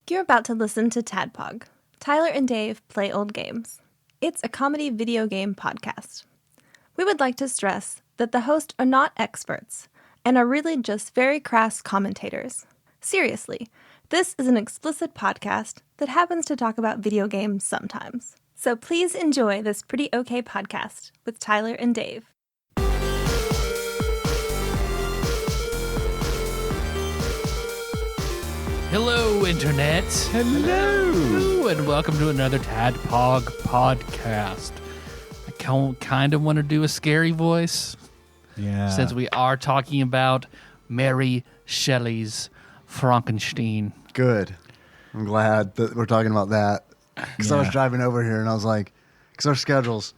You're about to listen to TADPOG. Tyler and Dave play old games. It's a comedy video game podcast. We would like to stress that the hosts are not experts and are really just very crass commentators. Seriously, this is an explicit podcast that happens to talk about video games sometimes. So please enjoy this pretty okay podcast with Tyler and Dave. Hello, Internet. Hello. And welcome to another TADPOG podcast. I kind of want to do a scary voice. Yeah. Since we are talking about Mary Shelley's Frankenstein. Good. I'm glad that we're talking about that. Because I was driving over here and I was like, because our schedule's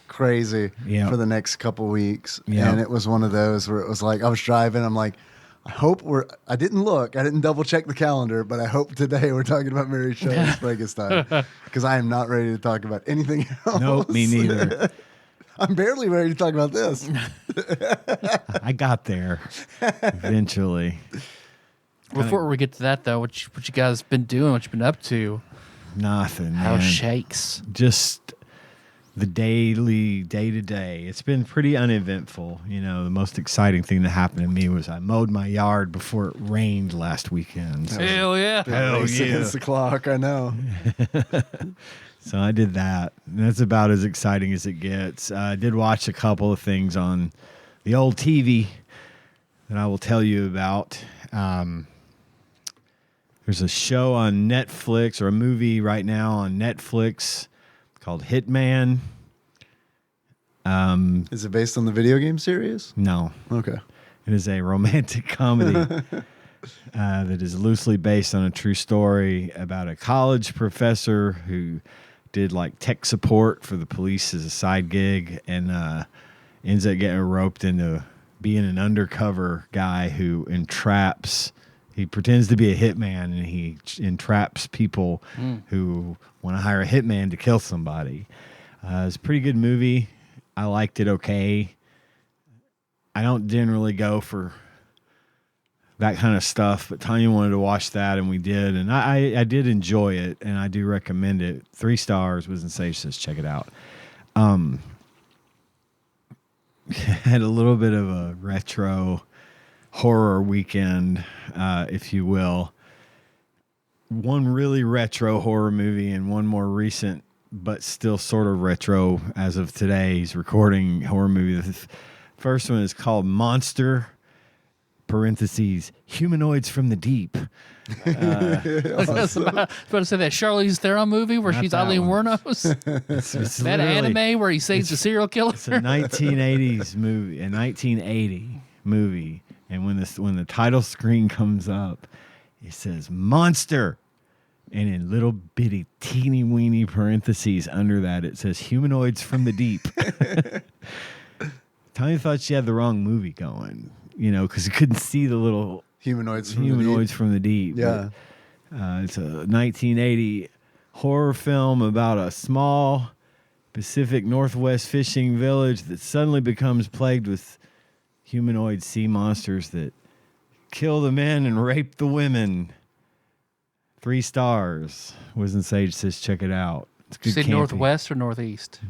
crazy for the next couple weeks. Yeah. And it was one of those where it was like, I was driving, I'm like, I didn't double check the calendar, but I hope today we're talking about Mary Shelley's Frankenstein. Because I am not ready to talk about anything else. Nope, me neither. I'm barely ready to talk about this. I got there eventually. Before we get to that, though, what you guys been doing? What you been up to? Nothing, How man. shakes? Just the day-to-day. It's been pretty uneventful. You know, the most exciting thing that happened to me was I mowed my yard before it rained last weekend. Hell yeah. Hell Race yeah. against the clock, I know. So I did that. And that's about as exciting as it gets. I did watch a couple of things on the old TV that I will tell you about. There's a show on Netflix, or a movie right now on Netflix called Hitman. Is it based on the video game series? No. Okay. It is a romantic comedy that is loosely based on a true story about a college professor who did like tech support for the police as a side gig and ends up getting roped into being an undercover guy who entraps. He pretends to be a hitman and he entraps people who want to hire a hitman to kill somebody. It's a pretty good movie. I liked it okay. I don't generally go for that kind of stuff, but Tanya wanted to watch that, and we did, and I did enjoy it, and I do recommend it. 3 stars. Wisdom Sage says check it out. Had a little bit of a retro horror weekend, if you will. One really retro horror movie and one more recent, but still sort of retro as of today's recording horror movie. The first one is called Monster, parentheses, Humanoids from the Deep. I was about to say that Charlize Theron movie where Not she's that Eileen one. Wuornos. It's That literally- anime where he saves the serial killer. It's a 1980s movie, a 1980 movie, and when the title screen comes up, it says Monster, and in little bitty teeny weeny parentheses under that it says Humanoids from the Deep. Tanya thought she had the wrong movie going, you know, because you couldn't see the little Humanoids from the Deep. Yeah. But, it's a 1980 horror film about a small Pacific Northwest fishing village that suddenly becomes plagued with humanoid sea monsters that kill the men and rape the women. 3 stars. Wisdom Sage says check it out. It's good. Say camping. northwest or northeast?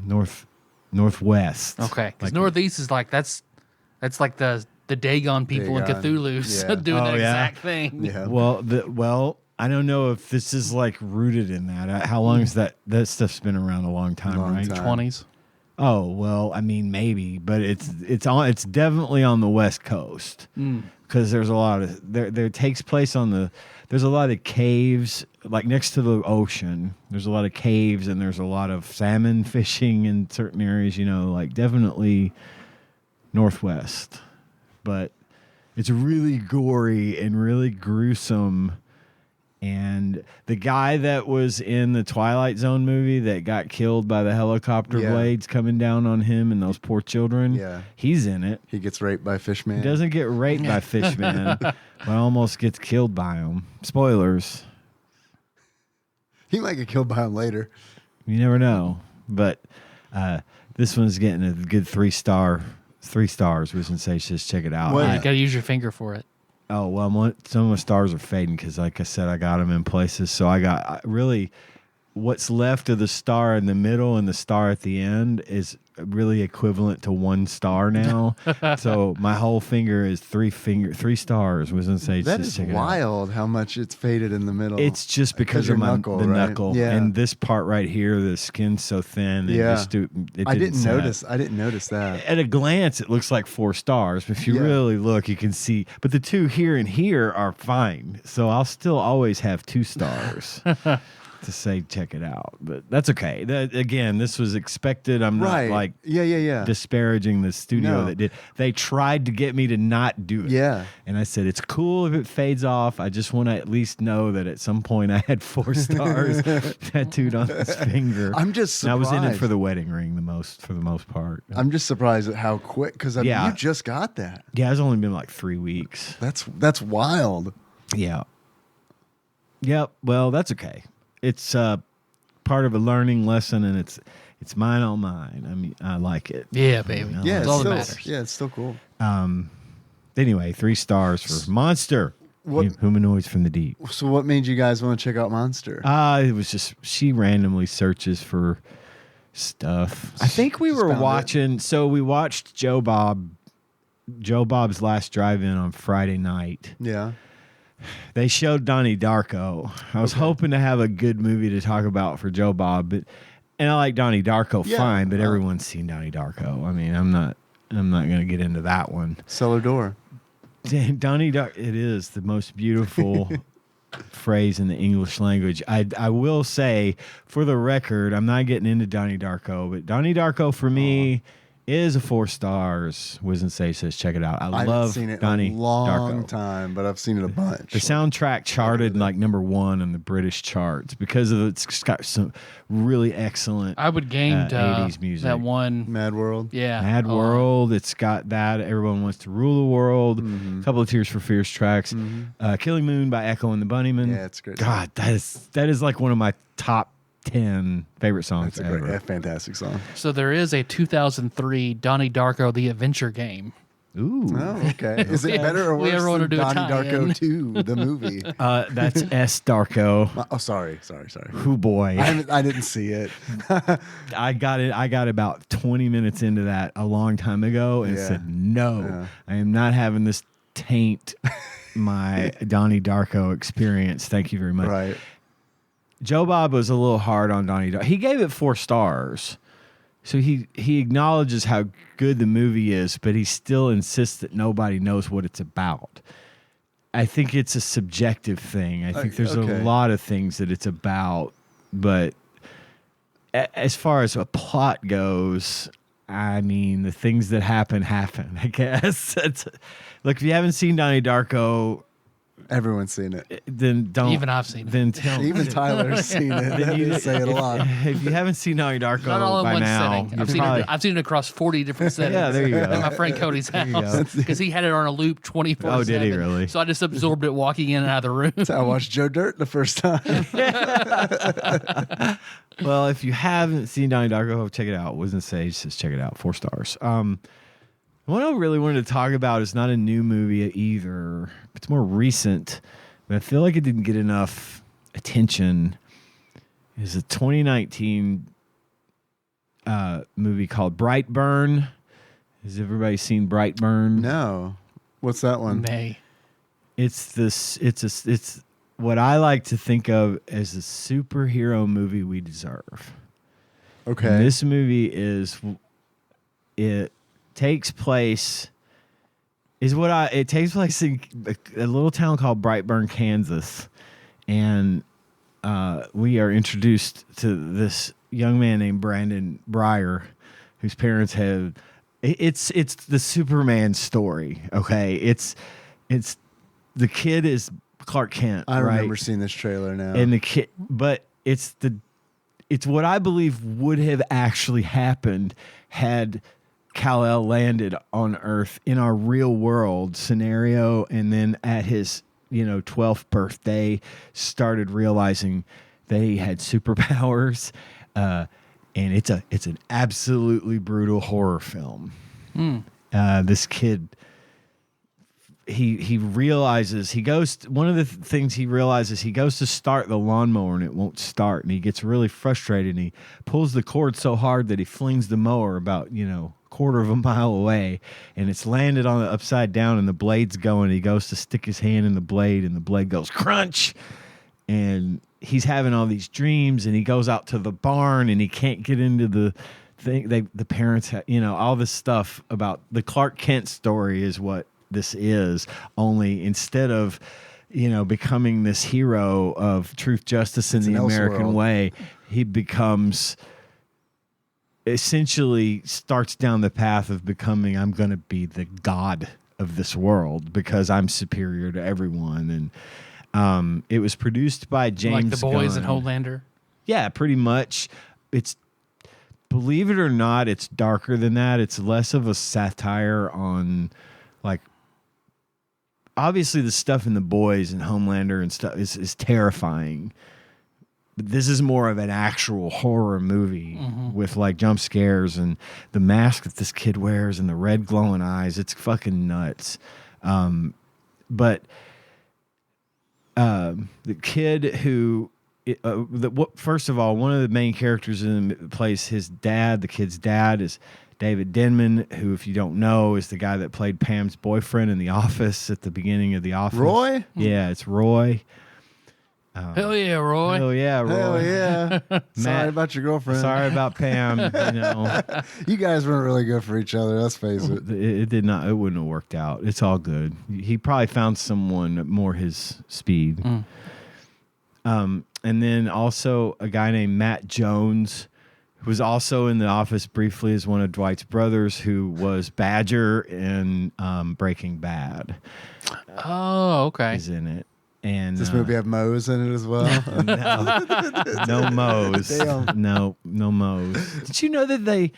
Northwest. Okay, because Like- northeast is like that's like the Dagon people in Dagon, Cthulhu's yeah. doing that Oh, yeah? exact thing. Yeah. Well, I don't know if this is like rooted in that. How long is that? That stuff's been around a long time, Long right? time. 20s. Oh well, I mean maybe, but it's definitely on the West Coast because there's a lot of there takes place on the. There's a lot of caves like next to the ocean. There's a lot of caves and there's a lot of salmon fishing in certain areas. You know, like definitely Northwest, but it's really gory and really gruesome. And the guy that was in the Twilight Zone movie that got killed by the helicopter Yeah. blades coming down on him and those poor children, Yeah. he's in it. He gets raped by Fishman. He doesn't get raped by Fishman, but almost gets killed by him. Spoilers. He might get killed by him later. You never know. But this one's getting a good 3 stars. Wisdom Sage says check it out. What- You got to use your finger for it. Oh, well, some of my stars are fading because, like I said, I got them in places. So really what's left of the star in the middle and the star at the end is really equivalent to one star now. So my whole finger is three stars. Was insane. That is wild how much it's faded in the middle. It's just because of your the knuckle, right? knuckle. Yeah. And this part right here, the skin's so thin. Yeah. I didn't notice that. At a glance, it looks like 4 stars. But if you really look, you can see. But the 2 here and here are fine. So I'll still always have 2 stars. To say check it out, but that's okay. Again, this was expected. I'm not like disparaging the studio that did. They tried to get me to not do it. Yeah, and I said it's cool if it fades off. I just want to at least know that at some point I had 4 stars tattooed on this finger. I'm just surprised. And I was in it for the wedding ring for the most part. I'm just surprised at how quick because you just got that. Yeah, it's only been like 3 weeks. That's wild. Yeah. Yep. Well, that's okay. It's part of a learning lesson, and it's mine on mine. I mean, I like it. Yeah, baby. Yeah, that's all that matters. Yeah, it's still cool. Anyway, 3 stars for Monster. Humanoids from the Deep. So what made you guys want to check out Monster? It was just she randomly searches for stuff. I think we were watching. So we watched Joe Bob's Last Drive-In on Friday night. Yeah. They showed Donnie Darko. I was hoping to have a good movie to talk about for Joe Bob, and I like Donnie Darko fine, but everyone's seen Donnie Darko. I mean, I'm not going to get into that one. Cellar Door. Donnie Darko. It is the most beautiful phrase in the English language. I will say, for the record, I'm not getting into Donnie Darko, but Donnie Darko for me is a 4 stars. Wiz and Say says, check it out. I love seen it Donnie a long Darko. time, but I've seen it a bunch. The soundtrack charted like #1 on the British charts because of it's got some really excellent. I would gain 80s music. That one. Mad World. Yeah. Mad World. It's got that. Everyone Wants to Rule the World. A couple of Tears for Fears tracks. Killing Moon by Echo and the Bunnymen. Yeah, it's great. God, that is like one of my top 10 favorite songs That's a ever. fantastic song. So there is a 2003 Donnie Darko The Adventure game. Ooh. Oh, okay. Is it better or we worse ever want to than do a Donnie tie-in? Darko 2, the movie? That's S. Darko. Oh, sorry. Who boy. I didn't see it. I got about 20 minutes into that a long time ago and said, no, I am not having this taint my Donnie Darko experience. Thank you very much. Right. Joe Bob was a little hard on Donnie Darko. He gave it 4 stars. So he acknowledges how good the movie is, but he still insists that nobody knows what it's about. I think it's a subjective thing. I think there's a lot of things that it's about, but as far as a plot goes, I mean, the things that happen, I guess. Look, if you haven't seen Donnie Darko, Everyone's seen it. then don't. Even I've seen it. Then tell Even Tyler's seen it. Then You say it a lot. If you haven't seen Donnie Darko Not all in by one now, setting. I've seen it across 40 different settings. Yeah, there you go. At my friend Cody's you go. house because he had it on a loop 24/7. Oh, did he really? So I just absorbed it walking in and out of the room. I watched Joe Dirt the first time. Well, if you haven't seen Donnie Darko, check it out. Wasn't Sage says check it out. 4 stars. What I really wanted to talk about is not a new movie either. It's more recent, but I feel like it didn't get enough attention. It's a 2019 movie called Brightburn. Has everybody seen Brightburn? No. What's that one? Nay. It's what I like to think of as a superhero movie we deserve. Okay. And this movie takes place in a little town called Brightburn, Kansas, and we are introduced to this young man named Brandon Breyer, whose parents have. It's the Superman story. Okay, it's the kid is Clark Kent. I right? remember seeing this trailer now. And the kid, but it's what I believe would have actually happened had Kal-El landed on Earth in our real world scenario, and then at his 12th birthday started realizing that he had superpowers, and it's an absolutely brutal horror film. This kid he realizes one of the things he realizes, he goes to start the lawnmower and it won't start, and he gets really frustrated and he pulls the cord so hard that he flings the mower about quarter of a mile away, and it's landed on the upside down and the blade's going. He goes to stick his hand in the blade and the blade goes crunch, and he's having all these dreams, and he goes out to the barn and he can't get into the thing. The parents all this stuff about the Clark Kent story is what this is, only instead of becoming this hero of truth, justice, and the American way, he becomes essentially starts down the path of becoming, I'm going to be the god of this world because I'm superior to everyone. And it was produced by James like The Boys Gunn. and Homelander. Yeah, pretty much. It's, believe it or not, it's darker than that. It's less of a satire on, like, obviously the stuff in The Boys and Homelander and stuff is terrifying. But this is more of an actual horror movie with like jump scares and the mask that this kid wears and the red glowing eyes. It's fucking nuts. But the kid who, first of all, one of the main characters plays his dad. The kid's dad is David Denman, who, if you don't know, is the guy that played Pam's boyfriend in The Office at the beginning of The Office. Roy? Yeah, it's Roy. Hell yeah, Roy. Oh yeah, Roy. Hell yeah. Sorry about your girlfriend. Sorry about Pam. You guys weren't really good for each other, let's face it. It did not. It wouldn't have worked out. It's all good. He probably found someone more his speed. And then also a guy named Matt Jones, who was also in The Office briefly as one of Dwight's brothers, who was Badger in Breaking Bad. Oh, okay. He's in it. And Does this movie have Moe's in it as well? no Moe's. Damn. No Moe's. Did you know that they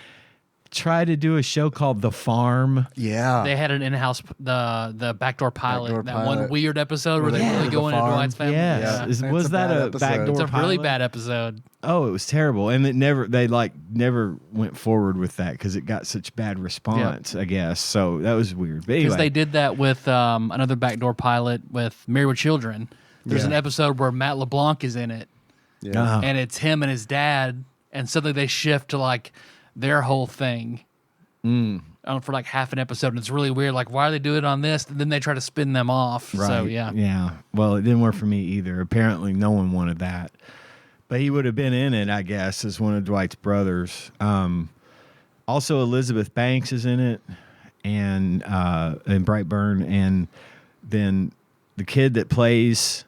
tried to do a show called The Farm? Yeah. They had an in-house the backdoor pilot, Backdoor that pilot. one weird episode where Where they they really go to go the into farm. Dwight's family. Yes. Yeah. Was It's a that bad a episode. backdoor It's a really pilot? bad episode. Oh, it was terrible, and they never went forward with that because it got such bad response. I guess so. That was weird. But Because anyway, they did that with another backdoor pilot with Married with Children. There's Yeah. an episode where Matt LeBlanc is in it, Yeah. and it's him and his dad, and suddenly they shift to like their whole thing for like half an episode, and it's really weird. Like, why are they doing it on this? And then they try to spin them off. right? So yeah. yeah. Well, it didn't work for me either. Apparently, no one wanted that, but he would have been in it, I guess, as one of Dwight's brothers. Also, Elizabeth Banks is in it, and in Brightburn, and then the kid that plays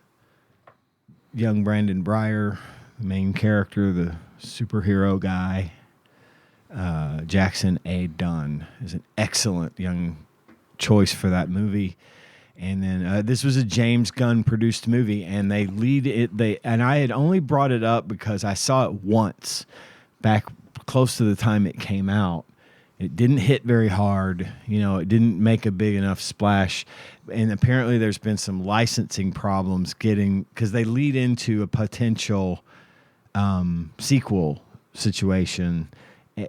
young Brandon Breyer, the main character, the superhero guy, Jackson A. Dunn, is an excellent young choice for that movie. And then this was a James Gunn produced movie, and they lead it. And I had only brought it up because I saw it once back close to the time it came out. It didn't hit very hard. It didn't make a big enough splash. And apparently there's been some licensing problems because they lead into a potential sequel situation,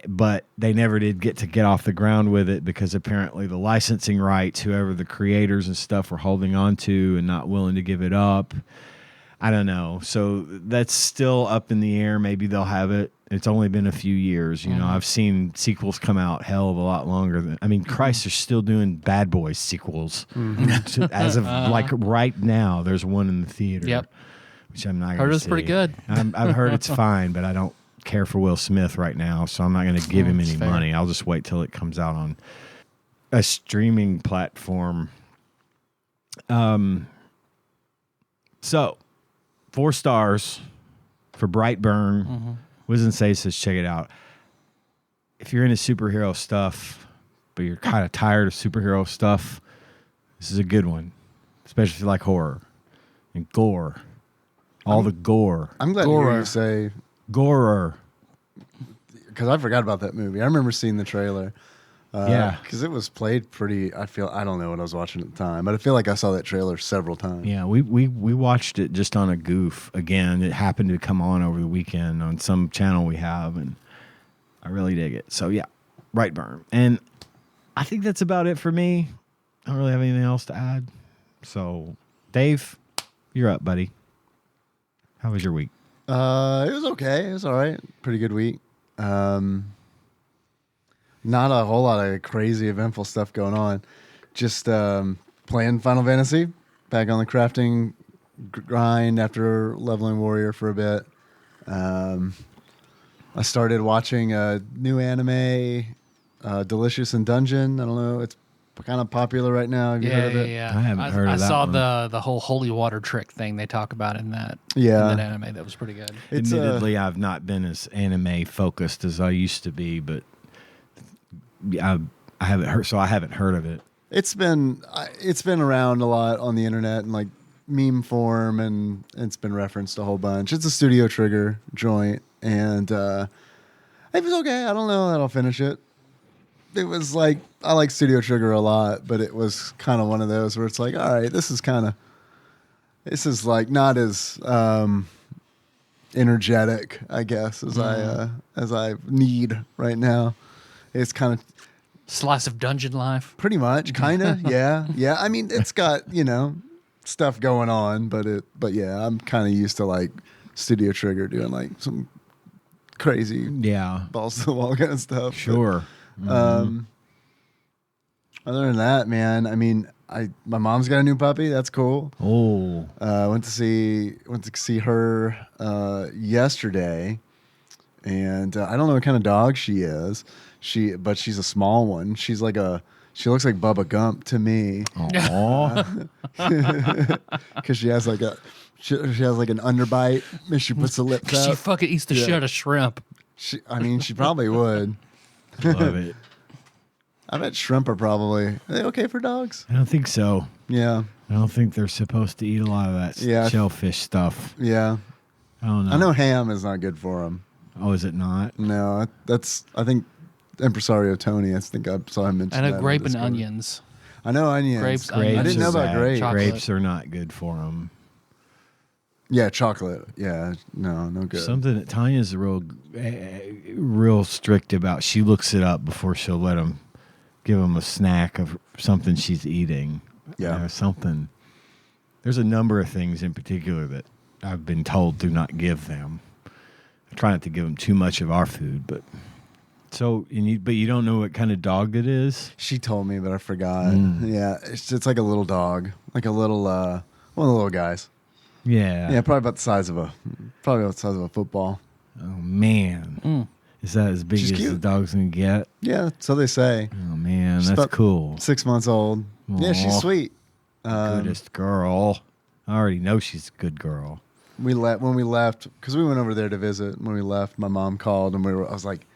but they never did get off the ground with it because apparently the licensing rights, whoever the creators and stuff were holding on to and not willing to give it up. I don't know. So that's still up in the air. Maybe they'll have it. It's only been a few years. I've seen sequels come out hell of a lot longer than. I mean, Christ, they're still doing Bad Boys sequels. As of like right now, there's one in the theater. Yep. Which I'm not going to Heard it's pretty good. I've heard it's fine, but I don't care for Will Smith right now, so I'm not going to give him any fair. money. I'll just wait till it comes out on a streaming platform. So 4 stars for Brightburn. Wiz and Say says check it out. If you're into superhero stuff, but you're kind of tired of superhero stuff, this is a good one, especially if you like horror and gore. All the gore. I'm glad to hear you say, Gorer. because I forgot about that movie. I remember seeing the trailer. Yeah. Because it was played pretty, I don't know what I was watching at the time, but I feel like I saw that trailer several times. Yeah, we watched it just on a goof. Again, it happened to come on over the weekend on some channel we have, and I really dig it. So yeah, Brightburn. And I think that's about it for me. I don't really have anything else to add. So, Dave, you're up, buddy. How was your week? It was okay. It was all right. Pretty good week. Not a whole lot of crazy eventful stuff going on. Just playing Final Fantasy. Back on the crafting grind after leveling Warrior for a bit. I started watching a new anime, Delicious in Dungeon. I don't know. It's kind of popular right now. Have you heard of it? Yeah. I haven't heard of that I saw one. the whole holy water trick thing they talk about in that Yeah. in that anime. That was pretty good. It's Admittedly, I've not been as anime focused as I used to be, but I haven't heard. So I haven't heard of it. It's been around a lot on the internet and like meme form, and it's been referenced a whole bunch. It's a Studio Trigger joint, and it was okay. I don't know that I'll finish it. It was like, I like Studio Trigger a lot, but it was kind of one of those where it's like, all right, this is like not as energetic, I guess, as I need right now. It's kind of Slice of dungeon life. pretty much, kind of, yeah. I mean, it's got stuff going on, but yeah, I'm kind of used to like Studio Trigger doing like some crazy Yeah, balls to the wall kind of stuff. sure. Other than that, man, I mean, my mom's got a new puppy. That's cool. Oh, Went to see her yesterday, and I don't know what kind of dog she is. But she's a small one. She looks like Bubba Gump to me aw. because she has like an underbite. And she puts the lips She up. fucking eats the shit out of shrimp. She probably would. Love it. I bet shrimp are probably. Are they okay for dogs? I don't think so. Yeah, I don't think they're supposed to eat a lot of that Yeah. shellfish stuff. yeah. I don't know. I know ham is not good for them. Oh, is it not? No, I think Impresario Tony. I think I saw him mention I that know on grape and Discord. onions. I know onions. Grapes, I didn't onions. know are about bad. grapes. Chocolate. Grapes are not good for them. Yeah, chocolate. Yeah, no good. Something that Tanya's real strict about. She looks it up before she'll let them give them a snack of something she's eating. Yeah. Something. There's a number of things in particular that I've been told do not give them. I try not to give them too much of our food, but but you don't know what kind of dog it is. She told me, but I forgot. Yeah, it's like a little dog, like a little one of the little guys. Yeah. Yeah, probably about the size of a football. Oh man. Is that as big She's as the cute. dog's gonna get? Yeah, so they say. Oh man, She's that's about cool. 6 months old. Yeah, she's Aw. sweet. Goodest girl. I already know she's a good girl. When we left because we went over there to visit. When we left, my mom called and I was like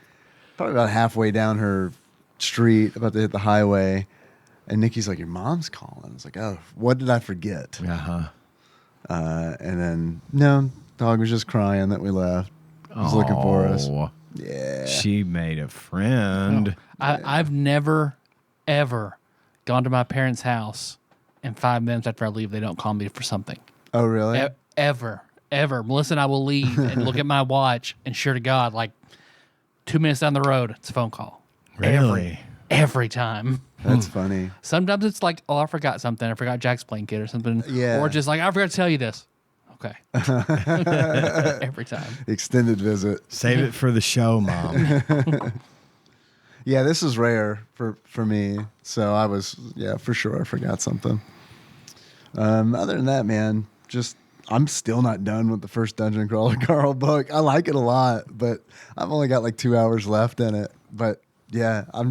probably about halfway down her street, about to hit the highway, and Nikki's like, "Your mom's calling." I was like, "Oh, what did I forget?" Uh-huh. And then no, dog was just crying that we left. Was looking for us. Oh, Yeah. she made a friend. I've never, ever gone to my parents' house and 5 minutes after I leave, they don't call me for something. Oh, really? Ever. Melissa and I will leave and look at my watch, and sure to God, like 2 minutes down the road, it's a phone call. Really? Every time. That's funny. Sometimes it's like, oh, I forgot something. I forgot Jack's blanket or something. Yeah. Or just like, I forgot to tell you this. Okay. Every time. Extended visit. Save it for the show, Mom. Yeah, this is rare for me. So I was, for sure I forgot something. Other than that, man, just I'm still not done with the first Dungeon Crawler Carl book. I like it a lot, but I've only got like 2 hours left in it. But yeah, I'm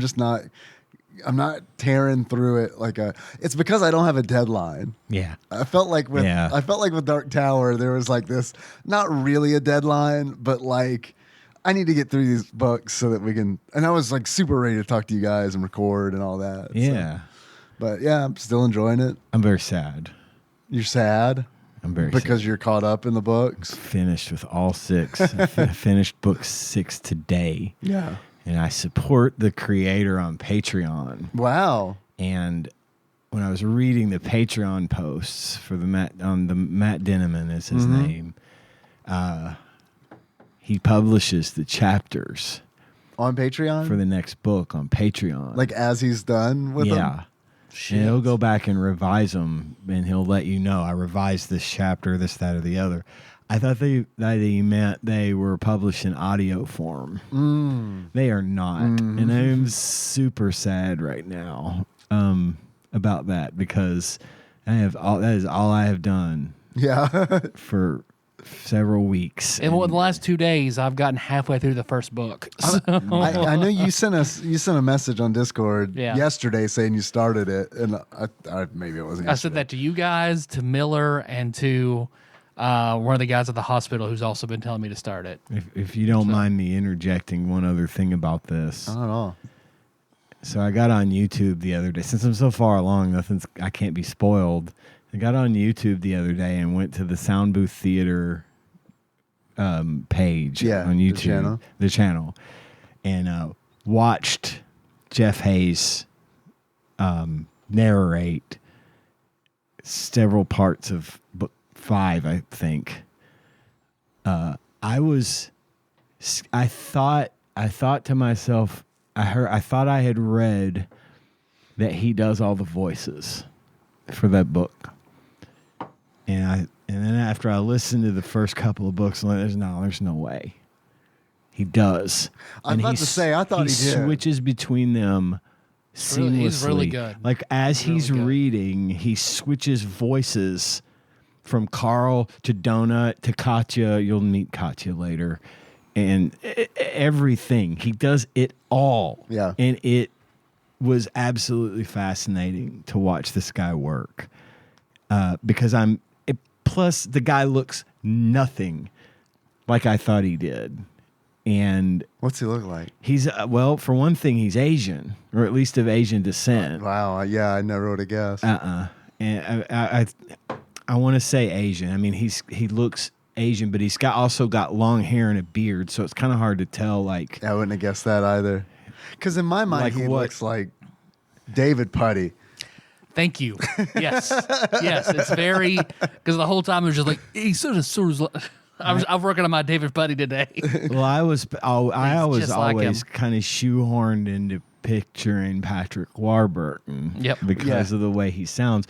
not tearing through it it's because I don't have a deadline. Yeah. I felt like with Dark Tower, there was like this, not really a deadline, but like I need to get through these books so that we can. And I was like super ready to talk to you guys and record and all that. Yeah. So, but yeah, I'm still enjoying it. I'm very sad. You're sad I'm very because sad. you're caught up in the books. Finished with all 6. Finished book 6 today. Yeah. And I support the creator on Patreon. Wow. And when I was reading the Patreon posts for the Matt Denneman is his name, he publishes the chapters On Patreon? for the next book on Patreon. Like as he's done with them? And he'll go back and revise them, and he'll let you know, I revised this chapter, this, that, or the other. I thought that he meant they were published in audio form. They are not. And I'm super sad right now about that, because that is all I have done for several And weeks. in the last 2 days, I've gotten halfway through the first book. So. I know you sent a message on Discord yesterday saying you started it, and I maybe it wasn't. I said that to you guys, to Miller, and to one of the guys at the hospital who's also been telling me to start it. If you don't mind me interjecting one other thing about this. Not at all. So I got on YouTube the other day. Since I'm so far along, I can't be spoiled. I got on YouTube the other day and went to the Sound Booth Theater page on YouTube, the channel, and watched Jeff Hayes narrate several parts of book 5, I think. I thought to myself, I thought I had read that he does all the voices for that book. And then after I listened to the first couple of books, I'm like, there's no way. He does. I'm about to say, I thought he did. Switches between them seamlessly. He's really good. Like as he's reading, he switches voices from Carl to Donut to Katya. You'll meet Katya later. And everything. He does it all. Yeah. And it was absolutely fascinating to watch this guy work. Because plus the guy looks nothing like I thought he did. And what's he look like? He's well, for one thing, he's Asian, or at least of Asian descent. Wow, yeah, I never would have guessed. And I want to say Asian. I mean, he looks Asian, but he's also got long hair and a beard, so it's kind of hard to tell. Like, I wouldn't have guessed that either. Because in my mind, he looks like David Putty. Thank you. Yes, it's very, because the whole time it was just like he sort of. I'm working on my David Putty today. Well, I was always kind of shoehorned into picturing Patrick Warburton. Because of the way he sounds.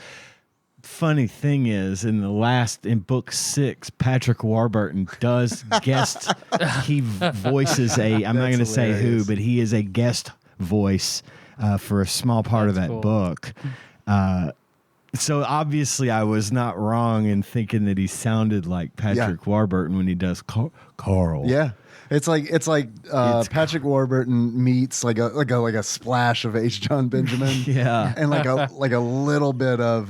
Funny thing is, in book 6, Patrick Warburton does guest. He voices I'm not going to say who, but he is a guest voice for a small part of that book. So obviously I was not wrong in thinking that he sounded like Patrick Warburton when he does Carl. Yeah. It's like Patrick Warburton meets like a splash of H. John Benjamin. Yeah. And like a little bit of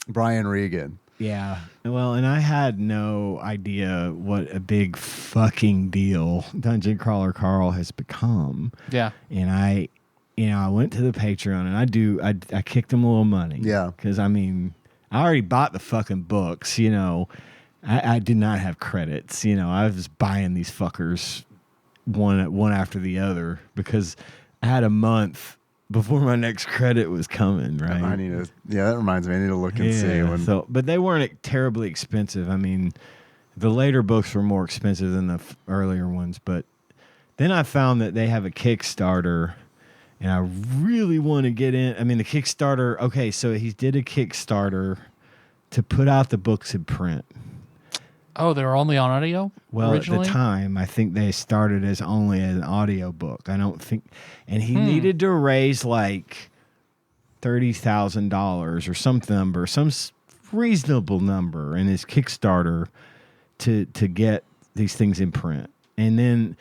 Brian Regan. Yeah. Well, and I had no idea what a big fucking deal Dungeon Crawler Carl has become. Yeah. And I went to the Patreon and I kicked him a little money. Yeah. Because, I mean, I already bought the fucking books, I did not have credits. I was buying these fuckers one after the other because I had a month before my next credit was coming, right? That reminds me. I need to look and see. But they weren't terribly expensive. I mean, the later books were more expensive than the earlier ones. But then I found that they have a Kickstarter. And I really want to get in. I mean, the Kickstarter. Okay, so he did a Kickstarter to put out the books in print. Oh, they were only on audio? Well, originally? At the time, I think they started as only an audio book. I don't think. And he needed to raise like $30,000 or some reasonable number in his Kickstarter to get these things in print. And then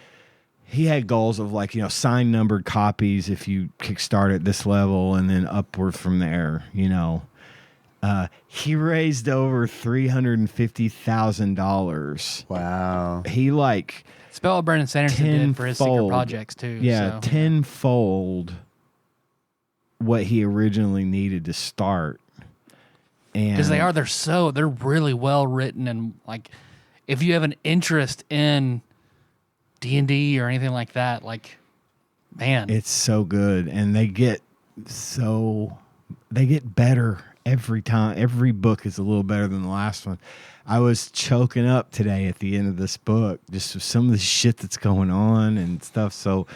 he had goals of signed numbered copies if you kickstart at this level and then upward from there, He raised over $350,000. Wow. He Spell what Brandon Sanderson did for his secret projects too. Yeah, tenfold what he originally needed to start. Because they're really well written, and if you have an interest in D&D or anything like that, man, it's so good, and they get better every time. Every book is a little better than the last one. I was choking up today at the end of this book just with some of the shit that's going on and stuff. So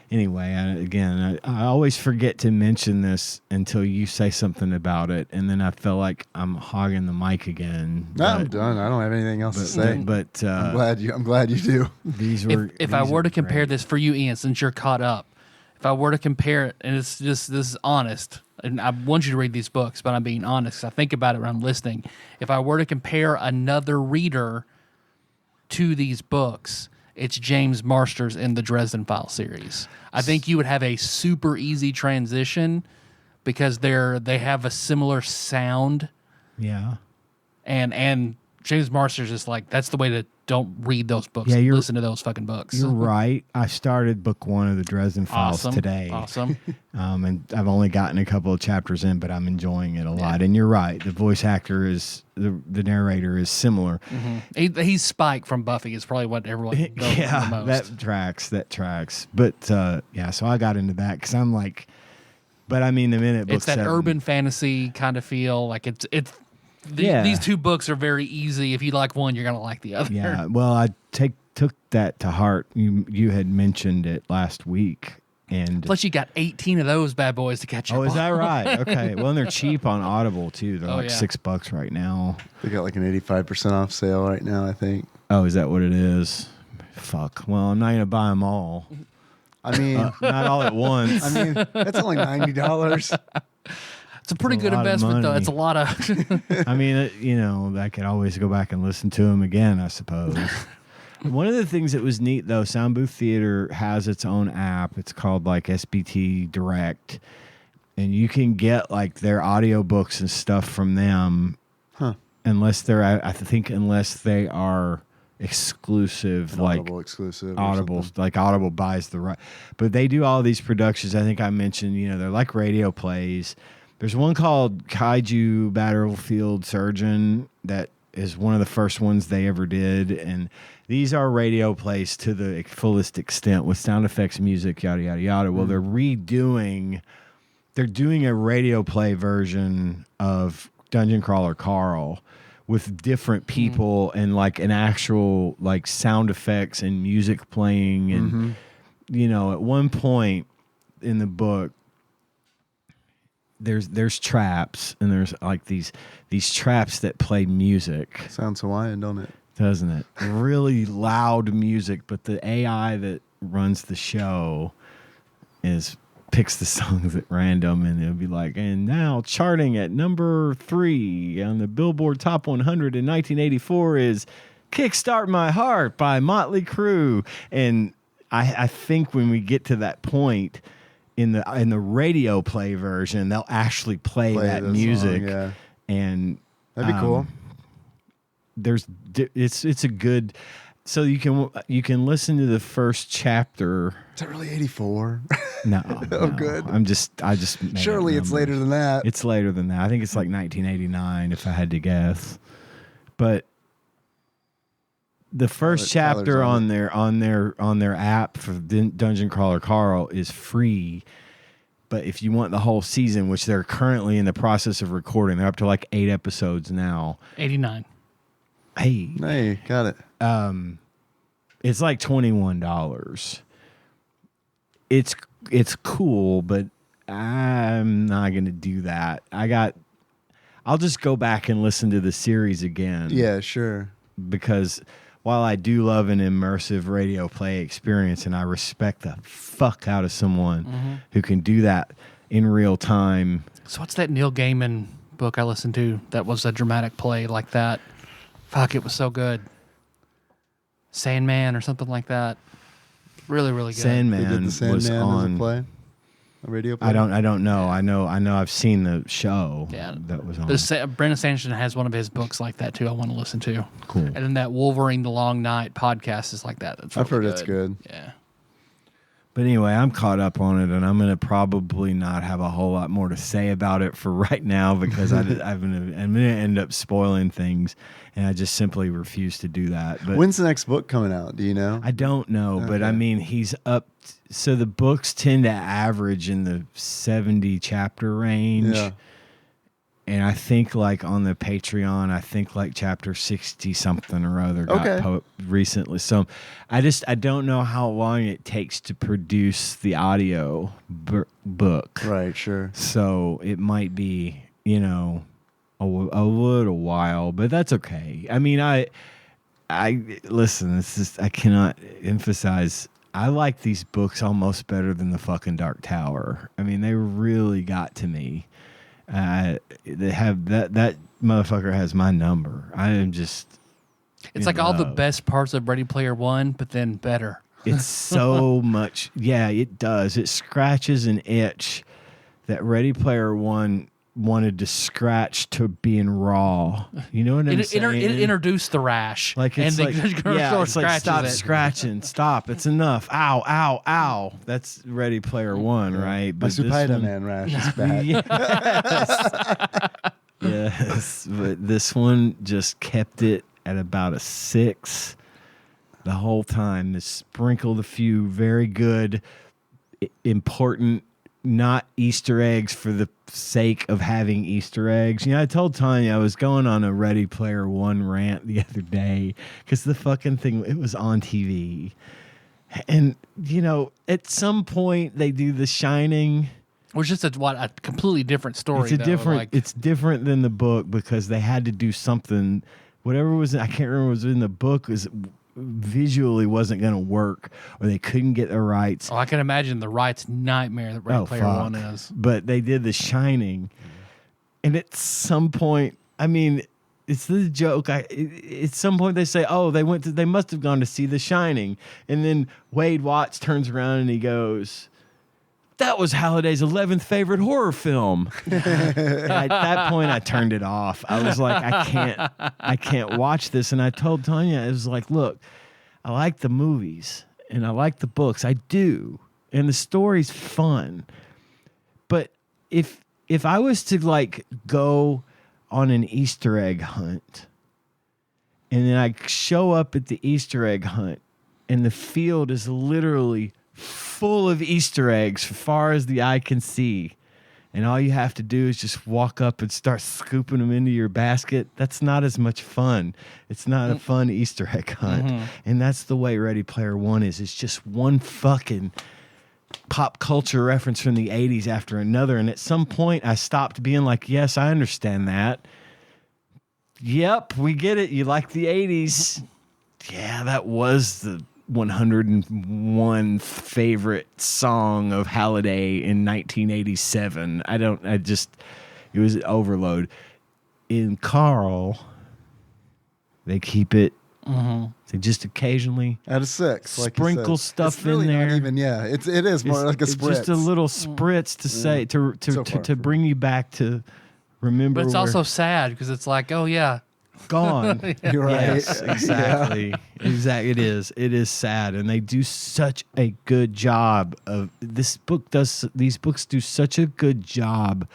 Anyway, I always forget to mention this until you say something about it, and then I feel like I'm hogging the mic again. No, I'm done. I don't have anything else to say. But I'm glad you do. These were. If I were to compare great. this for you, Ian, since you're caught up, if I were to compare it, and it's just this is honest, and I want you to read these books, but I'm being honest. 'Cause I think about it when I'm listening. If I were to compare another reader to these books, it's James Marsters in the Dresden Files series. I think you would have a super easy transition because they have a similar sound, Yeah. and James Marsters is like, that's the way to don't read those books. Yeah, listen to those fucking books. You're right. I started book 1 of the Dresden Files today. Awesome. And I've only gotten a couple of chapters in, but I'm enjoying it a lot. And you're right. The voice actor is the narrator is similar. Mm-hmm. He's Spike from Buffy is probably what everyone knows the most. That tracks. But so I got into that because I'm like, but I mean, the minute book it's that 7, urban fantasy kind of feel. Like these two books are very easy. If you like one, you're gonna like the other. Yeah. Well, I took that to heart. You had mentioned it last week. And plus, you got 18 of those bad boys to catch up. Oh, is that right? Okay. Well, and they're cheap on Audible too. They're like $6 right now. They got like an 85% off sale right now, I think. Oh, is that what it is? Fuck. Well, I'm not gonna buy them all. I mean, not all at once. I mean, that's only $90. It's a pretty good investment, though. It's a lot of. I mean, I could always go back and listen to them again, I suppose. One of the things that was neat, though, Sound Booth Theater has its own app. It's called like SBT Direct, and you can get like their audiobooks and stuff from them, unless they are exclusive, Audible exclusive. Audible buys the right. But they do all these productions. I think I mentioned, they're like radio plays. There's one called Kaiju Battlefield Surgeon that is one of the first ones they ever did, and these are radio plays to the fullest extent with sound effects, music, yada yada yada. Well, they're doing a radio play version of Dungeon Crawler Carl with different people and like an actual like sound effects and music playing, and at one point in the book there's traps, and there's like these traps that play music. Sounds Hawaiian, don't it? Doesn't it? Really loud music, but the AI that runs the show picks the songs at random, and it'll be like, and now charting at number 3 on the Billboard Top 100 in 1984 is "Kickstart My Heart" by Motley Crue. And I think when we get to that point in the radio play version, they'll actually play that music. Song, yeah. And that'd be cool. It's a good, so you can listen to the first chapter. Is that really 84? No. Oh, good. I just made surely it's later than that. It's later than that. I think it's like 1989 if I had to guess. But the first chapter on their app for Dungeon Crawler Carl is free. But if you want the whole season, which they're currently in the process of recording, they're up to like 8 episodes now. 89. Hey, got it. It's like $21. It's cool, but I'm not gonna do that. I'll just go back and listen to the series again. Yeah, sure. Because while I do love an immersive radio play experience, and I respect the fuck out of someone who can do that in real time. So what's that Neil Gaiman book I listened to that was a dramatic play like that? Fuck, it was so good. Sandman or something like that. Really, really good. Sandman, They did the Sandman was on as a play, a radio play. I don't know. I know. I've seen the show. Yeah, that was on. Brendan Sanderson has one of his books like that too. I want to listen to. Cool. And then that Wolverine: The Long Night podcast is like that. That's really I've heard it's good. Yeah. But anyway, I'm caught up on it, and I'm going to probably not have a whole lot more to say about it for right now because I'm going to end up spoiling things, and I just simply refuse to do that. But when's the next book coming out? Do you know? I don't know, but I mean, he's up. So the books tend to average in the 70 chapter range. Yeah. And I think like on the Patreon, I think like chapter 60 something or other got recently. So I don't know how long it takes to produce the audio book. Right, sure. So it might be, you know, a little while, but that's okay. I mean, I listen, it's just, I cannot emphasize, I like these books almost better than the fucking Dark Tower. I mean, they really got to me. They have that motherfucker has my number. I am just. It's like all the best parts of Ready Player One, but then better. It's so much. Yeah, it does. It scratches an itch that Ready Player One wanted to scratch to being raw. You know what I'm saying? It introduced the rash. Like it's and it's like stop it. scratching. Stop. It's enough. Ow, ow, ow. That's Ready Player One, right? My Spider-Man rash is bad. Yes, but this one just kept it at about a 6 the whole time. It sprinkled a few very good, important, not Easter eggs for the sake of having Easter eggs. You know, I told Tanya I was going on a Ready Player One rant the other day because the fucking thing, it was on TV. And, you know, at some point they do The Shining. Which is a completely different story. It's different than the book because they had to do something. Whatever was, I can't remember what was in the book, was visually wasn't going to work, or they couldn't get the rights. Oh, I can imagine the rights nightmare that Ready Player One is. But they did The Shining, and at some point, I mean, it's the joke. At some point, they say, "Oh, they must have gone to see The Shining," and then Wade Watts turns around and he goes, "That was Halliday's 11th favorite horror film." At that point, I turned it off. I was like, I can't watch this. And I told Tanya, I was like, look, I like the movies and I like the books. I do. And the story's fun. But if I was to like go on an Easter egg hunt and then I show up at the Easter egg hunt and the field is literally full of Easter eggs as far as the eye can see, and all you have to do is just walk up and start scooping them into your basket, that's not as much fun. It's not a fun Easter egg hunt. And that's the way Ready Player One is. It's just one fucking pop culture reference from the 80s after another, and at some point I stopped being like, yes, I understand that. Yep, we get it. You like the 80s. Yeah, that was the 101 favorite song of Halliday in 1987. It was an overload. In Carl, they keep it. They just occasionally at a 6, like sprinkle stuff it's really in there. Not even, it is more like a spritz. It's just a little spritz to say to bring you back to remember. But it's also sad because it's like, oh yeah, gone. You're right. Yes, exactly. Exactly. It is sad, and they do such a good job of these books do such a good job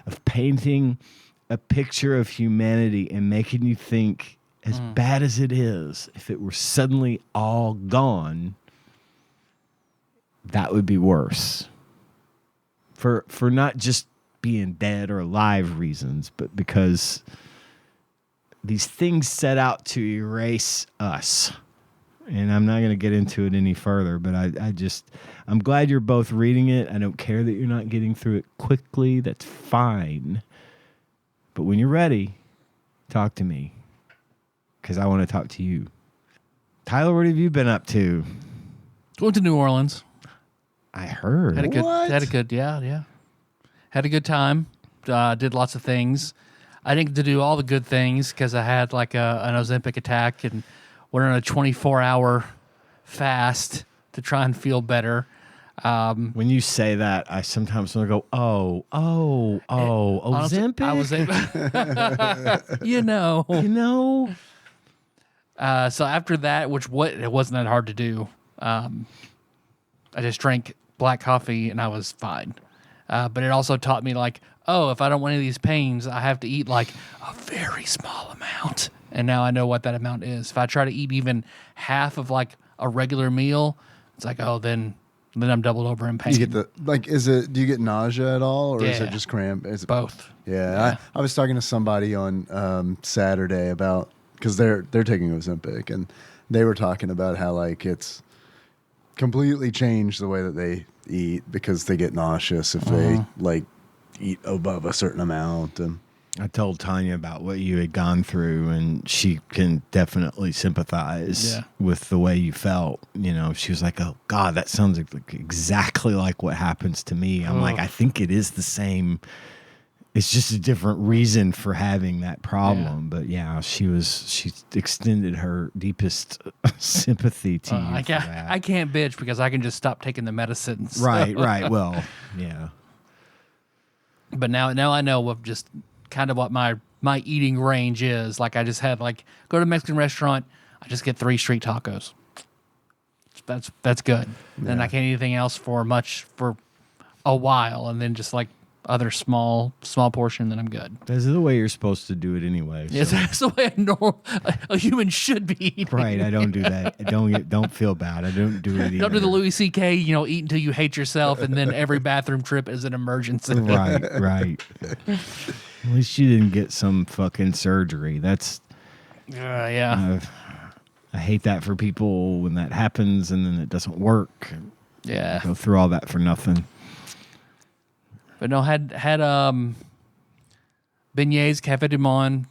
of painting a picture of humanity and making you think, as bad as it is, if it were suddenly all gone, that would be worse. For not just being dead or alive reasons, but because these things set out to erase us. And I'm not going to get into it any further, but I'm glad you're both reading it. I don't care that you're not getting through it quickly. That's fine. But when you're ready, talk to me, because I want to talk to you. Tyler, what have you been up to? Went to New Orleans. I heard. Had a good time. Did lots of things. I didn't get to do all the good things because I had like an Ozempic attack and went on a 24-hour fast to try and feel better. When you say that, I sometimes want to go, Ozempic? Honestly, I was able, you know. So after that, it wasn't that hard to do. I just drank black coffee and I was fine. But it also taught me like, if I don't want any of these pains, I have to eat like a very small amount. And now I know what that amount is. If I try to eat even half of like a regular meal, it's like, then Then I'm doubled over in pain. You get do you get nausea at all, or is it Yeah. just cramp? Is it Both. Yeah, I was talking to somebody on Saturday about, because they're taking Ozempic, and they were talking about how like it's completely changed the way that they eat because they get nauseous if they like eat above a certain amount. And I told Tanya about what you had gone through, and she can definitely sympathize with the way you felt. You know, she was like, "Oh God, that sounds like exactly like what happens to me." I'm like, I think it is the same. It's just a different reason for having that problem. But yeah, she extended her deepest sympathy to you. I can't bitch because I can just stop taking the medicines. Right. Well, yeah. But now I know of just kind of what my eating range is. Like I just had go to a Mexican restaurant, I just get 3 street tacos. That's good. Yeah. And I can't eat anything else for a while, and then just like other small portion, then I'm good. That's the way you're supposed to do it anyway. So. Yes, that's the way a human should be eating. Right, I don't do that. Don't feel bad. I don't do it either. Don't do the Louis C.K., eat until you hate yourself, and then every bathroom trip is an emergency. Right. At least you didn't get some fucking surgery. That's yeah. I hate that for people when that happens and then it doesn't work. Yeah. Go through all that for nothing. But no, had beignets, Cafe du Monde,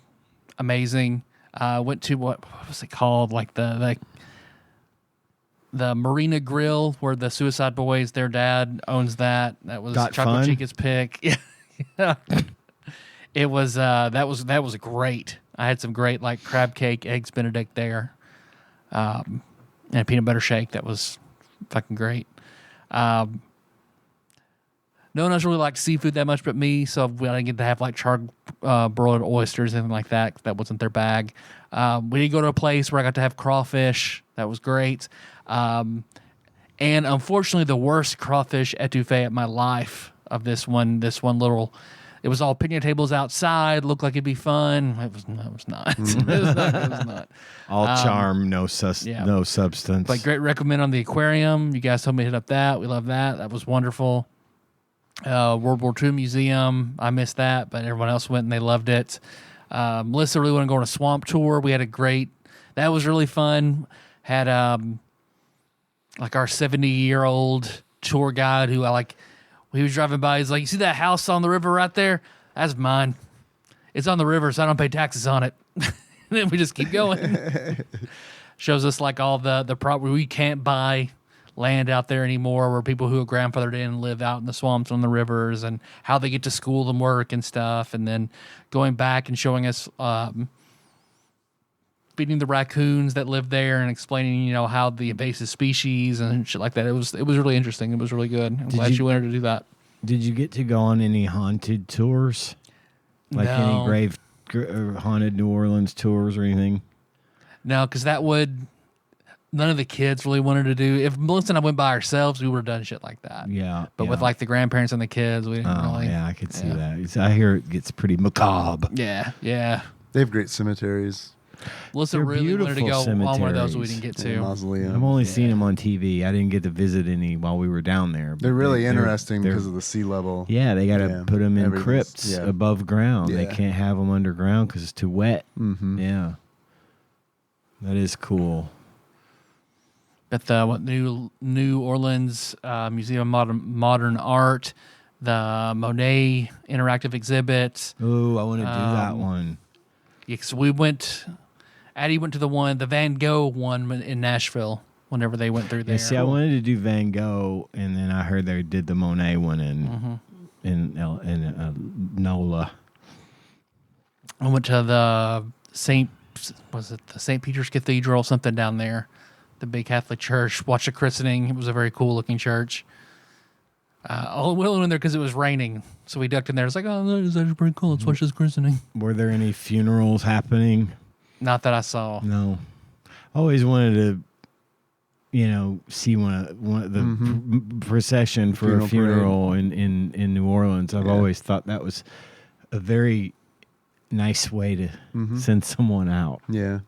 amazing. Went to what was it called? Like the Marina Grill, where the Suicide Boys, their dad owns that. That was Got Chocolate fun? Chica's pick. Yeah. It was that was great. I had some great like crab cake, eggs Benedict there, and a peanut butter shake. That was fucking great. No one else really liked seafood that much but me, so I didn't get to have like charred broiled oysters, anything like that. That wasn't their bag. We did go to a place where I got to have crawfish. That was great. And unfortunately, the worst crawfish etouffee of my life of this one little. It was all picnic tables outside. Looked like it'd be fun. It was not. It was not. All charm, no substance. But great recommend on the aquarium. You guys told me to hit up that. We love that. That was wonderful. World War II Museum. I missed that, but everyone else went and they loved it. Melissa really wanted to go on a swamp tour. We had that was really fun. Had like our 70-year-old tour guide who he was driving by. He's like, "You see that house on the river right there? That's mine. It's on the river, so I don't pay taxes on it." And then we just keep going. Shows us like all the property. We can't buy land out there anymore, where people who are grandfathered in live out in the swamps on the rivers, and how they get to school and work and stuff. And then going back and showing us feeding the raccoons that live there and explaining, how the invasive species and shit like that. It was really interesting. It was really good. I'm glad you wanted to do that. Did you get to go on any haunted tours? Like No. any haunted New Orleans tours or anything? No, because none of the kids really wanted to do. If Melissa and I went by ourselves, we would have done shit like that. Yeah. But with like the grandparents and the kids, we didn't really. Yeah, I could see that. I hear it gets pretty macabre. Yeah. they have great cemeteries. Melissa They're really wanted to go beautiful on one of those we cemeteries. didn't get And to. mausoleum. I've only seen them on TV. I didn't get to visit any while we were down there. but They're really they're- interesting they're- because of the sea level. Yeah, they got to put them in Everything's- crypts above ground. They Yeah. can't have them underground because it's too wet. Mm-hmm. Yeah. That is cool. At the New Orleans Museum of Modern Art, the Monet interactive exhibit. Oh, I want to do that one. Yeah, 'cause Addie went to the Van Gogh one in Nashville whenever they went through there. Yeah, see, I wanted to do Van Gogh, and then I heard they did the Monet one in NOLA. I went to the St. Peter's Cathedral, something down there, the big Catholic church. Watched a christening. It was a very cool looking church. We only went there because it was raining, so we ducked in there. It's like, oh, that is actually pretty cool. Let's watch this christening. Were there any funerals happening? Not that I saw. No. I always wanted to, see one of the procession for a funeral in New Orleans. I've always thought that was a very nice way to send someone out. Yeah.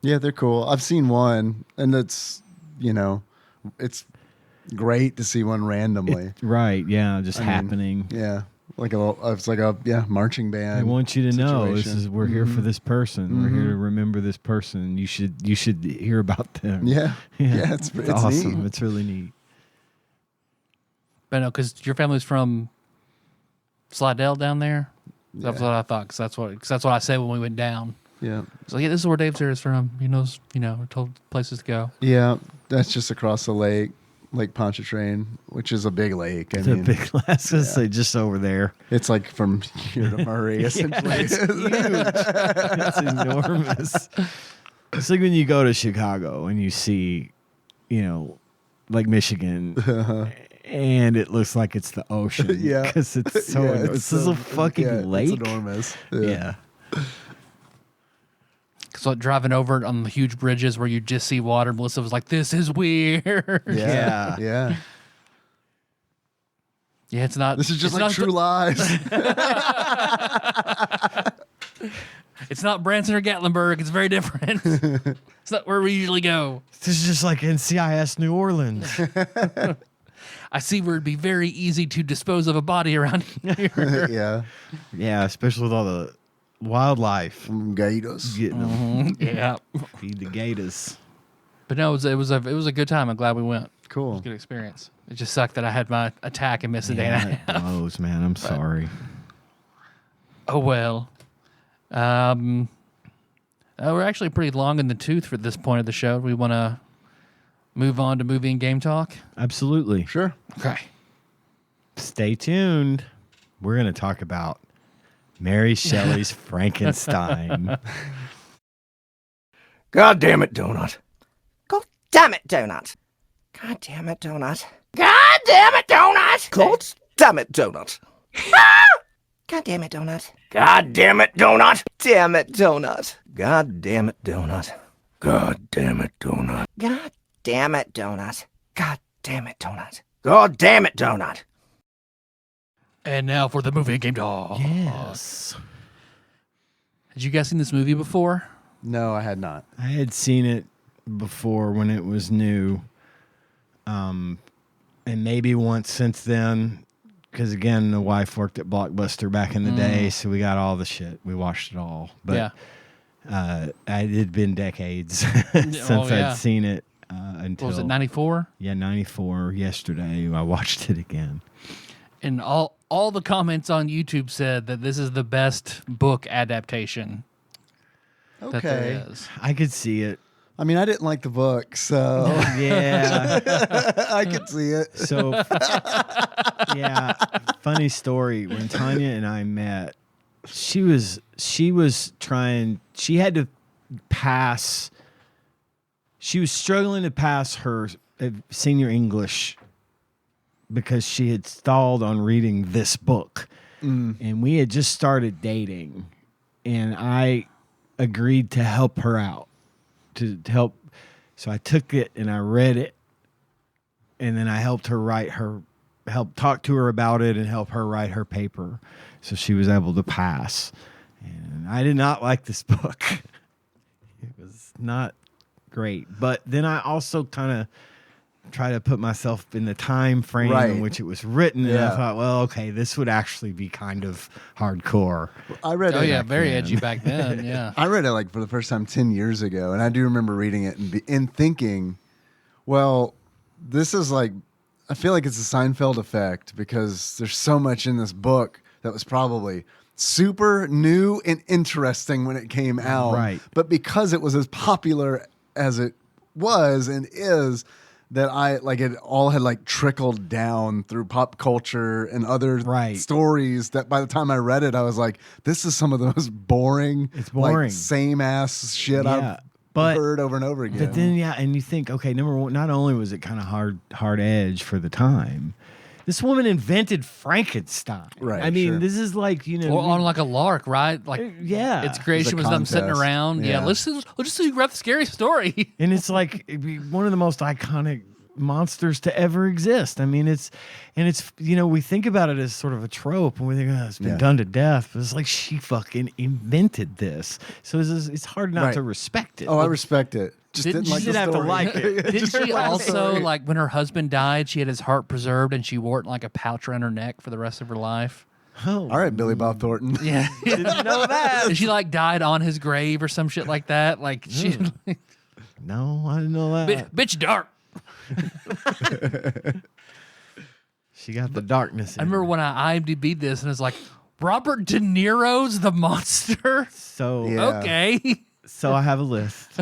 Yeah, they're cool. I've seen one, and it's great to see one randomly. Right, yeah, just happening. Yeah. It's like a marching band. I want you to know we're here for this person. Mm-hmm. We're here to remember this person. You should hear about them. Yeah. Yeah, it's awesome. neat. It's really neat. But no, because your family's from Slidell down there. That's what I thought. Cause that's what I said when we went down. Yeah. So yeah, this is where Dave is from. He knows. We're told places to go. Yeah, that's just across the lake. Lake Pontchartrain, which is a big lake. It's a big say just over there. It's like from here to Murray, essentially. It's huge. It's enormous. It's like when you go to Chicago and you see, Lake Michigan, and it looks like it's the ocean. Yeah, because it's so. It's just a fucking lake. It's enormous. Yeah. So driving over it on the huge bridges where you just see water, Melissa was like, "This is weird." Yeah. Yeah, it's not. This is just like True Lies. It's not Branson or Gatlinburg. It's very different. It's not where we usually go. This is just like NCIS New Orleans. I see where it'd be very easy to dispose of a body around here. Yeah. Yeah, especially with all the wildlife. Gators. Getting them. Yeah. Feed the gators. But no, it was a good time. I'm glad we went. It Cool. was a good experience. It just sucked that I had my attack and missed a day and a It half. blows, man. I'm sorry. Oh well. We're actually pretty long in the tooth for this point of the show. We want to move on to movie and game talk. Absolutely. Sure. Okay. Stay tuned. We're going to talk about Mary Shelley's Frankenstein. God damn it, Donut. God damn it, Donut. God damn it, Donut. God damn it, Donut. God damn it, Donut. God damn it, Donut. God damn it, Donut. Damn it, Donut. God damn it, Donut. God damn it, Donut. God damn it, Donut. God damn it, Donut. God damn it, Donut. And now for the movie and game talk. Yes. Had you guys seen this movie before? No, I had not. I had seen it before when it was new. And maybe once since then, because again, the wife worked at Blockbuster back in the day, so we got all the shit. We watched it all. But it had been decades since I'd seen it. Until, What was it, 94? Yeah, 94. Yesterday, I watched it again. And all the comments on YouTube said that this is the best book adaptation that there is. I could see it. I mean, I didn't like the book, so Yeah. I could see it. So, yeah, funny story. When Tanya and I met, she was trying. She had to pass. She was struggling to pass her senior English because she had stalled on reading this book, and we had just started dating, and I agreed to help her out. To help, so I took it and I read it, and then I helped talk to her about it and help her write her paper, so she was able to pass. And I did not like this book. It was not great, but then I also kind of try to put myself in the time frame in which it was written, and I thought, well, okay, this would actually be kind of hardcore. I read it. Oh yeah, very edgy back then. Yeah. I read it like for the first time 10 years ago, and I do remember reading it and thinking, well, this is like, I feel like it's a Seinfeld effect because there's so much in this book that was probably super new and interesting when it came out. Right. But because it was as popular as it was and is, that I like it all had like trickled down through pop culture and other stories that by the time I read it, I was like, this is some of the most boring, it's boring, like, same ass shit I've heard over and over again. But then, and you think, okay, number one, not only was it kind of hard edge for the time, this woman invented Frankenstein. Right. I mean, this is like, Or on like a lark, right? Like, its creation was them sitting around. Yeah, let's just see who got the scary story. And it's like one of the most iconic monsters to ever exist. I mean, it's we think about it as sort of a trope, and we think, it's been done to death. But it's like she fucking invented this, so it's hard not to respect it. Oh, I respect it. Just Didn't didn't like she the didn't have to story. like it. Did Just she like the also, story. like, when her husband died, she had his heart preserved and she wore it in, like, a pouch around her neck for the rest of her life? Oh, All right, Billy Bob Thornton. Yeah. didn't know that. And she, like, died on his grave or some shit like that. Like, she... No, I didn't know that. bitch dark. She got the darkness in I remember her. when I IMDb'd this and it's like, Robert De Niro's the monster? So, Yeah. Okay. so I have a list.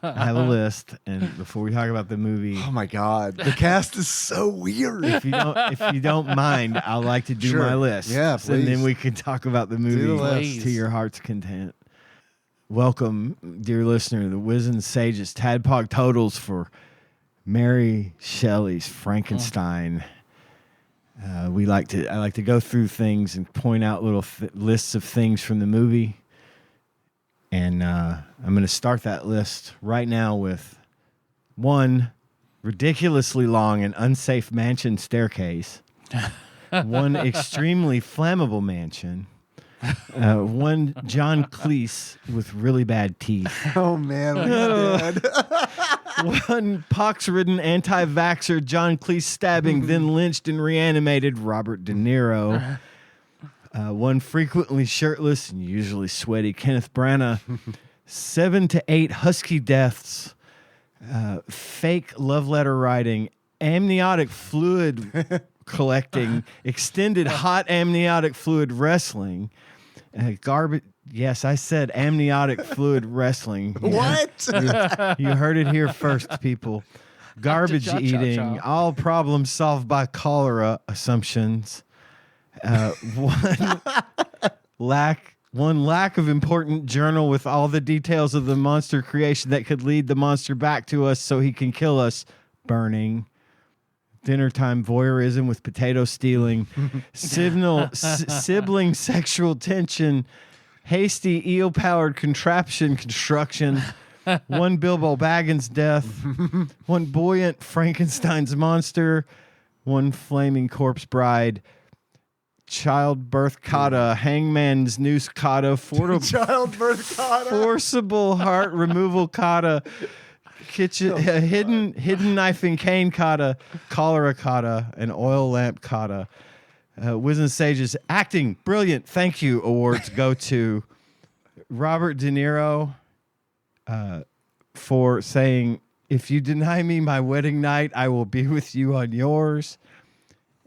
I have a list, and before we talk about the movie, Oh my God, the cast is so weird. if you don't mind, I'd like to do Sure. my list. Yeah, and then please. we can talk about the movie the list. to your heart's content. Welcome, dear listener, the Wiz and Sage's Tadpog totals for Mary Shelley's Frankenstein. I like to go through things and point out little lists of things from the movie. And I'm going to start that list right now with 1 ridiculously long and unsafe mansion staircase, 1 extremely flammable mansion, 1 John Cleese with really bad teeth, Oh man, we did. 1 pox-ridden anti-vaxxer John Cleese stabbing, then lynched and reanimated Robert De Niro. 1 frequently shirtless and usually sweaty Kenneth Branagh. 7 to 8 husky deaths. Fake love letter writing. Amniotic fluid collecting. Extended hot amniotic fluid wrestling. Garbage. Yes, I said amniotic fluid wrestling. What? You heard it here first, people. Garbage Cha-cha, eating. cha-cha. All problems solved by cholera assumptions. One lack of important journal with all the details of the monster creation that could lead the monster back to us so he can kill us. Burning. Dinner time voyeurism with potato stealing. Sibling sexual tension. Hasty eel-powered contraption construction. 1 Bilbo Baggins death. 1 buoyant Frankenstein's monster. 1 flaming corpse bride. Childbirth kata, hangman's noose kata, Childbirth kata. forcible heart removal kata, kitchen hidden knife and cane kata, cholera kata, and oil lamp kata. Wiz and Sage's acting brilliant. Thank you awards go to Robert De Niro for saying, "If you deny me my wedding night, I will be with you on yours."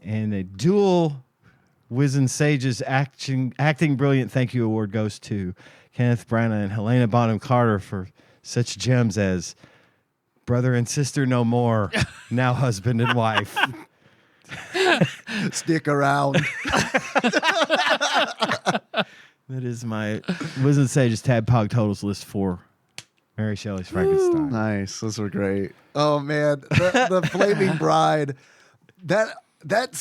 And a dual Wiz and Sage's acting brilliant thank you award goes to Kenneth Branagh and Helena Bonham Carter for such gems as Brother and Sister No More, now husband and wife. Stick around. That is my Wiz and Sage's Tadpog totals list for Mary Shelley's Frankenstein. Nice. Those were great. Oh man, the flaming bride. That The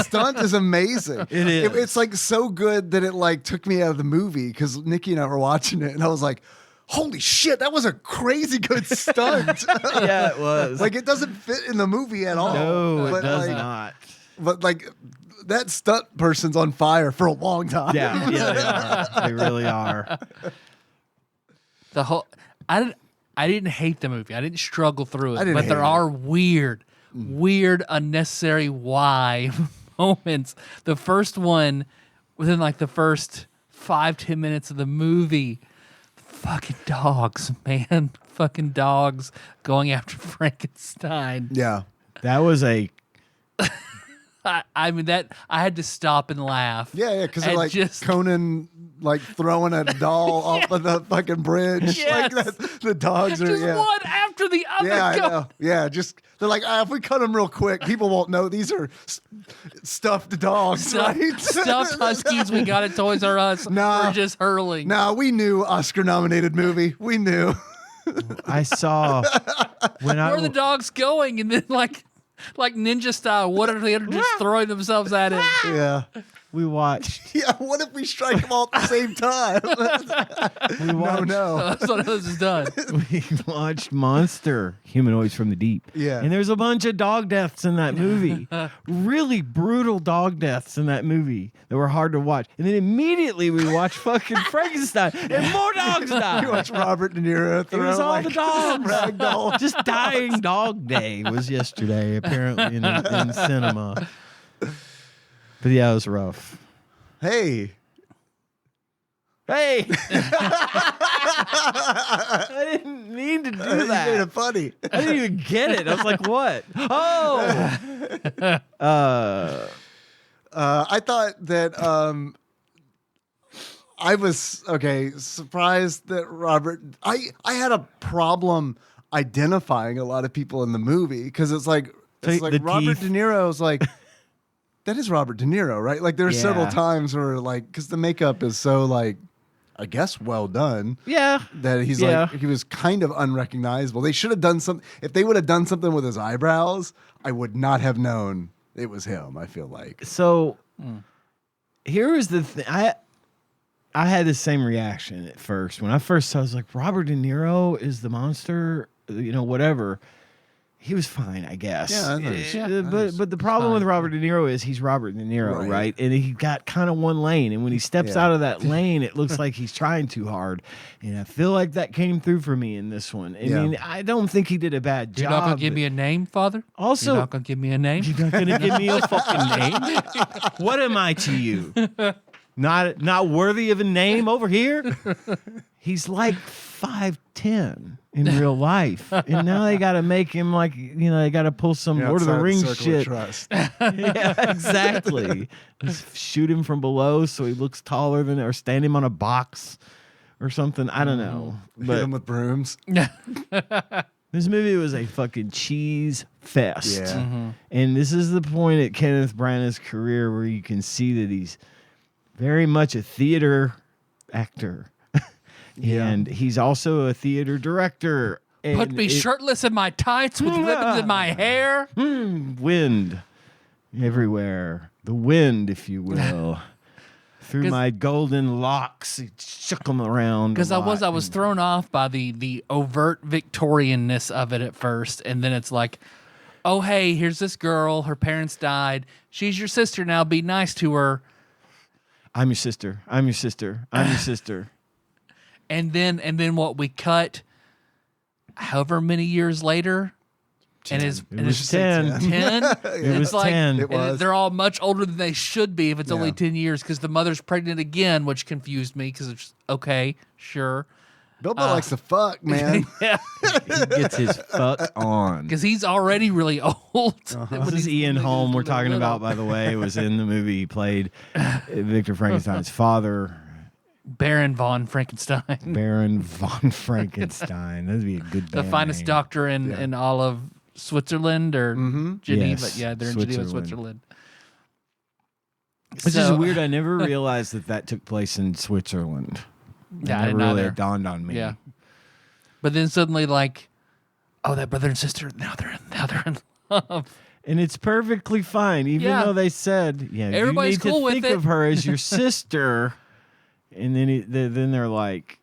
stunt is amazing. It is. It's like so good that it like took me out of the movie because Nikki and I were watching it and I was like, "Holy shit, that was a crazy good stunt." Yeah, it was. Like it doesn't fit in the movie at all. No, it But, does like, not. But like that stunt person's on fire for a long time. Yeah, they are. They really are. The whole... I didn't hate the movie. I didn't struggle through I it. didn't But there hate are weird, unnecessary why moments. The first one, within like the first 5-10 minutes of the movie, fucking dogs, man. Fucking dogs going after Frankenstein. Yeah. That was a I mean, that I had to stop and laugh. Yeah, because they're And like just- Conan like throwing a doll off of the fucking bridge. Yes. Like that, the dogs are Just yeah. one after the other. Yeah, I go- know. Yeah, just they're like, if we cut them real quick, people won't know these are stuffed dogs, right? Stuffed huskies we got at Toys R Us. Nah. We're just hurling. Nah, we knew Oscar-nominated movie. We knew. I saw when Where are the dogs going? And then like ninja style, what are they just throwing themselves at him? Yeah. We watched. Yeah, what if we strike them all at the same time? We watched. No. That's what this is done. We watched Monster, Humanoids from the Deep. Yeah. And there's a bunch of dog deaths in that movie. Really brutal dog deaths in that movie that were hard to watch. And then immediately we watched fucking Frankenstein and more dogs died. You watch Robert De Niro It throw was all like the dogs. ragdoll. Just dying dog day was yesterday, apparently, in cinema. But yeah, it was rough. Hey. Hey! I didn't mean to do You made that. it funny. I didn't even get it. I was like, what? Oh! I thought that I was surprised that Robert. I had a problem identifying a lot of people in the movie because it's like The Robert teeth. De Niro is like that is Robert De Niro, right? Like there's several Yeah. times where like because the makeup is so like I guess well done. Yeah. That he's Yeah. like he was kind of unrecognizable. They should have done something. If they would have done something with his eyebrows, I would not have known it was him. I feel like. So here was the thing. I had the same reaction at first. When I first saw it, I was like, Robert De Niro is the monster, whatever. He was fine, I guess. Yeah, I thought he was- but the problem with Robert De Niro is he's Robert De Niro, right? And he got kind of one lane. And when he steps out of that lane, it looks like he's trying too hard. And I feel like that came through for me in this one. I mean, I don't think he did a bad job. You're not going to give me a name, Father? Also- You're not going to give me a name? You're not gonna give me a fucking name? What am I to you? Not worthy of a name over here? He's like 5'10" in real life. And now they gotta make him like, they gotta pull some You're Lord of the outside Rings circle of shit. trust. Yeah, exactly. Just shoot him from below so he looks taller than, or stand him on a box or something. I don't know. Hit him But with brooms. this movie was a fucking cheese fest. Yeah. And this is the point at Kenneth Branagh's career where you can see that he's very much a theater actor. And he's also a theater director. And Put me shirtless in my tights with ribbons in my hair. wind everywhere. The wind, if you will. Through 'Cause- my golden locks, it shook them around. Because I was thrown off by the overt Victorianness of it at first, and then it's like, oh hey, here's this girl, her parents died, she's your sister now, be nice to her. I'm your sister. I'm your sister. I'm your sister. And then what we cut, however many years later, and It was 10. 10. It was 10. It was. They're all much older than they should be if it's only Yeah. 10 years because the mother's pregnant again, which confused me because it's okay, sure. Bilbo likes to fuck, man. Yeah, He gets his fuck on. because he's already really old. This is Ian Holm we're talking about, by the way. Was in the movie. He played Victor Frankenstein's father, Baron von Frankenstein, Baron von Frankenstein. That'd be a good the band finest name. doctor in all of Switzerland or Geneva. Yes, Yeah, they're in Geneva, Switzerland. Switzerland. Which is weird. I never realized that took place in Switzerland. Yeah, I It didn't never really either. dawned on me. Yeah. But then suddenly, like, oh, that brother and sister, now they're in love. And it's perfectly fine, even Yeah. though they said, "Yeah, Everybody's you need cool to with think it." of her as your sister." And then then they're like,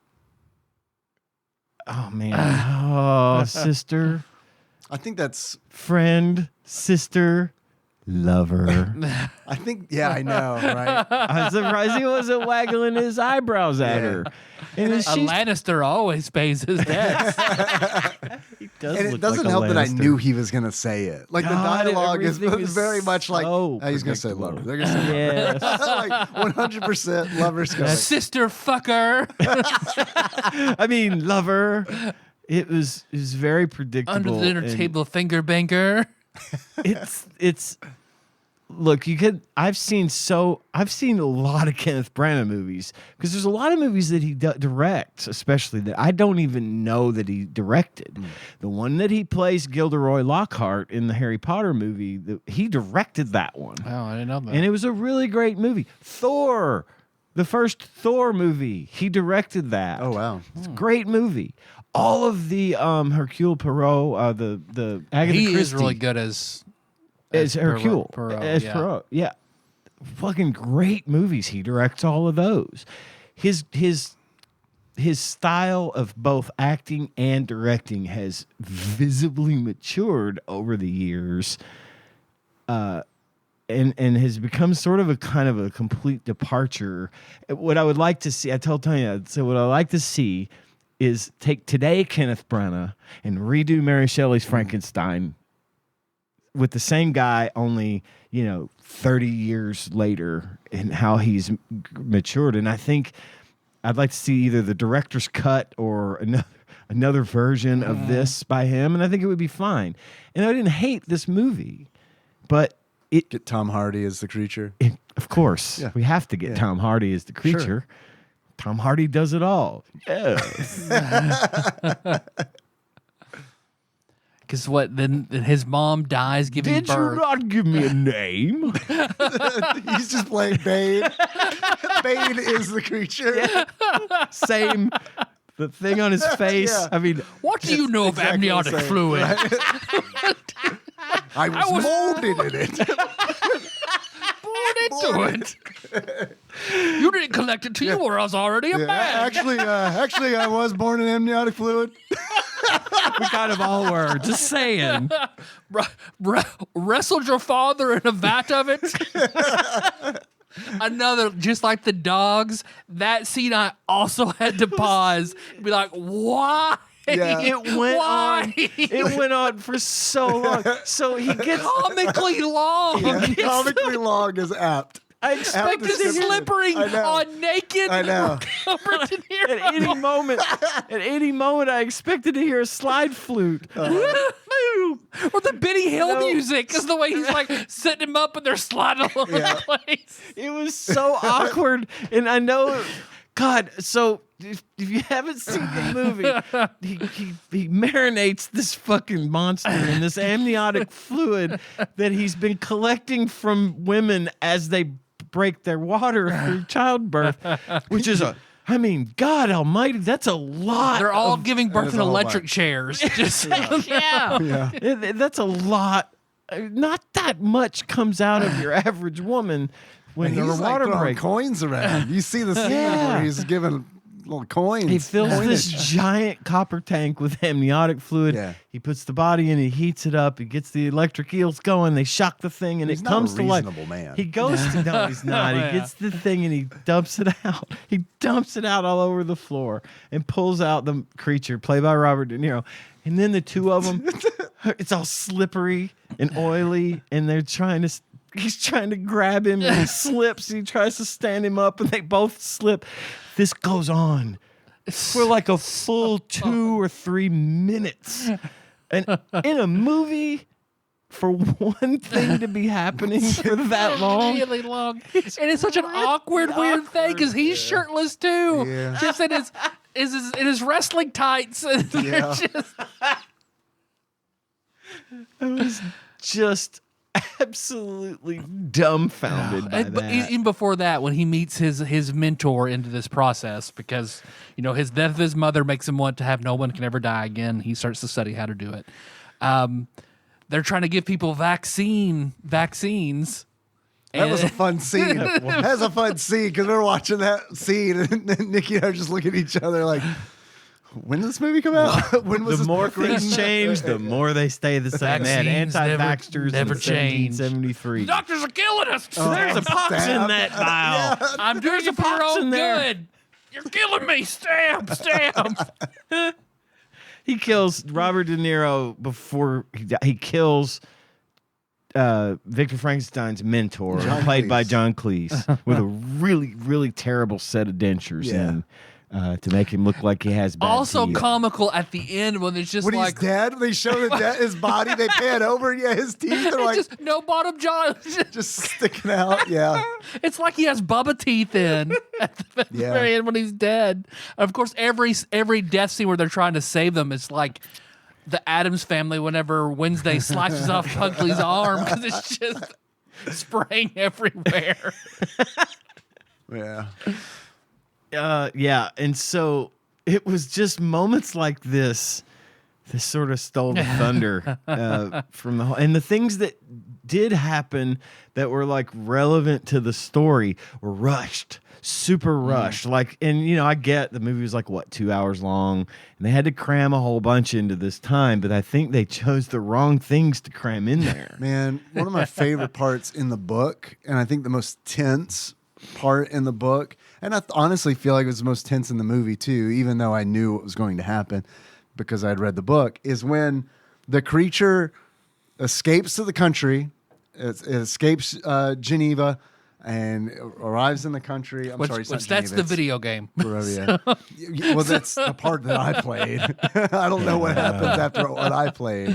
"Oh man, oh sister, I think that's. friend, sister, lover." I think. Yeah, I know. Right. I'm surprised he wasn't waggling his eyebrows at her. And then A she's, Lannister always pays his debts. he does And it look doesn't like a help that I Lannister. knew he was going to say it. Like the God, dialogue is everything is very much like so he's going to say predictable. lover. They're going to say Yes. lover. Like 100% lovers going. Sister fucker. I mean, lover. It was very predictable. Under the dinner and table finger banker. It's look, I've seen a lot of Kenneth Branagh movies because there's a lot of movies that he directs, especially that I don't even know that he directed. The one that he plays Gilderoy Lockhart in the Harry Potter movie, he directed that one. Oh, I didn't know that. And it was a really great movie. Thor, the first Thor movie, he directed that. Oh wow. It's a great movie. All of the Hercule Poirot, the Agatha he Christie is really good as Hercule, Poirot, as yeah. Poirot, yeah. fucking great movies. He directs all of those. His style of both acting and directing has visibly matured over the years, and has become sort of a kind of a complete departure. What I would like to see, I told Tanya, so what I like to see is take today Kenneth Branagh and redo Mary Shelley's Frankenstein with the same guy, only 30 years later, and how he's matured. And I think I'd like to see either the director's cut or another version of this by him, and I think it would be fine. And I didn't hate this movie, but Get Tom Hardy as the creature. Of course, we have to get Tom Hardy as the creature. Sure. Tom Hardy does it all. Yes. Because then his mom dies giving Did birth. you not give me a name? He's just playing Bane. Bane is the creature. Same. The thing on his face. Yeah. I mean, What do you know exactly of the amniotic same, fluid? I was molded in it. Born into it. You didn't collect it till you were already a man. Actually, I was born in amniotic fluid. we kind of all were. Just saying. Wrestled your father in a vat of it. Another, just like the dogs, that scene I also had to pause. Be like, why? Yeah. It went on for so long. So he gets Comically long. Comically long is apt. I expected This is slippery on naked. I know. Robert De Niro. at any moment, I expected to hear a slide flute. Or the Benny Hill music is the way he's like setting him up and they're sliding all over the place. It was so awkward, and I know, God. So if you haven't seen the movie, he marinates this fucking monster in this amniotic fluid that he's been collecting from women as they break their water through childbirth, which is I mean, God Almighty, that's a lot. They're all giving birth in a whole electric bunch. chairs. Just That's a lot. Not that much comes out of your average woman when And the he's like water throwing breaks. coins around. You see the scene Yeah. where he's giving little coins. He fills this Coinage. giant copper tank with amniotic fluid. Yeah. He puts the body in, he heats it up, he gets the electric eels going, they shock the thing, and He's it not comes a to life. reasonable man. He goes to, no, he's not. Yeah. He gets the thing and he dumps it out. He dumps it out all over the floor and pulls out the creature, played by Robert De Niro. And then the two of them, it's all slippery and oily, and he's trying to grab him and he slips. He tries to stand him up and they both slip. This goes on for like a full 2 or 3 minutes. And in a movie, for one thing to be happening for that long, really long. And it's such an awkward, weird thing because he's shirtless too. Yeah. Just in his wrestling tights. And they're Yeah. just, I was just absolutely dumbfounded by but that. even before that, when he meets his mentor into this process, because his death of his mother makes him want to have no one can ever die again. He starts to study how to do it. They're trying to give people vaccines. That was a fun scene. That was a fun scene because we're watching that scene and Nikki and I just look at each other like, when did this movie come out? When was The this more book written? things change, the more they stay the same. They had Vaccines anti-vaxxers never in change. 1773. Doctors are killing us. There's a pox in stab. that vial. I'm doing There's a it for your pox in own there. good. You're killing me. Stab. He kills Robert De Niro before he kills Victor Frankenstein's mentor, John played by Cleese. John Cleese, with a really, really terrible set of dentures Yeah. in to make him look like he has bad Also teeth. comical at the end when it's just When like he's dead, they show his body, they pan over, his teeth are it's like just no bottom jaw. just sticking out. Yeah. It's like he has Bubba teeth in at the Yeah. very end when he's dead. Of course, every death scene where they're trying to save them, it's like the Addams Family whenever Wednesday slices off Pugsley's arm because it's just spraying everywhere. Yeah. Yeah, and so it was just moments like this sort of stole the thunder from the whole, and the things that did happen that were like relevant to the story were rushed, super rushed. Like, and you know, I get the movie was like what, 2 hours long, and they had to cram a whole bunch into this time, but I think they chose the wrong things to cram in there. Man, one of my favorite parts in the book, and I think the most tense part in the book, and I honestly feel like it was the most tense in the movie too, even though I knew what was going to happen because I'd read the book, is when the creature escapes to the country, it escapes Geneva, and arrives in the country. I'm sorry, it's not that's Geneva, the it's video game. Moravia. Well, that's the part that I played. I don't know what happens after what I played.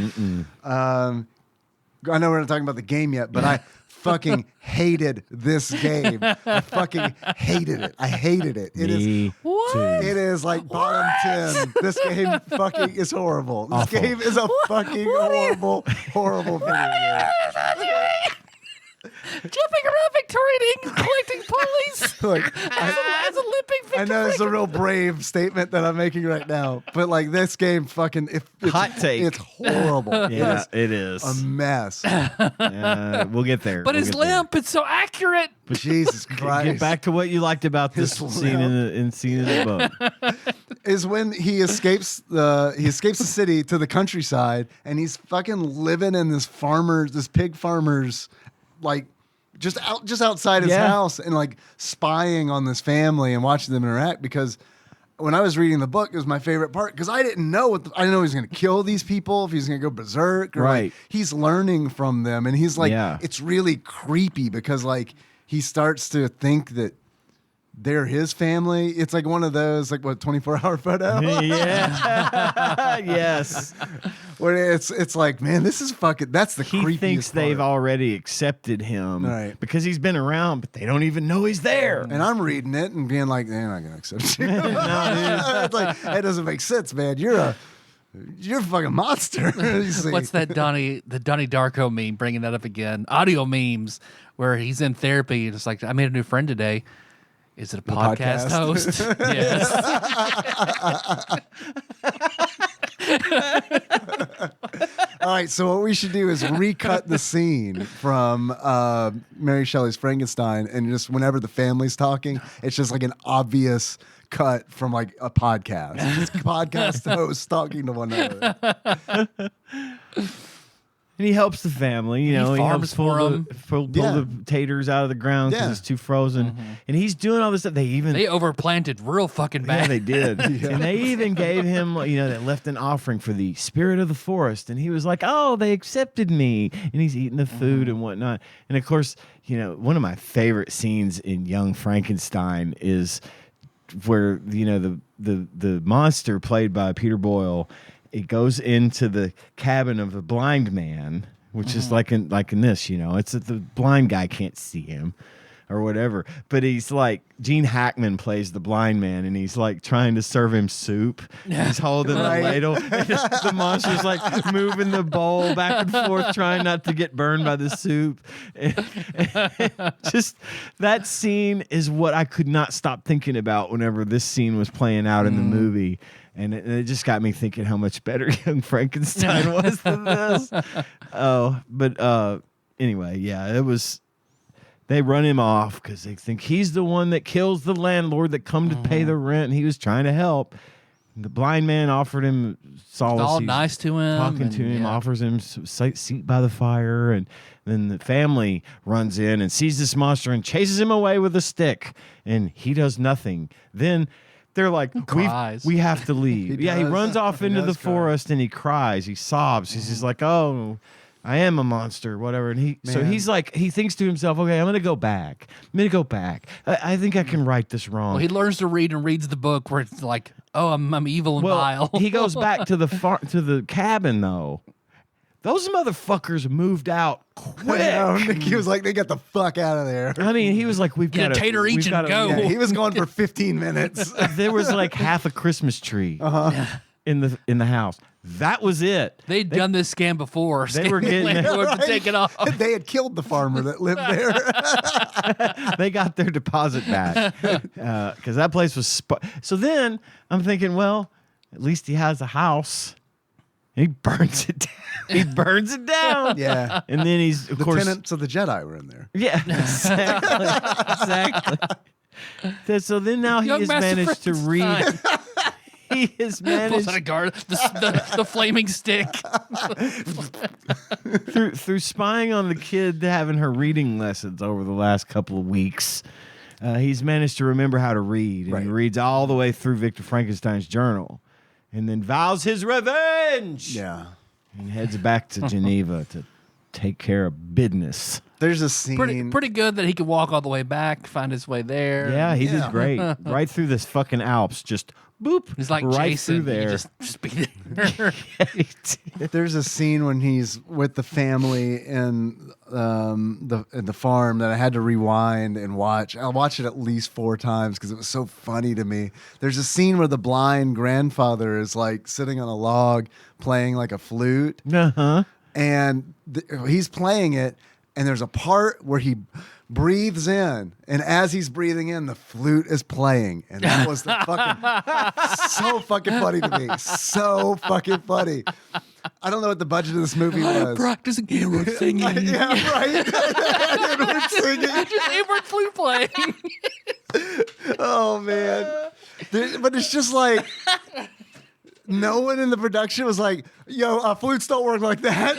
I know we're not talking about the game yet, but I fucking hated this game. I fucking hated it. I hated it. It is What? It is like bottom 10. This game fucking is horrible. This Awful. game is a fucking horrible video game. Jumping around Victorian England collecting pulleys Like, as a limping I know it's a real brave statement that I'm making right now, but like this game fucking Hot take. It's horrible. Yeah, it is. A mess. We'll get there. But We'll his get there. limp, it's so accurate. Jesus Christ. Get back to what you liked about this scene in the book. Is when he escapes the city to the countryside, and he's fucking living in this pig farmer's, like just outside his house, and like spying on this family and watching them interact. Because when I was reading the book, it was my favorite part because I didn't know I didn't know he was going to kill these people, if he's going to go berserk, or Right. like, he's learning from them, and he's like, Yeah. it's really creepy because like he starts to think that they're his family. It's like one of those, like, what, 24-hour photo? Yeah. Yes. Where it's like, man, this is fucking, that's the creepiest He thinks they've part. already accepted him Right. because he's been around, but they don't even know he's there. And I'm reading it and being like, they're not going to accept you. No, dude. It's like, that doesn't make sense, man. You're a fucking monster. You see. What's that Donnie Darko meme? Bringing that up again. Audio memes where he's in therapy. It's like, I made a new friend today. Is it a podcast podcast? host? Yes. All right, so what we should do is recut the scene from Mary Shelley's Frankenstein, and just whenever the family's talking, it's just like an obvious cut from like a podcast. It's just podcast hosts talking to one another. And he helps the family, you know. He farms helps pull for 'em. pull Yeah. the taters out of the ground because Yeah. it's too frozen. And he's doing all this stuff. They overplanted real fucking yeah, bad. they did. And they even gave him, you know, they left an offering for the spirit of the forest. And he was like, oh, they accepted me. And he's eating the food and whatnot. And of course, you know, one of my favorite scenes in Young Frankenstein is where, you know, the monster played by Peter Boyle, it goes into the cabin of the blind man, which is like in this, you know, it's that the blind guy can't see him or whatever. But he's like, Gene Hackman plays the blind man, and he's like trying to serve him soup. He's holding a ladle. The monster's like moving the bowl back and forth, trying not to get burned by the soup. Just that scene is what I could not stop thinking about whenever this scene was playing out in the movie. And it just got me thinking how much better Young Frankenstein was than this. Anyway, yeah, it was. They run him off because they think he's the one that kills the landlord that come to pay the rent, and he was trying to help. And the blind man offered him solace. All He's nice to him. talking to him, offers him a seat by the fire, and then the family runs in and sees this monster and chases him away with a stick, and he does nothing. Then they're like, Cries. we have to leave. He He does. runs off He into the does cry. forest and he cries. He sobs. He's just like, oh, I am a monster, whatever. And he's like, he thinks to himself, okay, I'm going to go back. I think I can right this wrong. Well, he learns to read and reads the book where it's like, oh, I'm evil and vile. He goes back to the cabin though. Those motherfuckers moved out quick. He was like, they got the fuck out of there. I mean, he was like, we've Get got a tater each and go. Yeah, he was gone for 15 minutes. There was like half a Christmas tree in the house. That was it. They'd done this scam before. They were getting- to take it off. They had killed the farmer that lived there. They got their deposit back because that place was. So then I'm thinking, well, at least he has a house. And he burns it down. he burns it down. Yeah. And then he's, of The course. tenants of the Jedi were in there. Yeah, exactly. So then now he Young has Master managed to read. Frankenstein. He has Pulls out managed a guard, the flaming stick. through spying on the kid having her reading lessons over the last couple of weeks. He's managed to remember how to read, and he reads all the way through Victor Frankenstein's journal, and then vows his revenge. Yeah. And heads back to Geneva to take care of business. There's a scene. Pretty good that he could walk all the way back, find his way there. Yeah, he did great. Right through this fucking Alps, just boop. He's like right Jason. through there. Just be there. There's a scene when he's with the family in the farm that I had to rewind and watch. I watched it at least 4 times because it was so funny to me. There's a scene where the blind grandfather is like sitting on a log playing like a flute, and he's playing it, and there's a part where he breathes in, and as he's breathing in, the flute is playing, and that was the fucking so fucking funny to me. So fucking funny. I don't know what the budget of this movie was. Practicing inward singing. Yeah, right. Inward singing. Just inward flute playing. Oh man. But it's just like no one in the production was like, yo, flutes don't work like that.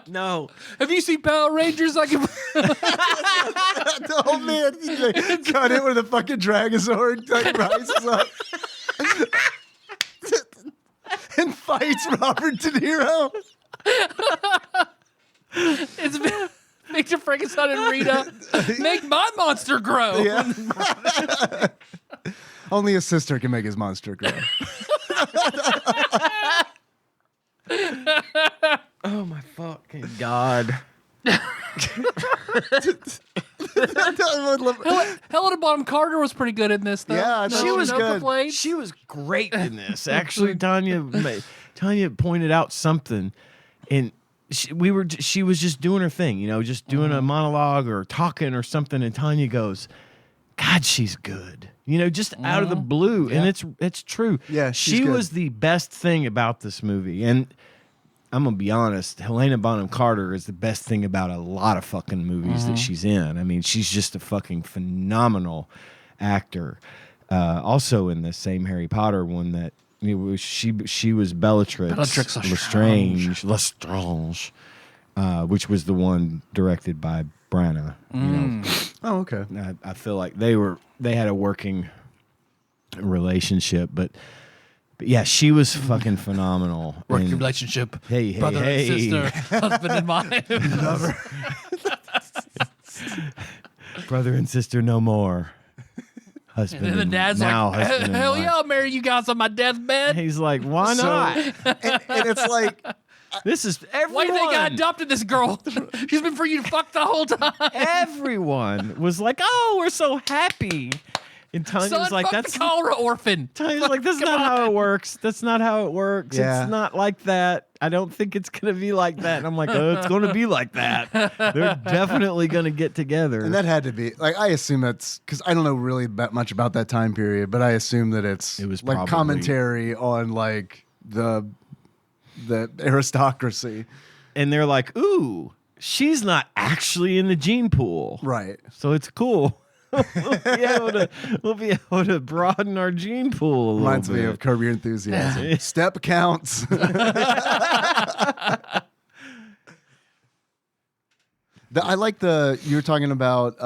No. Have you seen Power Rangers? I can. Oh man. They cut it where the fucking Dragosaur like, rises up and fights Robert De Niro. It's Victor Frankenstein and Rita. Make my monster grow. Yeah. Only a sister can make his monster grow. Oh my fucking God. Helena Bonham Carter was pretty good in this, though. Yeah, She was no good. complaints. She was great in this. Actually, Tanya pointed out something, and she was just doing her thing, just doing a monologue or talking or something, and Tanya goes, God, she's good. Just out of the blue. Yeah. And it's true. Yeah, she's she good. was the best thing about this movie. And I'm going to be honest, Helena Bonham Carter is the best thing about a lot of fucking movies that she's in. I mean, she's just a fucking phenomenal actor. Also in the same Harry Potter one that she was Bellatrix Lestrange, which was the one directed by Branagh. Oh, okay. I feel like they had a working relationship, but yeah, she was fucking phenomenal. Working And- relationship. Hey, brother hey. and sister, husband and wife. Brother and sister no more. Husband And the dad's now like, husband and hell wife. yeah, I'll marry you guys on my deathbed. He's like, why So- not? And it's like, This is Why everyone. do you think I adopted this girl? She's been for you to fuck the whole time. Everyone was like, oh, we're so happy. And Tanya's Son, like, fuck that's the cholera orphan. Tanya's like, that's not how it works. That's not how it works. Yeah. It's not like that. I don't think it's gonna be like that. And I'm like, oh, it's gonna be like that. They're definitely gonna get together. and that had to be like, I assume that's because I don't know really much about that time period, but I assume that it was like probably- commentary on like the aristocracy. And they're like, ooh, she's not actually in the gene pool. Right. So it's cool. we'll be able to broaden our gene pool a little Reminds bit. me of Curb Your Enthusiasm. Step counts. I like you were talking about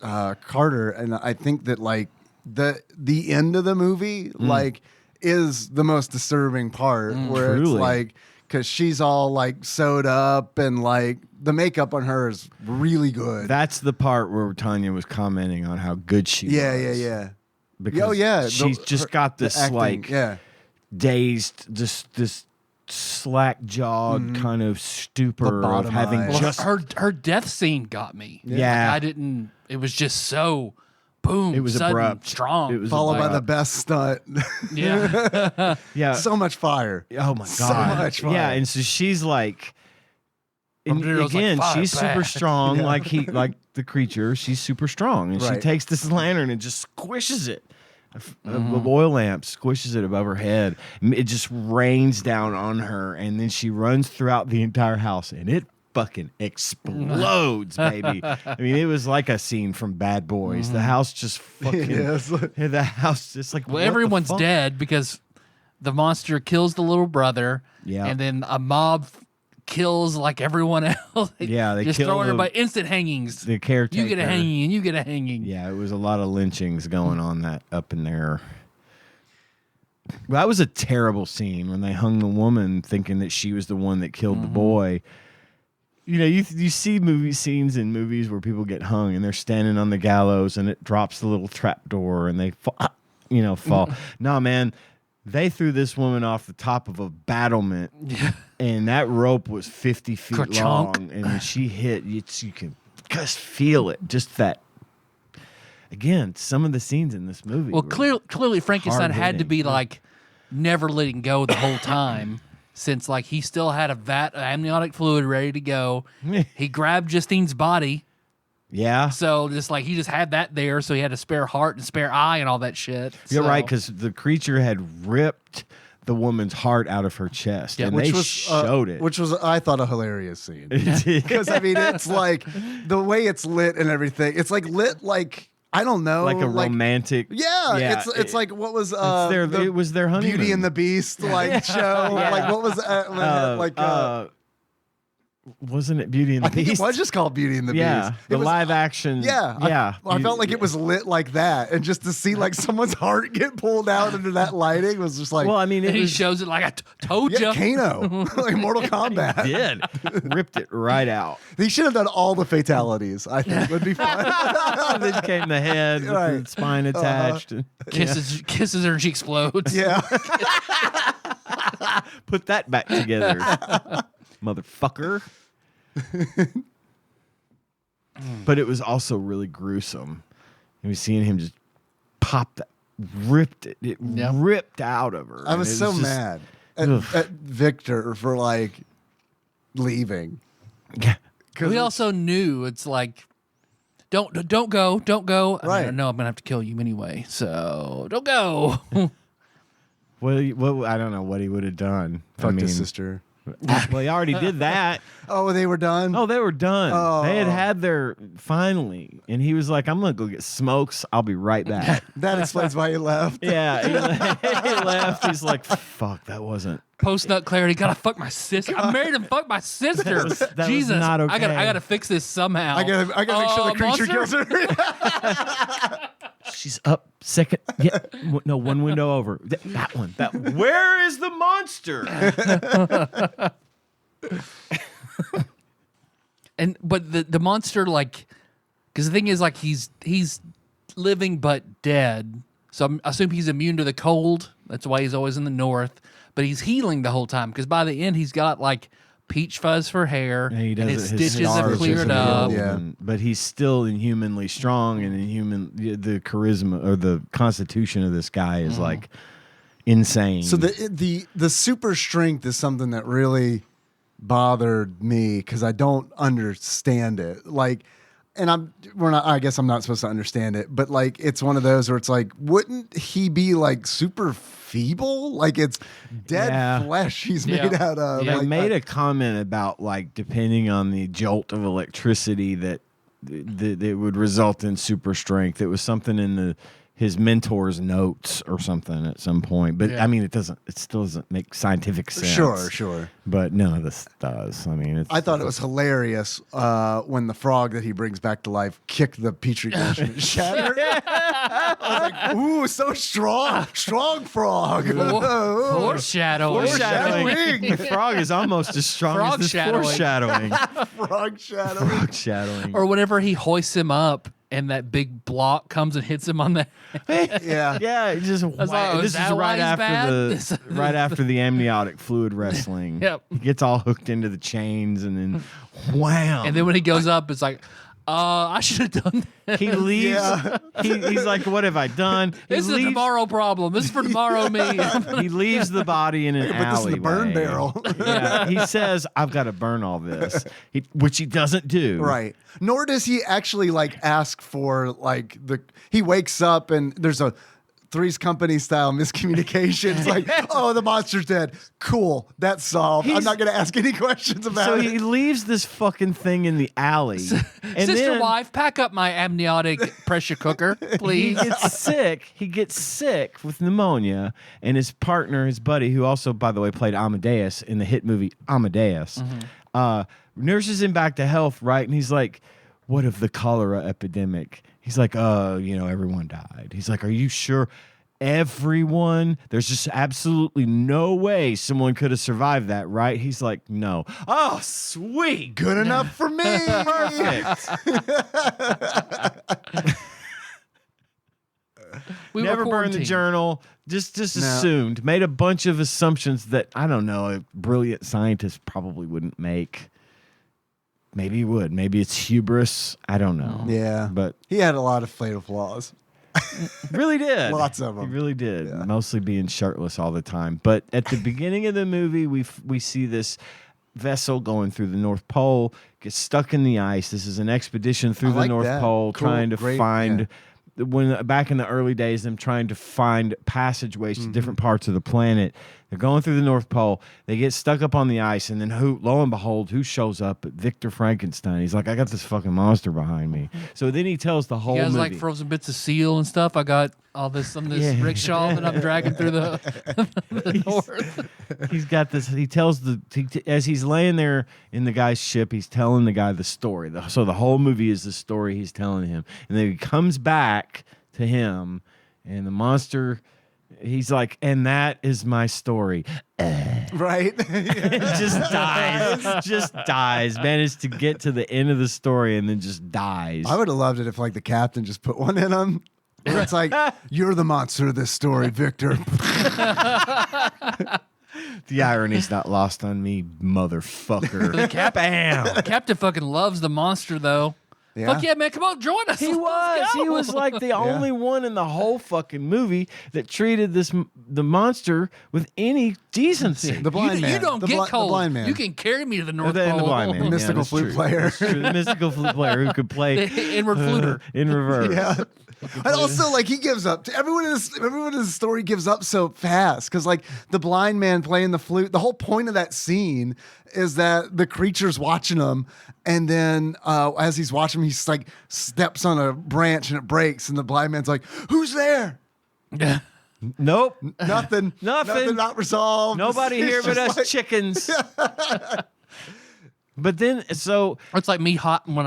Carter, and I think that like the end of the movie like is the most disturbing part, where it's Truly. like because she's all like sewed up and like the makeup on her is really good. That's the part where Tanya was commenting on how good she was. yeah. Because Oh, yeah. she's just got The this acting, like yeah. dazed, just this slack jawed kind of stupor of bottom having eye. Well, just her death scene got me. Yeah. Like, I didn't. It was just so boom. It was sudden, abrupt. strong. It was Followed by abrupt. the best stunt. yeah. yeah. So much fire. Oh my god. So much fun. Yeah, and so she's like, and From Nero's like, again, fire she's back. super strong, like the creature. She's super strong, and she Right. takes this lantern and just squishes it The oil lamp squishes it above her head. It just rains down on her, and then she runs throughout the entire house, and it fucking explodes, baby. I mean, it was like a scene from Bad Boys. The house just fucking. The house just like. Well, everyone's dead because the monster kills the little brother. Yeah. And then a mob kills like everyone else. Yeah, they just kill throwing everybody instant hangings. The caretaker. You get a hanging, and you get a hanging. Yeah, it was a lot of lynchings going on that up in there. Well, that was a terrible scene when they hung the woman, thinking that she was the one that killed the boy. You know, you see movie scenes in movies where people get hung and they're standing on the gallows and it drops the little trap door and they fall. No, man, they threw this woman off the top of a battlement and that rope was 50 feet Ka-chunk. long, and when she hit, you can just feel it. Just that. Again, some of the scenes in this movie. Well, clearly Frankenstein had to hard-hitting. be like never letting go the whole time, since like he still had a vat of amniotic fluid ready to go. He grabbed Justine's body, Yeah. so just like he just had that there, so he had a spare heart and spare eye and all that shit. You're So- right, because the creature had ripped the woman's heart out of her chest, Yeah, and Which they was showed it. Which was, I thought, a hilarious scene. It did. Because I mean, it's like the way it's lit and everything. It's like lit like, I don't know, like a romantic. Yeah, it's like what was it was their honeymoon. Beauty and the Beast like show. Yeah. Like what was wasn't it Beauty and the I think Beast? it was just called Beauty and the yeah, Beast. the It was, live action. Yeah, yeah. I felt like it was lit like that, and just to see like someone's heart get pulled out into that lighting was just like, Well, I mean, it And he was, shows it like I told yeah, you. Kano, like Mortal Kombat. did ripped it right out. They should have done all the fatalities. I think would be fun. Then came the head with Right. the spine attached. Kisses her and she explodes. Yeah, Put that back together, motherfucker. But it was also really gruesome. And we seeing him just pop that, ripped it. It Yep. ripped out of her. I was And it so just- mad Ugh. at Victor for like leaving. Yeah. We also knew it's like, don't go. Right. I know I'm gonna have to kill you anyway, so don't go. Well, I don't know what he would have done. Fucked his sister. Well, he already did that. Oh, they were done. Oh, they were done. Oh. They had their finally, and he was like, "I'm gonna go get smokes. I'll be right back." That explains why he left. Yeah, he left. He's like, "Fuck, that wasn't." Post nut clarity. Gotta fuck my sister. I married and fucked my sister. That was Jesus, not I gotta okay. fix this somehow. I gotta make sure the creature monster? kills her. She's up second. Yeah, no, one window over. That one. Where is the monster? But the monster, like, because the thing is, like, he's living but dead. So I assume he's immune to the cold. That's why he's always in the north. But he's healing the whole time because by the end he's got like peach fuzz for hair, And he and his does stitches have scars cleared are up. healed, Yeah. but he's still inhumanly strong, and the charisma or the constitution of this guy is like insane. So the super strength is something that really bothered me because I don't understand it. Like, and I guess I'm not supposed to understand it, but like it's one of those where it's like, wouldn't he be like super feeble? Like it's dead flesh he's made out of. Yeah. They Like, made a comment about like depending on the jolt of electricity that it would result in super strength. It was something in his mentor's notes or something at some point. But Yeah. I mean, it still doesn't make scientific sense. Sure. But none of this does. I mean, I thought it was hilarious when the frog that he brings back to life kicked the petri dish and it shattered. I was like, ooh, so strong frog. Foreshadowing. Foreshadowing. The frog is almost as strong Frog as this shadowing. foreshadowing. Frog shadow. Frog shadowing. Or whenever he hoists him up and that big block comes and hits him on the Yeah. Yeah, it just was like, oh, this is is that right why he's after bad? right after the amniotic fluid wrestling. Yep. He gets all hooked into the chains and then wham. and then when he goes up, it's like, I should have done that. he leaves. Yeah. He's like, "What have I done?" He This is a leaves, tomorrow problem. This is for tomorrow me. He leaves the body in an But this is the burn alleyway. barrel. Yeah, he says, "I've got to burn all this," which he doesn't do. Right. Nor does he actually like ask for like he wakes up and there's a Three's Company style miscommunication. It's like, oh, the monster's dead. Cool, that's solved. I'm not going to ask any questions about So it. he leaves this fucking thing in the alley. And Sister then wife, pack up my amniotic pressure cooker, he please. gets sick. He gets sick with pneumonia, and his partner, his buddy, who also, by the way, played Amadeus in the hit movie Amadeus, nurses him back to health, right? And he's like, what of the cholera epidemic? He's like, everyone died. He's like, are you sure? Everyone? There's just absolutely no way someone could have survived that, right? He's like, no. Oh, sweet. Good enough for me. Perfect. We Never were burned the quarantined. journal. Just assumed. Made a bunch of assumptions that, I don't know, a brilliant scientist probably wouldn't make. Maybe he would. Maybe it's hubris. I don't know. Yeah. But He had a lot of fatal flaws. really did. Lots of them. He really did. Yeah. Mostly being shirtless all the time. But at the beginning of the movie, we see this vessel going through the North Pole, gets stuck in the ice. This is an expedition through I the like North that. Pole, Cool, trying to great, find. When back in the early days, them trying to find passageways to different parts of the planet. They're going through the North Pole. They get stuck up on the ice, and then lo and behold, who shows up? Victor Frankenstein. He's like, I got this fucking monster behind me. So then he tells the whole You guys movie. like frozen bits of seal and stuff. I got all this on this Yeah. rickshaw that I'm dragging through the north. He's got this. He tells as he's laying there in the guy's ship, he's telling the guy the story. So the whole movie is the story he's telling him, and then he comes back to him, and the monster. He's like, and that is my story. Right? just dies. Managed to get to the end of the story and then just dies. I would have loved it if like the captain just put one in him. Where it's like, you're the monster of this story, Victor. The irony's not lost on me, motherfucker. The captain fucking loves the monster though. Yeah. Fuck yeah, man! Come on, join us. He Let's was. go. He was like the only one in the whole fucking movie that treated the monster with any decency. The blind man. You don't The get the cold. blind man. You can carry me to the North And Pole. the blind man. The mystical that's flute true. player. That's true. The mystical flute player who could play The inward fluter. in reverse. Yeah. And also, like, he gives up. Everyone in the story gives up so fast because, like, the blind man playing the flute. The whole point of that scene is that the creature's watching him, and then as he's watching him, he's like steps on a branch and it breaks, and the blind man's like, "Who's there?" Nope. Nothing. Nothing. Not resolved. Nobody It's here but just us like- chickens. But then, so It's like me hiding when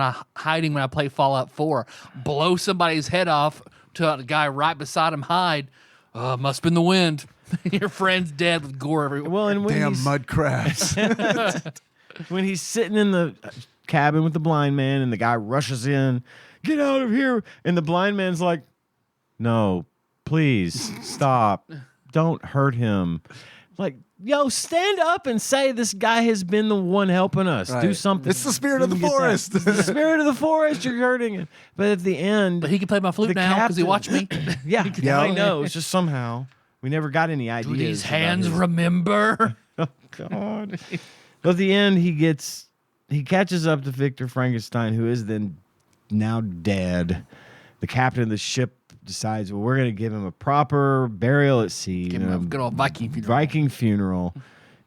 I play Fallout 4. Blow somebody's head off to a guy right beside him. Hide. Must have been the wind. Your friend's dead with gore everywhere. well, and when Damn he's, mud crabs. when he's sitting in the cabin with the blind man, and the guy rushes in, get out of here, and the blind man's like, "No, please stop, don't hurt him." Like, yo, stand up and say this guy has been the one helping us. Do Right. something. It's the spirit of the Get that. forest. It's the spirit of the forest. You're hurting him. But at the end, But he can play my flute the now because he watched me. yeah, Yeah. I know. It's just somehow we never got any ideas. Do these about hands his- remember? Oh God! But at the end, he catches up to Victor Frankenstein, who is then now dead. The captain of the ship decides, well, we're going to give him a proper burial at sea. Give you him a know, good old Viking funeral. Viking funeral.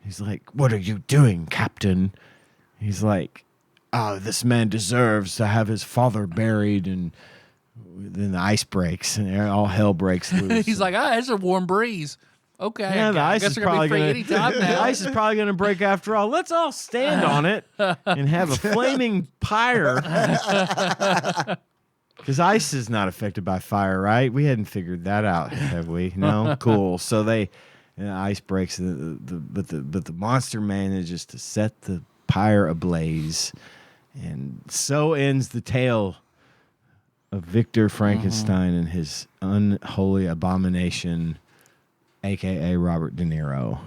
He's like, "What are you doing, Captain?" He's like, "Oh, this man deserves to have his father buried." And then the ice breaks, and all hell breaks loose. He's like, it's a warm breeze. Okay. Yeah, the I ice guess is they're gonna be probably free going anytime the now. ice is probably going to break after all. Let's all stand on it and have a flaming pyre. Because ice is not affected by fire, right? We hadn't figured that out, have we? No, cool. So ice breaks, but the monster manages to set the pyre ablaze, and so ends the tale of Victor Frankenstein and his unholy abomination, aka Robert De Niro.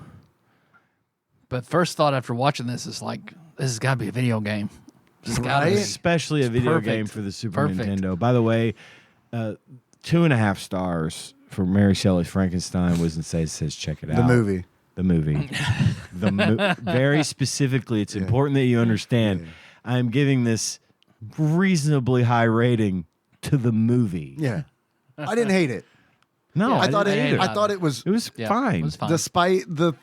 But first thought after watching this is like, this has got to be a video game. This has got to Right? be. Especially a video perfect. game for the Super Perfect. Nintendo. By the way, 2.5 stars for Mary Shelley's Frankenstein. says check it out. The movie. The movie. Very specifically, it's important that you understand. I'm giving this reasonably high rating to the movie. Yeah. I didn't hate it. No, Yeah, I thought didn't it. either. I thought it was. It was Yeah, fine. it was fine. Despite the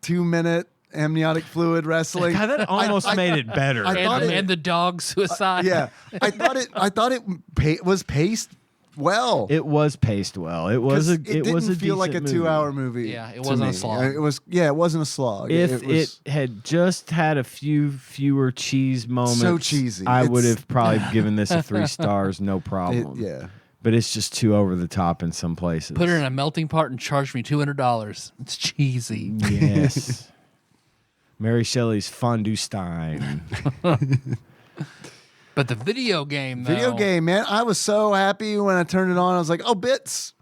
2-minute amniotic fluid wrestling. God, that almost made it better. I thought it- and the dog suicide. Yeah, I thought it was paced well. It was paced well. It was 'Cause a. It was a didn't feel like a decent movie. 2-hour movie. Yeah, it to wasn't a me. slog. It was. Yeah, it wasn't a slog. If was, it had just had a fewer cheese moments, So cheesy. I would It's- have probably given this a 3 stars, no problem. yeah. But it's just too over the top in some places. Put it in a melting pot and charge me $200. It's cheesy. Yes. Mary Shelley's Fondue Stein. But the video game, though, Video game, man. I was so happy when I turned it on. I was like, oh, Bits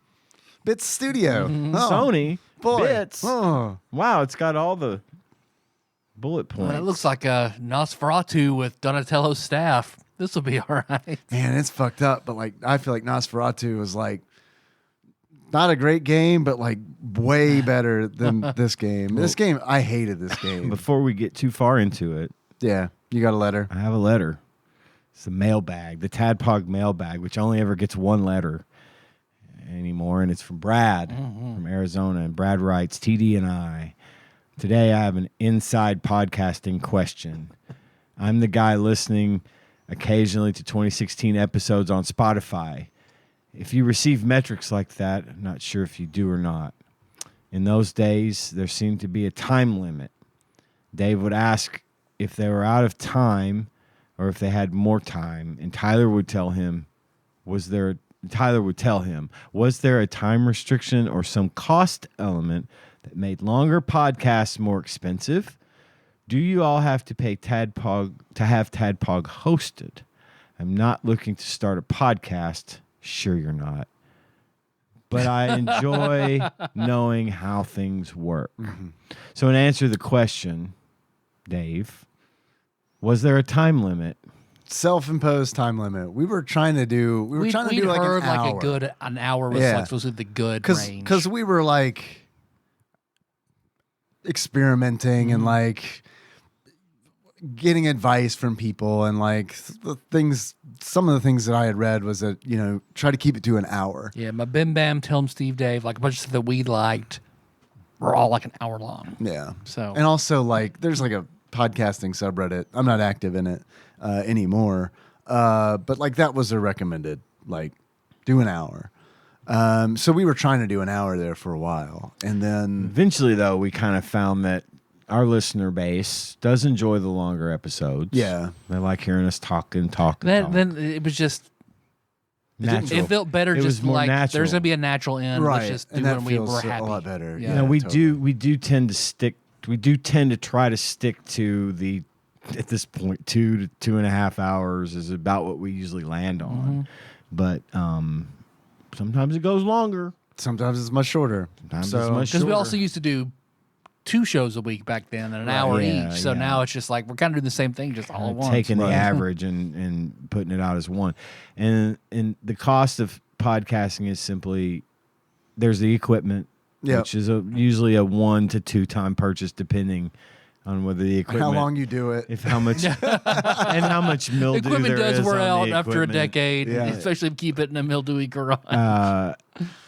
Studio. Oh, Sony. boy. Bits. Oh. Wow, it's got all the bullet points. Well, it looks like a Nosferatu with Donatello's staff. This will be all right. Man, it's fucked up. But like, I feel like Nosferatu was like not a great game, but like way better than this game. This game, I hated this game. Before we get too far into it, Yeah, you got a letter. I have a letter. It's the mailbag, the TADPOG mailbag, which only ever gets one letter anymore, and it's from Brad from Arizona. And Brad writes, TD and I, today I have an inside podcasting question. I'm the guy listening occasionally to 2016 episodes on Spotify. If you receive metrics like that, I'm not sure if you do or not. In those days, there seemed to be a time limit. Dave would ask if they were out of time or if they had more time, and Tyler would tell him, was there a time restriction or some cost element that made longer podcasts more expensive? Do you all have to pay TADPOG to have TADPOG hosted? I'm not looking to start a podcast. Sure you're not. But I enjoy knowing how things work. So in answer to the question, Dave, was there a time limit? Self-imposed time limit. We were trying to do. We were trying to do like heard an hour. an hour was Yeah. like supposed to be the good range. Because we were like experimenting and like getting advice from people and like the things. Some of the things that I had read was that try to keep it to an hour. Yeah, my Bim Bam, Tell 'em Steve Dave, like a bunch of stuff that we liked, were all like an hour long. Yeah. So And also like there's like a podcasting subreddit. I'm not active in it anymore. But like that was a recommended, like do an hour. So we were trying to do an hour there for a while. And then Eventually, though, we kind of found that our listener base does enjoy the longer episodes. Yeah. They like hearing us talk. then it was just Natural. it felt better. It was Just more like natural. there's gonna be a natural end. Right. Let's just do And it that when we feels were a happy. lot better. Yeah. You know, we totally. do tend to try to stick to the, at this point, 2 to 2.5 hours is about what we usually land on. But sometimes it goes longer. Sometimes it's much shorter. Sometimes So- it's much Because we shorter. also used to do 2 shows a week back then, and an hour Yeah, each. So yeah. now it's just like we're kind of doing the same thing, just all at once. taking Right. the average and putting it out as one. And the cost of podcasting is simply there's the equipment, Yep. which is usually a 1 to 2 time purchase depending on whether the equipment, How long you do it. if how much and how much mildew Equipment there does is wear on out the after a equipment. decade, Yeah. especially if you keep it in a mildewy garage.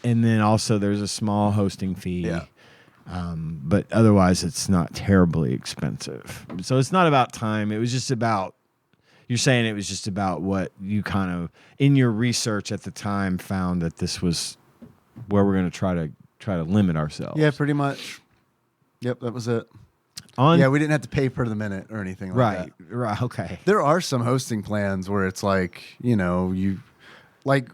And then also there's a small hosting fee. Yeah. But otherwise it's not terribly expensive. So it's not about time. It was just about, you're saying it was just about what you kind of in your research at the time found that this was where we're going to try to limit ourselves. Yeah, pretty much. Yep, that was it. Yeah, We didn't have to pay per the minute or anything like right. that. Right. Okay. There are some hosting plans where it's like, you like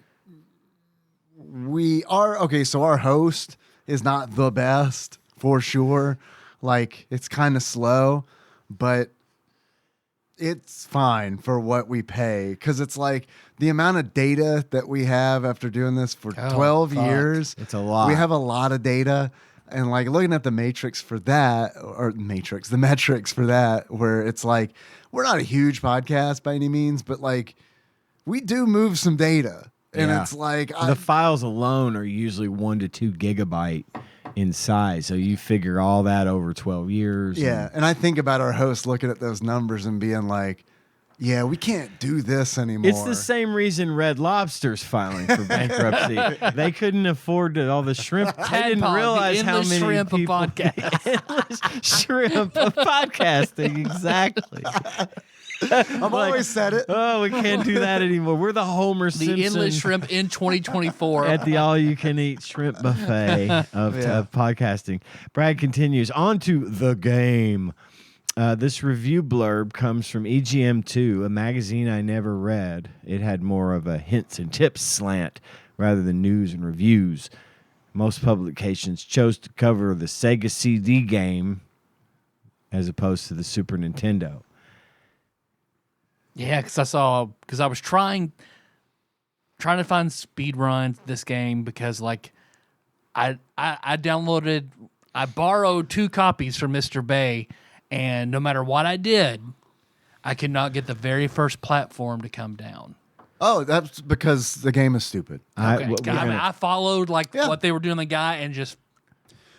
we are okay, so our host is not the best for sure. Like it's kind of slow, but it's fine for what we pay because it's like the amount of data that we have after doing this for 12 fuck. years. It's a lot. We have a lot of data. And like looking at the matrix for that, the metrics for that, where it's like, we're not a huge podcast by any means, but like we do move some data. And Yeah. it's like, The files alone are usually 1 to 2 gigabyte in size. So you figure all that over 12 years. yeah. And I think about our host looking at those numbers and being like, Yeah, we can't do this anymore. It's the same reason Red Lobster's filing for bankruptcy. They couldn't afford all the shrimp. I didn't TADPOG, realize the how endless many shrimp of people. podcasts. Endless shrimp of podcasting, exactly. I've always said it. Oh, we can't do that anymore. We're the Homer The Simpson endless shrimp in 2024. at the all-you-can-eat shrimp buffet of podcasting. Brad continues, on to the game. This review blurb comes from EGM2, a magazine I never read. It had more of a hints and tips slant rather than news and reviews. Most publications chose to cover the Sega CD game as opposed to the Super Nintendo. Yeah, because I was trying to find speed runs this game because like I borrowed 2 copies from Mr. Bay, and no matter what I did, I could not get the very first platform to come down. Oh, that's because the game is stupid. Okay. I followed what they were doing the guy and just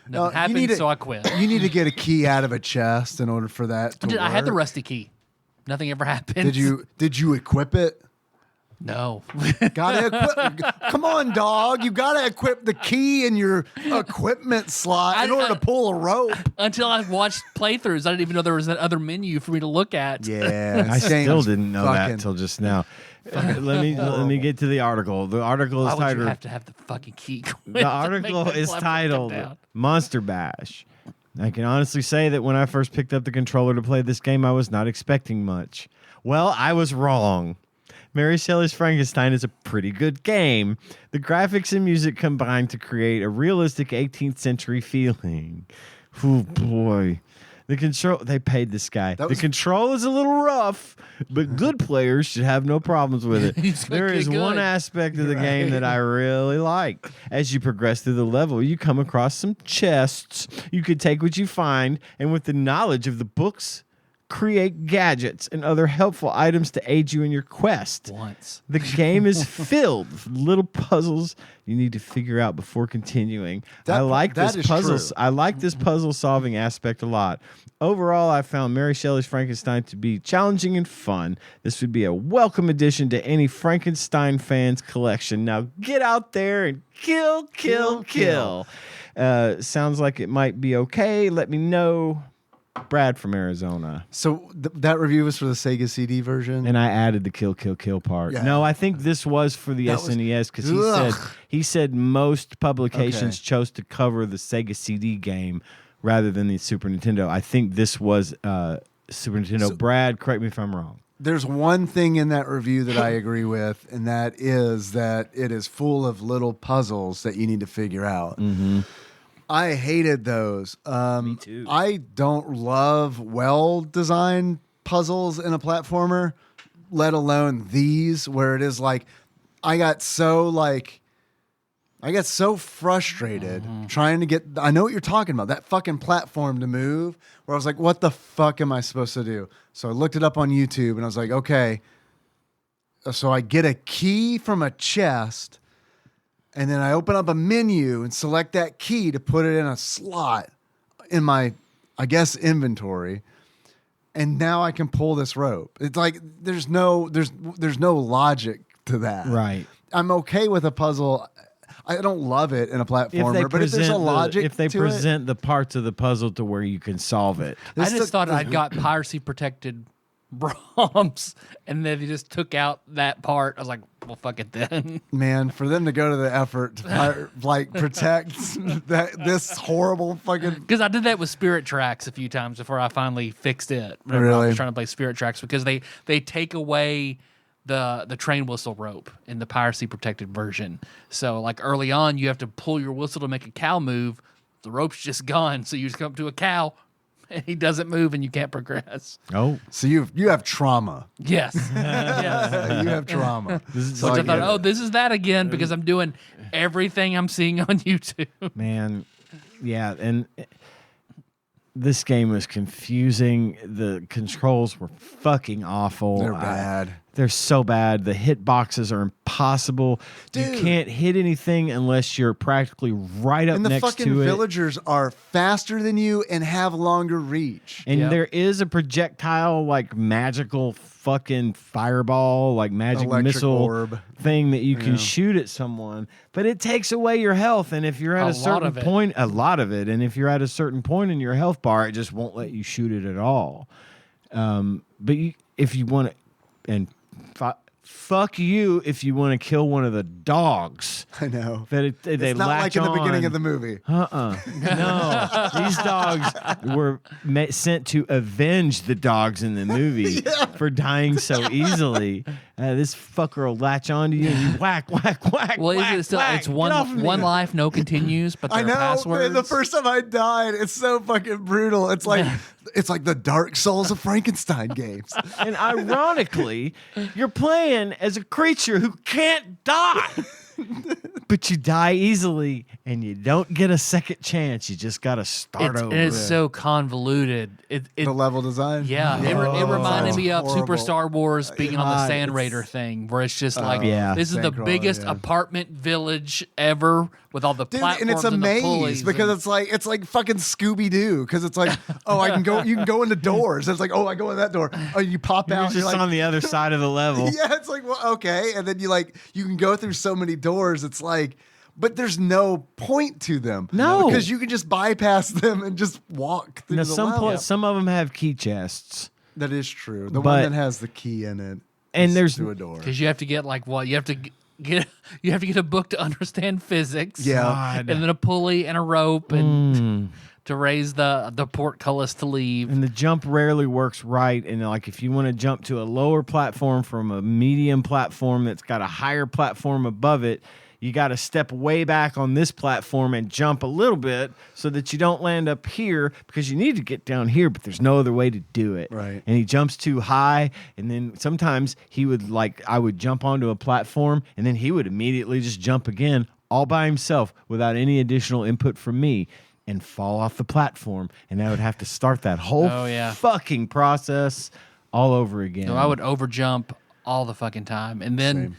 nothing happened, so I quit. You need to get a key out of a chest in order for that to work. I had the rusty key. Nothing ever happened. Did you equip it? No. Gotta equip. Come on, dog. You gotta equip the key in your equipment slot in order to pull a rope. Until I watched playthroughs, I didn't even know there was that other menu for me to look at. Yeah, I still didn't know that until just now. Let me get to the article. The article is Why would titled. you have to have the fucking key? The article is titled Monster Bash. I can honestly say that when I first picked up the controller to play this game, I was not expecting much. Well, I was wrong. Mary Shelley's Frankenstein is a pretty good game. The graphics and music combine to create a realistic 18th century feeling. Oh boy. They paid this guy. The control is a little rough, but good players should have no problems with it. There is one aspect of the game that I really like. As you progress through the level, you come across some chests. You could take what you find, and with the knowledge of the books, create gadgets and other helpful items to aid you in your quest. The game is filled with little puzzles you need to figure out before continuing. I like this puzzle solving aspect a lot. Overall, I found Mary Shelley's Frankenstein to be challenging and fun. This would be a welcome addition to any Frankenstein fans collection. Now get out there and kill. Sounds like it might be okay. Let me know. Brad from Arizona. So that review was for the Sega CD version? And I added the kill part. Yeah. No, I think this was for the SNES because he said most publications chose to cover the Sega CD game rather than the Super Nintendo. I think this was Super Nintendo. So, Brad, correct me if I'm wrong. There's one thing in that review that I agree with, and that is that it is full of little puzzles that you need to figure out. Mm-hmm. I hated those. Me too. I don't love well-designed puzzles in a platformer, let alone these, where it is like I got so frustrated trying to get. I know what you're talking about, that fucking platform to move. Where I was like, "What the fuck am I supposed to do?" So I looked it up on YouTube, and I was like, "Okay." So I get a key from a chest. And then I open up a menu and select that key to put it in a slot in my, I guess, inventory. And now I can pull this rope. It's like there's no logic to that. Right. I'm okay with a puzzle. I don't love it in a platformer, but if there's a logic if they present the parts of the puzzle to where you can solve it. I just thought I'd got piracy protected ROMs, and then they just took out that part. I was like, well, fuck it then. Man, for them to go to the effort to protect this horrible fucking. Because I did that with Spirit Tracks a few times before I finally fixed it. Really? I was trying to play Spirit Tracks because they take away the train whistle rope in the piracy protected version. So like early on, you have to pull your whistle to make a cow move. The rope's just gone, so you just come up to a cow. And he doesn't move, and you can't progress. Oh, so you have trauma. Yes, yes. You have trauma. So I thought, this is that again because I'm doing everything I'm seeing on YouTube. Man, yeah, and this game was confusing. The controls were fucking awful. They're bad. They're so bad. The hit boxes are impossible. Dude. You can't hit anything unless you're practically right up And the next fucking to it. villagers are faster than you and have longer reach. And Yep. there is a projectile, like magical fucking fireball, like magic Electric missile orb. thing that you can shoot at someone, but it takes away your health. And if you're at A a lot certain of it. point, a lot of it, and if you're at a certain point in your health bar, it just won't let you shoot it at all. But if you want to, and fuck you if you want to kill one of the dogs. I know. That they It's not latch like in the beginning on. of the movie. No, these dogs were sent to avenge the dogs in the movie for dying so easily. This fucker will latch onto you and you whack, whack, whack. Well, whack, is it still? whack. It's Get off of one me. life, no continues, but I there are know. passwords. Man, the first time I died, it's so fucking brutal. It's like the Dark Souls of Frankenstein games. And ironically, you're playing as a creature who can't die. But you die easily and you don't get a second chance. You just got to start over. And it's so convoluted. The level design. Yeah, it reminded sounds me of Super horrible. Star Wars being on the God, Sand it's- Raider thing, where it's just like, yeah. this is the Sandcrawler, biggest yeah. apartment village ever with all the Dude, platforms and it's a the maze pulleys because and- it's like fucking Scooby Doo because it's like, oh, I can go, you can go into doors. It's like, oh, I go in that door. Oh, you pop You're out. just like, on the other side of the level. yeah, it's like, well, okay, and then you can go through so many doors. It's like, but there's no point to them. No. because you can just bypass them and just walk through Now, the level. some of them have key chests. That is true. The But- one that has the key in it, And is there's- through a door. Because you have to get like what you have to get a book to understand physics. Yeah. God. and then a pulley and a rope and to raise the portcullis to leave. And the jump rarely works right. And like if you want to jump to a lower platform from a medium platform that's got a higher platform above it, you got to step way back on this platform and jump a little bit so that you don't land up here because you need to get down here, but there's no other way to do it. Right. And he jumps too high. And then sometimes I would jump onto a platform and then he would immediately just jump again all by himself without any additional input from me and fall off the platform. And I would have to start that whole Oh, yeah. fucking process all over again. So I would overjump all the fucking time, and then Same.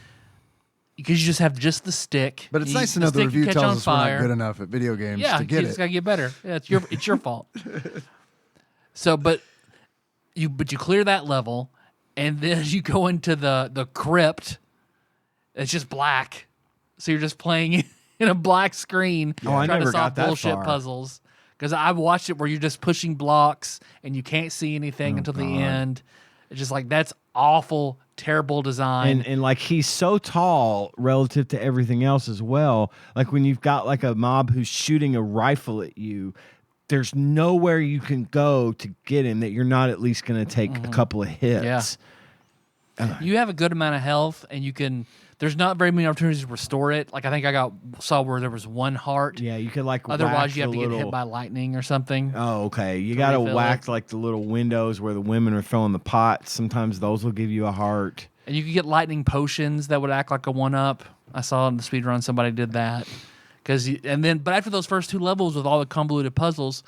because you just have just the stick. But it's you- nice to know the stick you review catch tells on us we're fire. not good enough at video games Yeah, to you get just it. gotta get better. Yeah, it's your fault. So, but you clear that level, and then you go into the crypt. It's just black, so you're just playing in a black screen Oh, I trying never to solve got that bullshit far. puzzles. Because I watched it where you're just pushing blocks and you can't see anything until the end. It's just like that's awful, terrible design. And like he's so tall relative to everything else as well. Like when you've got like a mob who's shooting a rifle at you, there's nowhere you can go to get him that you're not at least going to take a couple of hits. Yeah. You have a good amount of health, and you can. There's not very many opportunities to restore it. Like I think saw where there was one heart. Yeah, you could like Otherwise, whack you have the to get little- hit by lightning or something. Oh, okay. You got to refill whack it. like the little windows where the women are throwing the pots. Sometimes those will give you a heart. And you could get lightning potions that would act like a 1-up. I saw in the speedrun somebody did that. But after those first 2 levels with all the convoluted puzzles,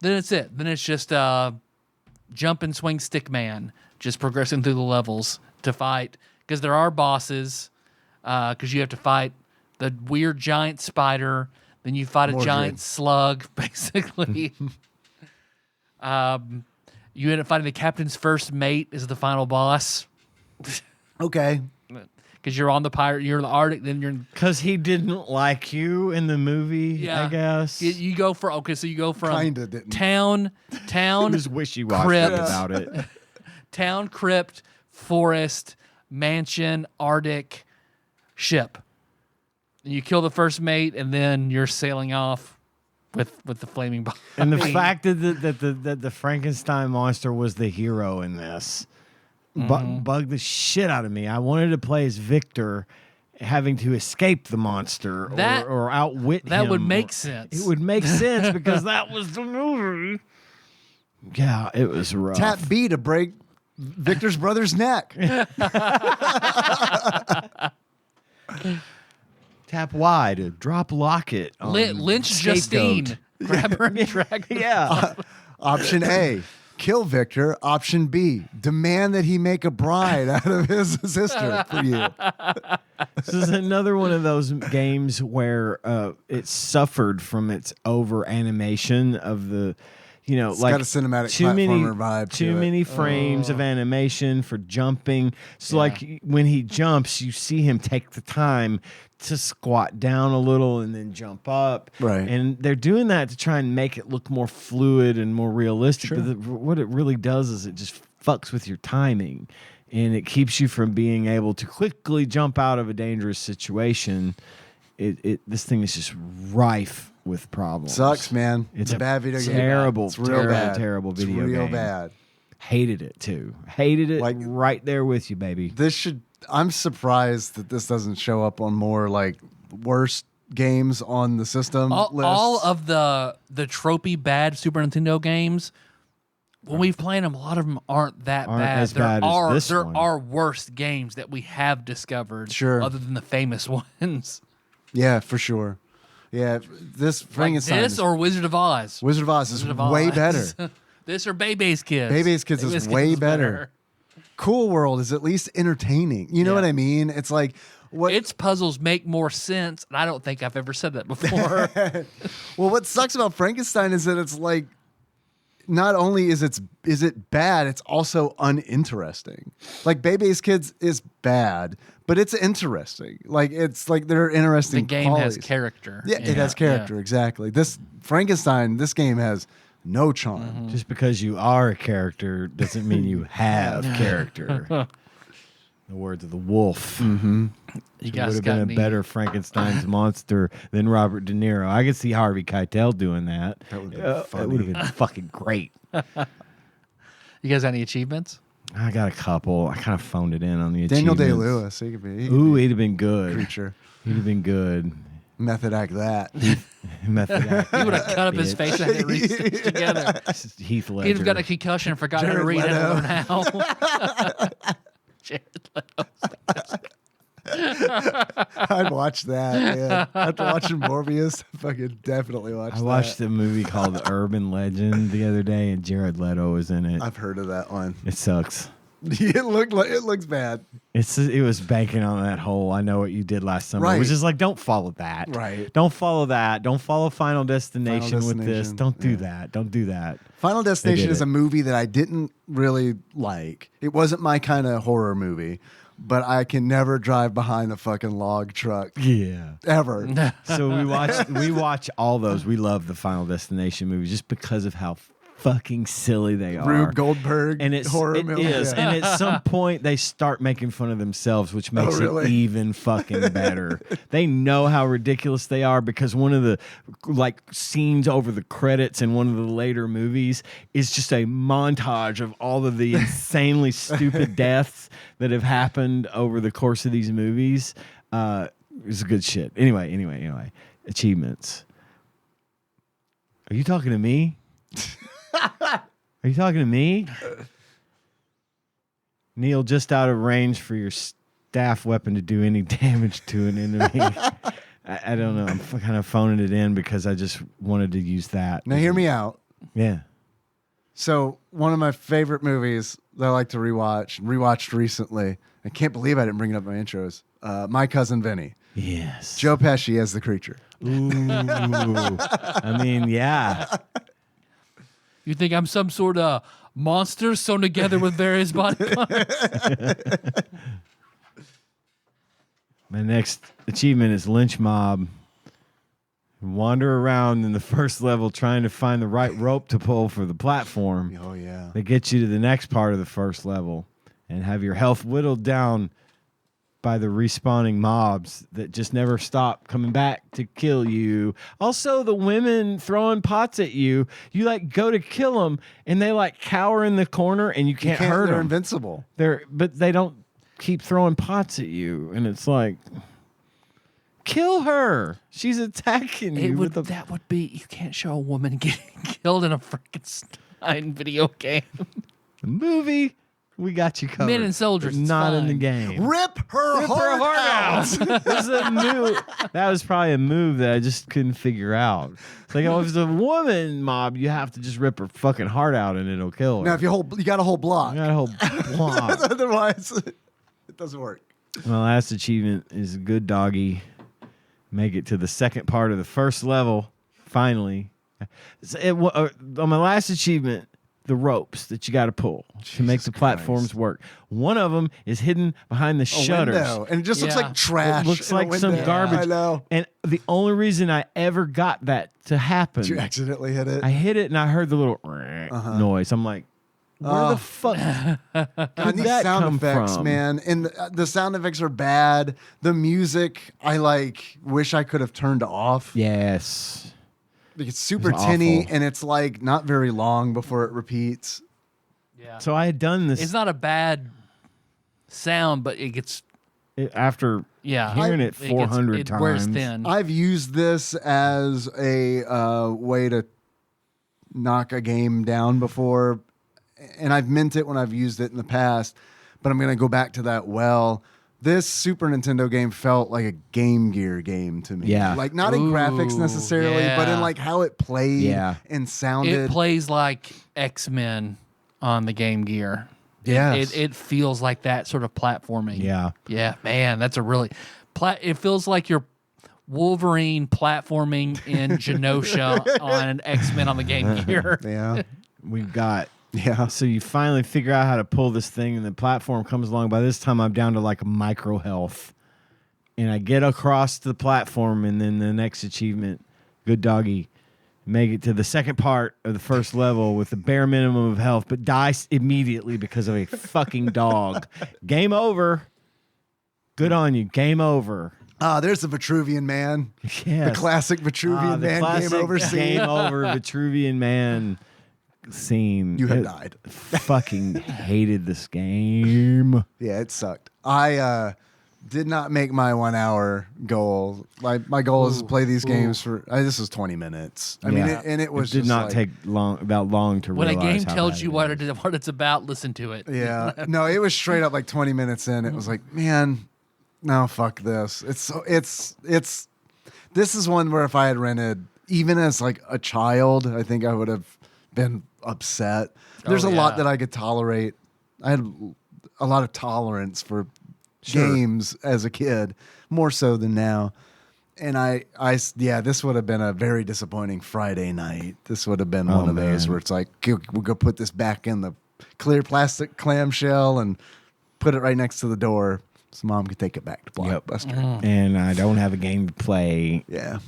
then it's it. Then it's just jump and swing stick man, just progressing through the levels to fight. Because there are bosses, because you have to fight the weird giant spider, then you fight a Mordred. giant slug, basically. You end up fighting the captain's first mate is the final boss. Okay. Because you're on the pirate, you're in the Arctic, then you're in, Because he didn't like you in the movie, I guess. You go for so you go from Kinda didn't. town, He was wishy-washy crypt. about it. town, crypt, forest, mansion, Arctic, ship. And you kill the first mate, and then you're sailing off with the flaming bomb. And the fact that the Frankenstein monster was the hero in this bugged the shit out of me. I wanted to play as Victor, having to escape the monster That- or outwit him. that would make sense. It would make sense because that was the movie. Yeah, it was rough. Tap B to break Victor's brother's neck. Tap Y to drop locket. on Lynch Scapegoat. Justine. Grab her and drag her. Yeah. Option A, Kill Victor. Option B, demand that he make a bride out of his sister for you. This is another one of those games where it suffered from its over animation of the, It's got a cinematic platformer vibe to Too it. many frames of animation for jumping. So like when he jumps, you see him take the time to squat down a little and then jump up. Right. And they're doing that to try and make it look more fluid and more realistic. Sure. But what it really does is it just fucks with your timing. And it keeps you from being able to quickly jump out of a dangerous situation. This thing is just rife with problems. Sucks, man. It's a bad video game. Terrible, It's real bad. terrible video it's real game. bad. Hated it too. Hated it. Like- right there with you, baby. I'm surprised that this doesn't show up on more like worst games on the system All, list. all of the tropey bad Super Nintendo games, when we've played them, a lot of them aren't bad. As there bad as are this there one. are worse games that we have discovered, Sure. other than the famous ones. Yeah, for sure. Yeah, this Like Frankenstein. this or Wizard of Oz. Wizard of Oz is Wizard of way Oz. better. This or Bebe's Kids. Bebe's Kids is way better. Cool World is at least entertaining. You know Yeah. what I mean? It's like what Its puzzles make more sense, and I don't think I've ever said that before. Well, what sucks about Frankenstein is that it's like not only is it bad, it's also uninteresting. Like Bebe's Kids is bad, but it's interesting. Like it's like there are interesting The game qualities. has character. Yeah, it has character, exactly. This Frankenstein, this game has no charm. Just because you are a character doesn't mean you have character. The words of the wolf. You Would guys have got been a any- better Frankenstein's monster than Robert De Niro. I could see Harvey Keitel doing that. That would have been That funny. would have been fucking great. You guys got any achievements? I got a couple. I kind of phoned it in on the Daniel achievements. Day-Lewis, he could be Ooh, he'd have been good. creature. He'd have been good. Method act that. Method acting. He would have cut up his bitch. face and had it re-stitched together. This is Heath Ledger. He'd have got a concussion and forgot how to Jared read and Leto. learn how. Jared Leto. I'd watch that. Yeah. After watching Morbius, I fucking definitely watch that. I watched a movie called Urban Legend the other day, and Jared Leto was in it. I've heard of that one. It sucks. It looks bad. It was banking on that whole I know what you did last summer, Right. which is like don't follow that. Right. Don't follow that. Don't follow Final Destination with this. Destination, Don't do yeah. that. Don't do that. Final Destination did is it. a movie that I didn't really like. It wasn't my kind of horror movie, but I can never drive behind a fucking log truck Yeah. ever. So we watch all those. We love the Final Destination movies just because of how fucking silly they are. Rube Goldberg And it horror movie. is. Yeah. And at some point, they start making fun of themselves, which makes really? it even fucking better. They know how ridiculous they are because one of the like scenes over the credits in one of the later movies is just a montage of all of the insanely stupid deaths that have happened over the course of these movies. It's good shit. Anyway. Achievements. Are you talking to me? Are you talking to me? Neil, just out of range for your staff weapon to do any damage to an enemy. I don't know. I'm kind of phoning it in because I just wanted to use that. Now hear me out. Yeah. So one of my favorite movies that I like to rewatched recently. I can't believe I didn't bring it up in my intros. My Cousin Vinny. Yes. Joe Pesci as the creature. Ooh. I mean, yeah. You think I'm some sort of monster sewn together with various body parts? My next achievement is Lynch Mob. Wander around in the first level trying to find the right rope to pull for the platform Oh yeah. that gets you to the next part of the first level and have your health whittled down by the respawning mobs that just never stop coming back to kill you. Also, the women throwing pots at you, you like go to kill them and they like cower in the corner and you can't hurt They're them. invincible. But they don't keep throwing pots at you, and it's like, kill her. She's attacking you. with a- That would be, you can't show a woman getting killed in a Frankenstein video game. movie. We got you covered. Men and soldiers, But it's not in the fine. game. Rip her heart out. This is a move. That was probably a move that I just couldn't figure out. It's like, oh, if it's a woman mob, you have to just rip her fucking heart out and it'll kill her. Now, if you got a whole block. You got a whole block. Otherwise, it doesn't work. My last achievement is good doggy. Make it to the second part of the first level. Finally, on my last achievement, the ropes that you got to pull to make the platforms work. One of them is hidden behind the shutters. Window, and it just looks like trash. It looks in a like some window. garbage. I know. And the only reason I ever got that to happen, Did you accidentally hit it? I hit it and I heard the little noise. I'm like, where the fuck God, did these that sound come effects, from? man, and the sound effects are bad. The music, I wish I could have turned off. Yes. It's super It was tinny, awful. and it's like not very long before it repeats. Yeah. So I had done this It's not a bad sound, but it gets after hearing it 400 it wears times. thin. I've used this as a way to knock a game down before, and I've meant it when I've used it in the past, but I'm going to go back to that well. This Super Nintendo game felt like a Game Gear game to me. Yeah. Like not in graphics necessarily, but in yeah. like how it played and sounded. It plays like X-Men on the Game Gear. Yes. It feels like that sort of platforming. Yeah. Yeah, man, that's a really it feels like you're Wolverine platforming in Genosha on an X-Men on the Game Gear. Yeah. We've got Yeah. So you finally figure out how to pull this thing, and the platform comes along. By this time, I'm down to like micro health, and I get across the platform, and then the next achievement, good doggy, make it to the second part of the first level with the bare minimum of health, but die immediately because of a fucking dog. Game over. Good on you. Game over. There's the Vitruvian Man. Yes. The classic Vitruvian The Man classic game over scene. Game over Vitruvian Man scene. You have It- died. Fucking hated this game. Yeah, it sucked. I did not make my 1 hour goal. My goal is to play these games for. This was 20 minutes. I mean, it was. It did just not like- take long to When a realize game how tells bad you it is. what it's about, listen to it. Yeah, no, it was straight up like 20 minutes in. It was like, man, no, fuck this. It's. This is one where if I had rented, even as like a child, I think I would have been upset. There's a lot that I could tolerate. I had a lot of tolerance for games as a kid, more so than now. And this would have been a very disappointing Friday night. This would have been one of those where it's like, we'll go put this back in the clear plastic clamshell and put it right next to the door so mom could take it back to Blockbuster. And I don't have a game to play. Yeah.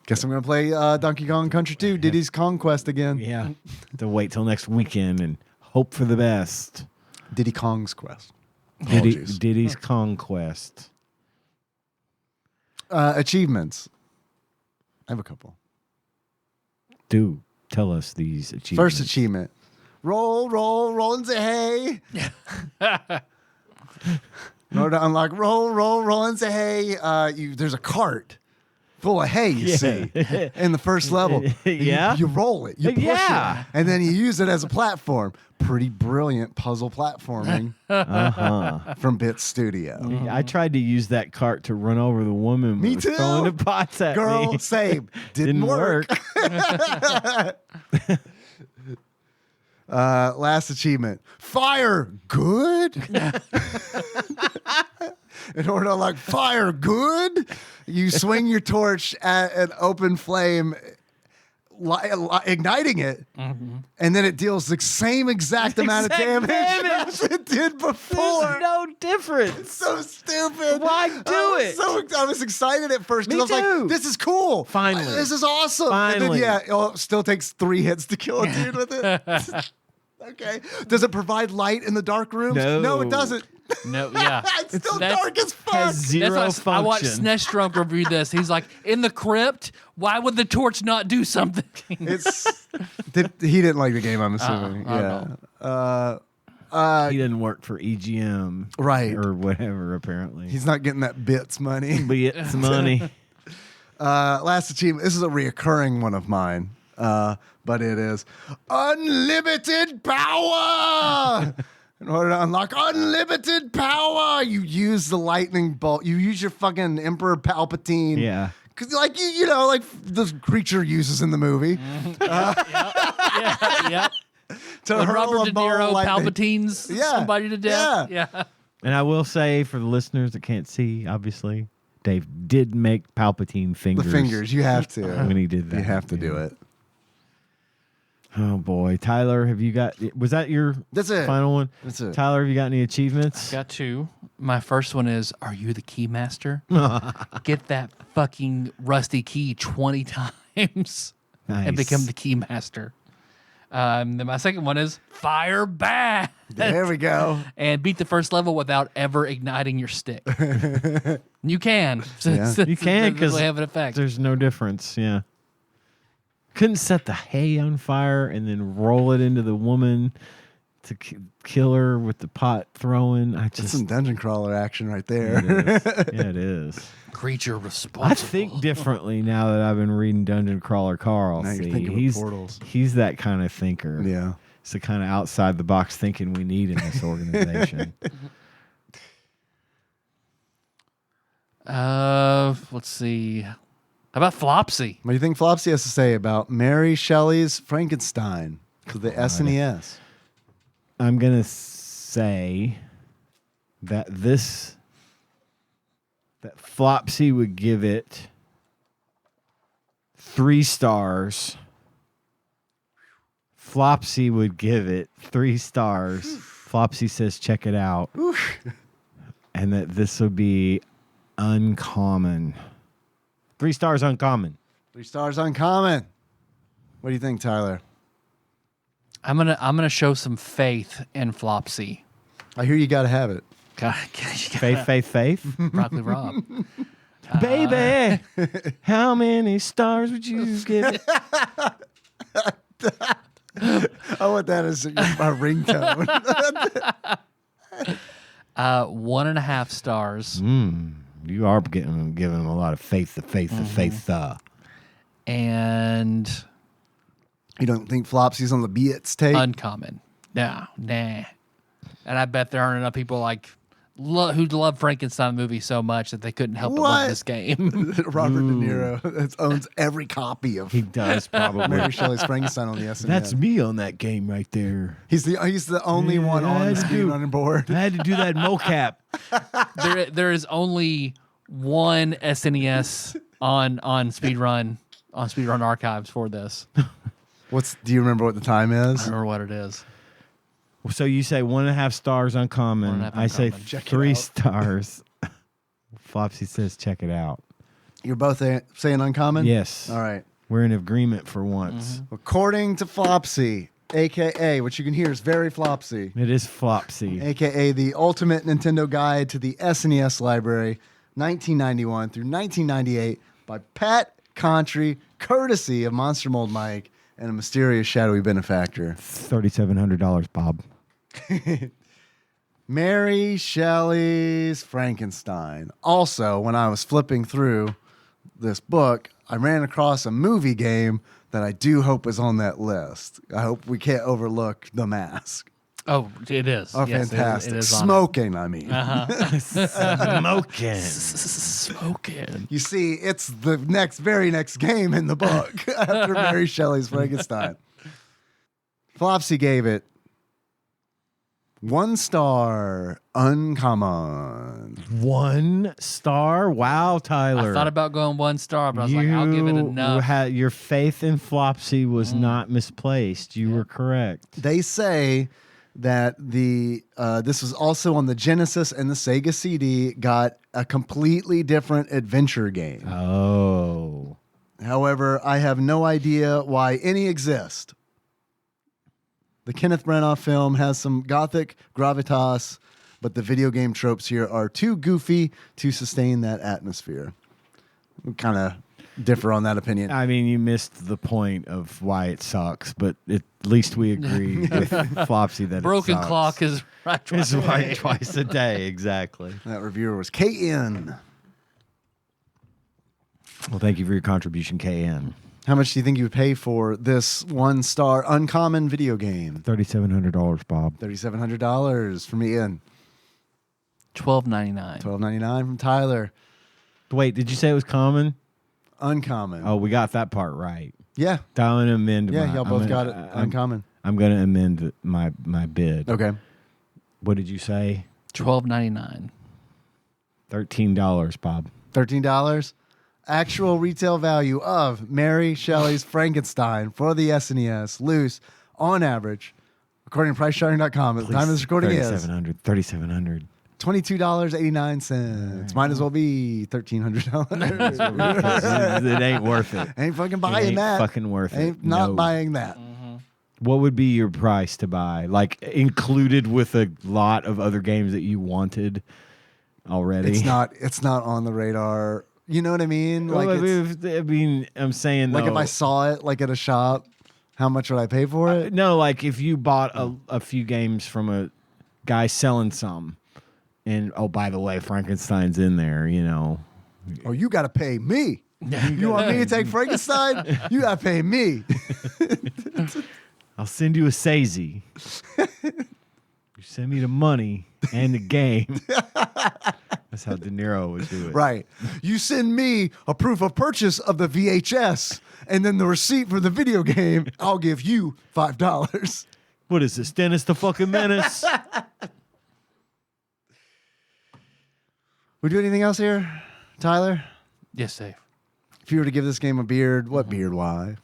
Guess I'm going to play Donkey Kong Country 2, Diddy's Conquest again. Yeah. To wait till next weekend and hope for the best. Diddy Kong's Quest. Apologies. Diddy's Conquest. Achievements. I have a couple. Do tell us these achievements. First achievement. Roll into hay. In order to unlock roll into hay, there's a cart full of hay, you see, in the first level. Yeah. You roll it, you push Yeah. it, and then you use it as a platform. Pretty brilliant puzzle platforming from Bit Studio. I tried to use that cart to run over the woman. Me that was too. Throwing the pots at Girl, me. same. Didn't work. Last achievement. Fire good. In order to unlock fire good, you swing your torch at an open flame, igniting it, and then it deals the same exact amount of Exact damage damage. as it did before. There's no difference. So stupid. Why do it? I was excited at first Me because I was too. like, this is cool. Finally. This is awesome. Finally. And then, it still takes 3 hits to kill a dude with it. Okay. Does it provide light in the dark rooms? No, it doesn't. No, yeah. It's still That's- dark as fuck. Has zero That's why I watched function. SNES Drunk review this. He's like, in the crypt, why would the torch not do something? He didn't like the game, I'm assuming. He didn't work for EGM. Right. Or whatever, apparently. He's not getting that bits money. But it's money. Last achievement. This is a reoccurring one of mine, but it is unlimited power. In order to unlock unlimited power, you use the lightning bolt. You use your fucking Emperor Palpatine. Yeah. Cause like you know, like the creature uses in the movie. Yeah. To When hurl Robert a De ball of Niro lightning. Palpatine's Yeah. somebody to death. Yeah. And I will say for the listeners that can't see, obviously, Dave did make Palpatine fingers. The fingers, you have to. When he did that. You have to do Yeah. it. Oh boy, Tyler, have you got? Was that your That's it. final one? That's it. Tyler, have you got any achievements? Got two. My first one is, are you the key master? Get that fucking rusty key 20 times Nice. and become the key master. Then my second one is fire back There we go. and beat the first level without ever igniting your stick. You can. Yeah. You can because have an effect. there's no difference. Yeah. Couldn't set the hay on fire and then roll it into the woman to kill her with the pot throwing. I That's just some dungeon crawler action right there. it is. Yeah, it is. Creature responsible. I think differently now that I've been reading Dungeon Crawler Carl. Now you're See, thinking with portals. he's that kind of thinker. Yeah. It's the kind of outside the box thinking we need in this organization. Let's see. How about Flopsy? What do you think Flopsy has to say about Mary Shelley's Frankenstein for the SNES? I'm gonna say that that Flopsy would give it 3 stars. Flopsy would give it 3 stars. Flopsy says, check it out. And that this would be uncommon. 3 stars uncommon. 3 stars uncommon. What do you think, Tyler? I'm gonna show some faith in Flopsy. I hear you got to have it. God, Faith. Broccoli Rob. Baby, how many stars would you give it? I want that as my ringtone. 1.5 stars. You are giving him a lot of faith. And You don't think Flopsy's on the Beats tape? uncommon. Nah. And I bet there aren't enough people like who love Frankenstein movie so much that they couldn't help but What? love this game. Robert De Niro owns every copy of He does probably. Mary Shelley's Frankenstein on the SNES. That's me on that game right there. He's the only one on the speedrunning board. I had to do that mocap. there is only one SNES on Speedrun archives for this. I Do you remember what the time is? don't remember what it is. So you say 1.5 stars uncommon. 1.5 I say uncommon. Check it 3 out. stars. Flopsy says check it out. You're both saying uncommon? Yes. All right. We're in agreement for once. According to Flopsy, a.k.a. what you can hear is very Flopsy, It is Flopsy. a.k.a. the Ultimate Nintendo Guide to the SNES Library, 1991 through 1998 by Pat Contry, courtesy of Monster Mold Mike and a mysterious shadowy benefactor. $3,700, Bob. Mary Shelley's Frankenstein. Also, when I was flipping through this book, I ran across a movie game that I do hope is on that list. I hope we can't overlook The Mask. Oh, it is. Oh, Yes, fantastic. It is on it. Smoking, I mean. Smoking. Smoking. You see, it's the very next game in the book after Mary Shelley's Frankenstein. Flopsy gave it 1 star, uncommon. 1 star? Wow, Tyler. I thought about going 1 star, but I was like, I'll give it enough. Your faith in Flopsy was not misplaced. You were correct. They say that this was also on the Genesis and the Sega CD, got a completely different adventure game. Oh. However, I have no idea why any exist. The Kenneth Branagh film has some gothic gravitas, but the video game tropes here are too goofy to sustain that atmosphere. We kind of differ on that opinion. I mean, you missed the point of why it sucks, but at least we agree with Flopsy that Broken it sucks. clock is right It's twice. right twice a day, exactly. That reviewer was KN. Well, thank you for your contribution, KN. How much do you think you would pay for this 1-star uncommon video game? $3,700, Bob. $3,700 from Ian. $12.99. $12.99 from Tyler. Wait, did you say it was common? Uncommon. Oh, we got that part right. Yeah. Dialing amend. Yeah, y'all both got it. Uncommon. I'm going to amend my bid. Okay. What did you say? $12.99. $13, Bob. $13. Actual retail value of Mary Shelley's Frankenstein for the SNES, loose, on average, according to PriceCharting.com, at the time of this recording is $3,700. $22.89. Might as well be $1,300. It ain't worth it. Ain't fucking buying ain't that. Fucking worth it. Ain't not No. buying that. What would be your price to buy? Like included with a lot of other games that you wanted already? It's not on the radar. You know what I mean? Like, I'm saying like if though, I saw it like at a shop, how much would I pay for it? no, like if you bought a few games from a guy selling some, and oh, by the way, Frankenstein's in there, you know. Oh, you got to pay me. You want me to take Frankenstein? You got to pay me. I'll send you a Sazy. You send me the money and the game. That's how De Niro would do it. Right. You send me a proof of purchase of the VHS and then the receipt for the video game. I'll give you $5. What is this, Dennis the fucking Menace? We do anything else here, Tyler? Yes, Dave. If you were to give this game a beard, what beard? Why?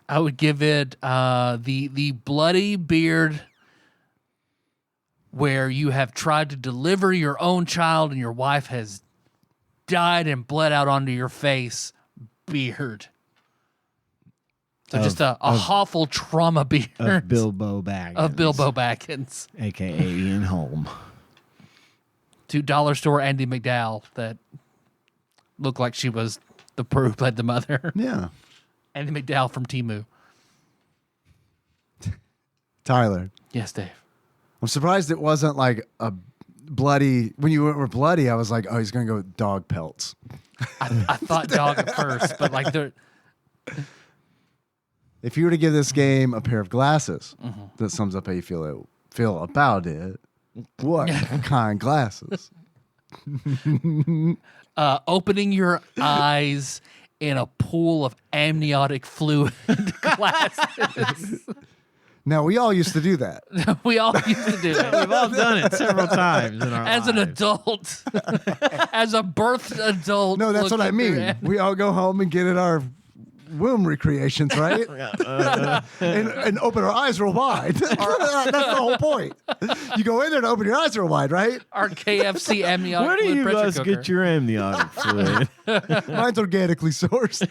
I would give it the bloody beard where you have tried to deliver your own child and your wife has died and bled out onto your face beard. So just a awful trauma beard. Of Bilbo Baggins. Of Bilbo Baggins. A.K.A. Ian Holm. To dollar store Andy McDowell that looked like she was the Peru played the mother. Yeah. Andy McDowell from Temu. Tyler. Yes, Dave. I'm surprised it wasn't like a bloody. When you were bloody, I was like, oh, he's going to go with dog pelts. I thought dog at first, but like they're. If you were to give this game a pair of glasses, that sums up how you feel about it. What kind of glasses? Opening your eyes in a pool of amniotic fluid glasses. Now, we all used to do that. We all used to do it. We've all done it several times in our As an lives. adult. As a birthed adult. No, that's what I looking mean. through- We all go home and get in our womb recreations, right? And open our eyes real wide. That's the whole point. You go in there to open your eyes real wide, right? Our KFC amniotic Where do fluid you pressure guys cooker. get your amniotic fluid? Mine's organically sourced.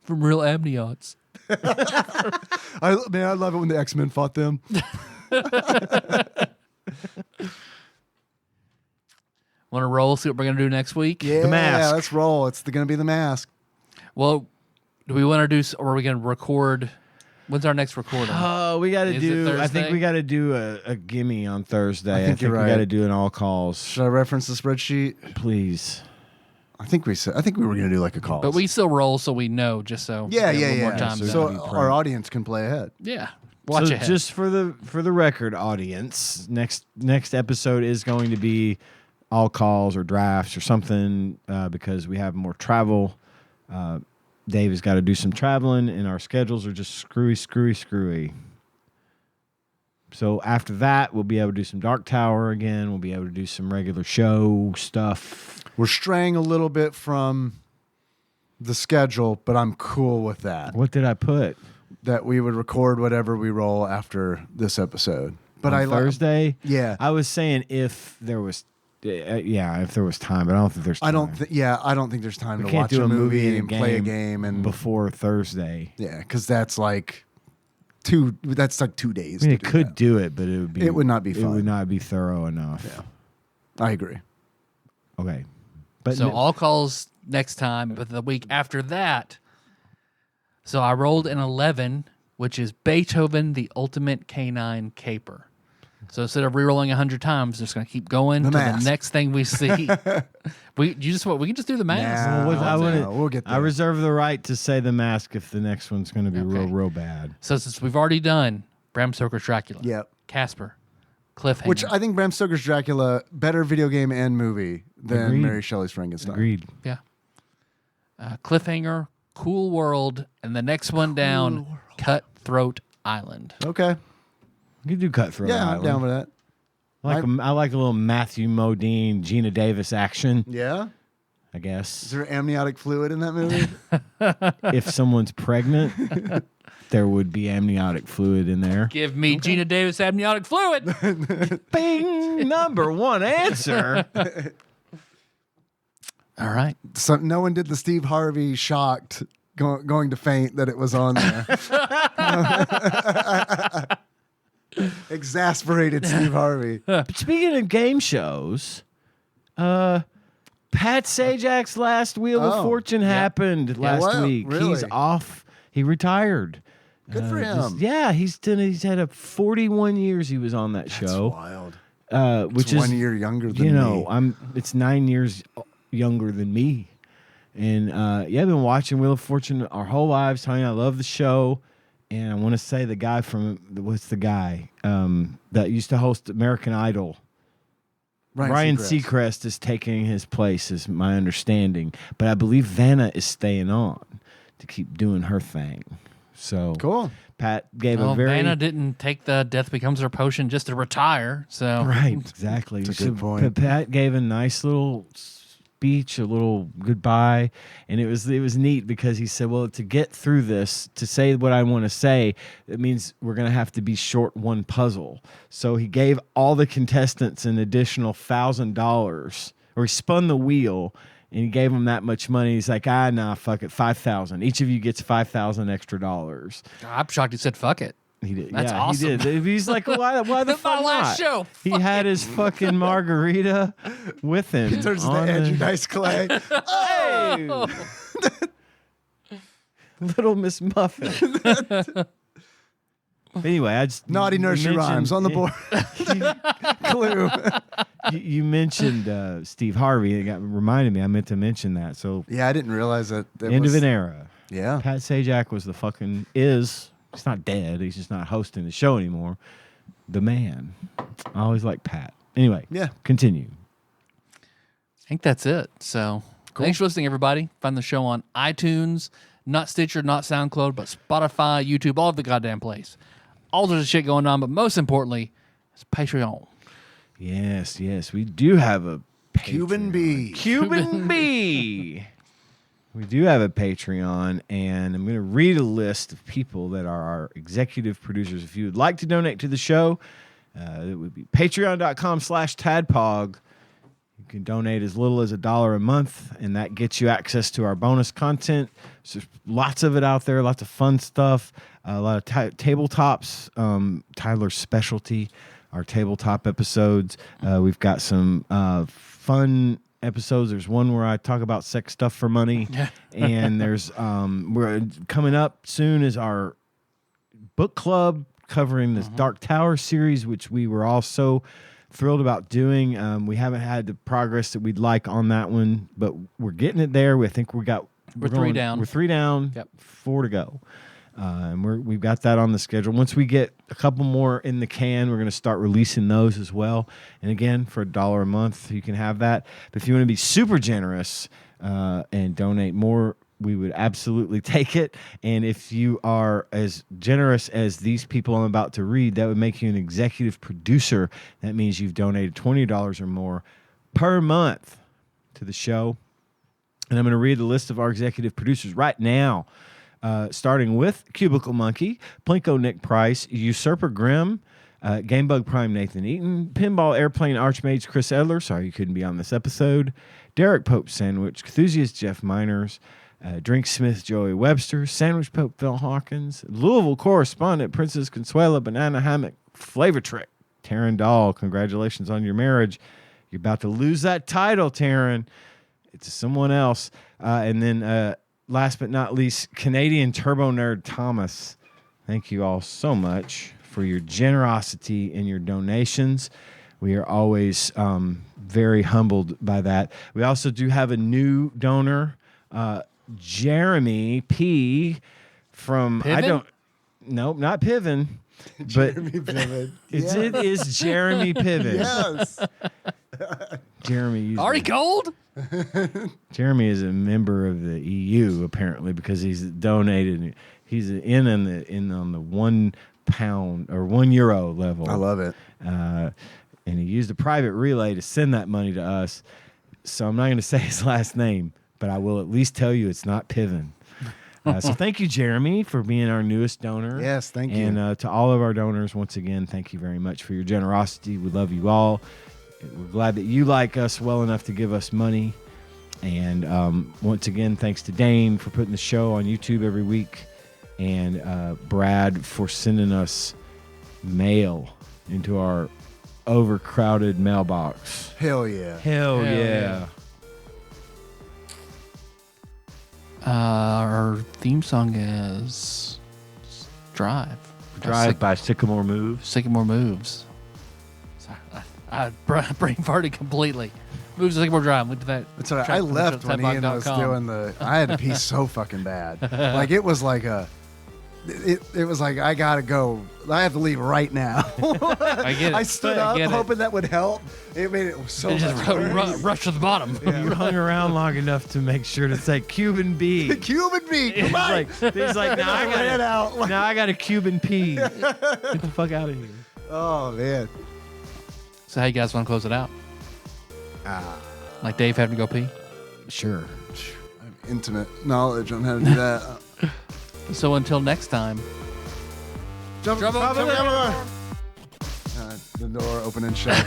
From real amniots. I love it when the X-Men fought them. Want to roll? See what we're going to do next week? Yeah, Mask. let's roll. It's going to be the mask. Well, do we want to do, or are we going to record? When's our next recording? We got to Is it do. I think Thursday? we got to do a gimme on Thursday. I think think you're we right. got to do an all calls. Should I reference the spreadsheet? Please. I think we were going to do like a call. But we still roll so we know, just so yeah. we have a little more time. So- to- So our audience can play ahead. yeah. Watch so ahead. just for the record, audience, next episode is going to be all calls or drafts or something because we have more travel. Dave has got to do some traveling, and our schedules are just screwy. So after that, we'll be able to do some Dark Tower again. We'll be able to do some regular show stuff. We're straying a little bit from the schedule, but I'm cool with that. What did I put? That we would record whatever we roll after this episode. But On Thursday? Yeah. I was saying if there was time, but I don't think there's time. I don't think there's time We to can't watch do a movie and and play a game and before Thursday. yeah, because that's like 2 days. I mean, it could do it, but it would not be fun. It would not be thorough enough. Yeah. I agree. Okay. But So all calls next time, but the week after that. So I rolled an 11, which is Beethoven, the Ultimate Canine Caper. So instead of re-rolling 100 times, just going to keep going to the next thing we see. We can just do the mask. We'll get there. I reserve the right to say the mask if the next one's going to be real bad. So since we've already done Bram Stoker's Dracula, Yep. Casper, Cliffhanger, Which I think Bram Stoker's Dracula, better video game and movie than Agreed. Mary Shelley's Frankenstein. Agreed. yeah, Cliffhanger, Cool World, and the next one down, Cutthroat Island. Okay. You could do Cutthroat Yeah, Island. I'm down with that. I like a little Matthew Modine, Gina Davis action, Yeah. I Is guess. there amniotic fluid in that movie? If someone's pregnant, there would be amniotic fluid in there. Give me Gina Davis amniotic fluid. Bing! Number one answer. All right. So no one did the Steve Harvey shocked going to faint that it was on there. Exasperated Steve Harvey. But speaking of game shows, Pat Sajak's last Wheel of Fortune happened last week. Really? He's off. He retired. Good for him. He's had a 41 years he was on that show. Wild. Which It's is 1 year younger than me. It's 9 years younger than me. And I've been watching Wheel of Fortune our whole lives. Tony, I love the show. And I want to say the guy that used to host American Idol. Ryan Seacrest is taking his place, is my understanding. But I believe Vanna is staying on to keep doing her thing. So Cool. Pat gave Vanna didn't take the Death Becomes Her potion just to retire. So right, exactly. That's a good point. But Pat gave a nice little speech, a little goodbye, and it was neat because he said, well, to get through this, to say what I want to say, it means we're going to have to be short one puzzle. So he gave all the contestants an additional $1,000, or he spun the wheel and he gave them that much money. He's like, nah, fuck it, $5,000. Each of you gets $5,000 extra dollars. I'm shocked he said fuck it. He did. That's awesome. He did. He's like, why the That's fuck my last not? show. He had his fucking margarita with him. He turns to on Andrew the- Dice Clay. Hey! Little Miss Muffin. Anyway, I just Naughty nursery rhymes on the board. Clue. You mentioned Steve Harvey. It reminded me. I meant to mention that. So Yeah, I didn't realize that. end of an era. Yeah. Pat Sajak was he's not dead. He's just not hosting the show anymore. The man. I always like Pat. Anyway, Yeah. continue. I think that's it. So thanks for listening, everybody. Find the show on iTunes, not Stitcher, not SoundCloud, but Spotify, YouTube, all of the goddamn place. All sorts of shit going on, but most importantly, it's Patreon. Yes, we do have a Cuban B. Cuban B. We do have a Patreon, and I'm going to read a list of people that are our executive producers. If you would like to donate to the show, it would be patreon.com/TADPOG. You can donate as little as $1 a month, and that gets you access to our bonus content. So there's lots of it out there, lots of fun stuff, a lot of tabletops, Tyler's specialty, our tabletop episodes. We've got some fun episodes. There's one where I talk about sex stuff for money, and there's we're coming up soon is our book club covering this Dark Tower series, which we were all so thrilled about doing. We haven't had the progress that we'd like on that one, but we're getting it there. We think we're 3 down. We're 3 down. Yep. 4 to go. And we've got that on the schedule. Once we get a couple more in the can, we're going to start releasing those as well. And again, for $1 a month, you can have that. But if you want to be super generous and donate more, we would absolutely take it. And if you are as generous as these people I'm about to read, that would make you an executive producer. That means you've donated $20 or more per month to the show. And I'm going to read the list of our executive producers right now. Starting with Cubicle Monkey, Plinko Nick Price, Usurper Grimm, Gamebug Prime Nathan Eaton, Pinball Airplane Archmage Chris Edler, sorry you couldn't be on this episode, Derek Pope Sandwich, Enthusiast Jeff Miners, Drink Smith Joey Webster, Sandwich Pope Phil Hawkins, Louisville Correspondent Princess Consuela Banana Hammock, Flavor Trick, Taryn Dahl, congratulations on your marriage. You're about to lose that title, Taryn. It's to someone else. And then last but not least, Canadian Turbo Nerd Thomas. Thank you all so much for your generosity and your donations. We are always very humbled by that. We also do have a new donor, Jeremy P. from Piven? Nope, not Piven. But Jeremy Piven. it is Jeremy Piven. Yes. Jeremy. Are he cold? Jeremy is a member of the EU apparently because he's donated. He's in on the £1 or €1 level. I love it. And he used a private relay to send that money to us. So I'm not going to say his last name, but I will at least tell you it's not Piven. So thank you, Jeremy, for being our newest donor. Yes, thank you. And to all of our donors, once again, thank you very much for your generosity. We love you all. We're glad that you like us well enough to give us money. And once again, thanks to Dane for putting the show on YouTube every week. And Brad for sending us mail into our overcrowded mailbox. Hell yeah. Hell yeah. Our theme song is Drive. Drive by Sycamore Moves. Sycamore Moves. Sorry, I brain farted completely. Moves to Sycamore Drive. Went to that. That's all right. I left when Ian was doing I had to pee so fucking bad. Like it was like it was like I gotta go. I have to leave right now. I get it. I stood up hoping that would help. It made it so It just much worse. rush to the bottom. You hung around long enough to make sure to say Cuban B. Cuban B. Come on. He's like, now I got a Cuban P. Get the fuck out of here. Oh man. So how you guys want to close it out? Like Dave having to go pee? Sure. I have intimate knowledge on how to do that. So until next time. Jump the door open and shut.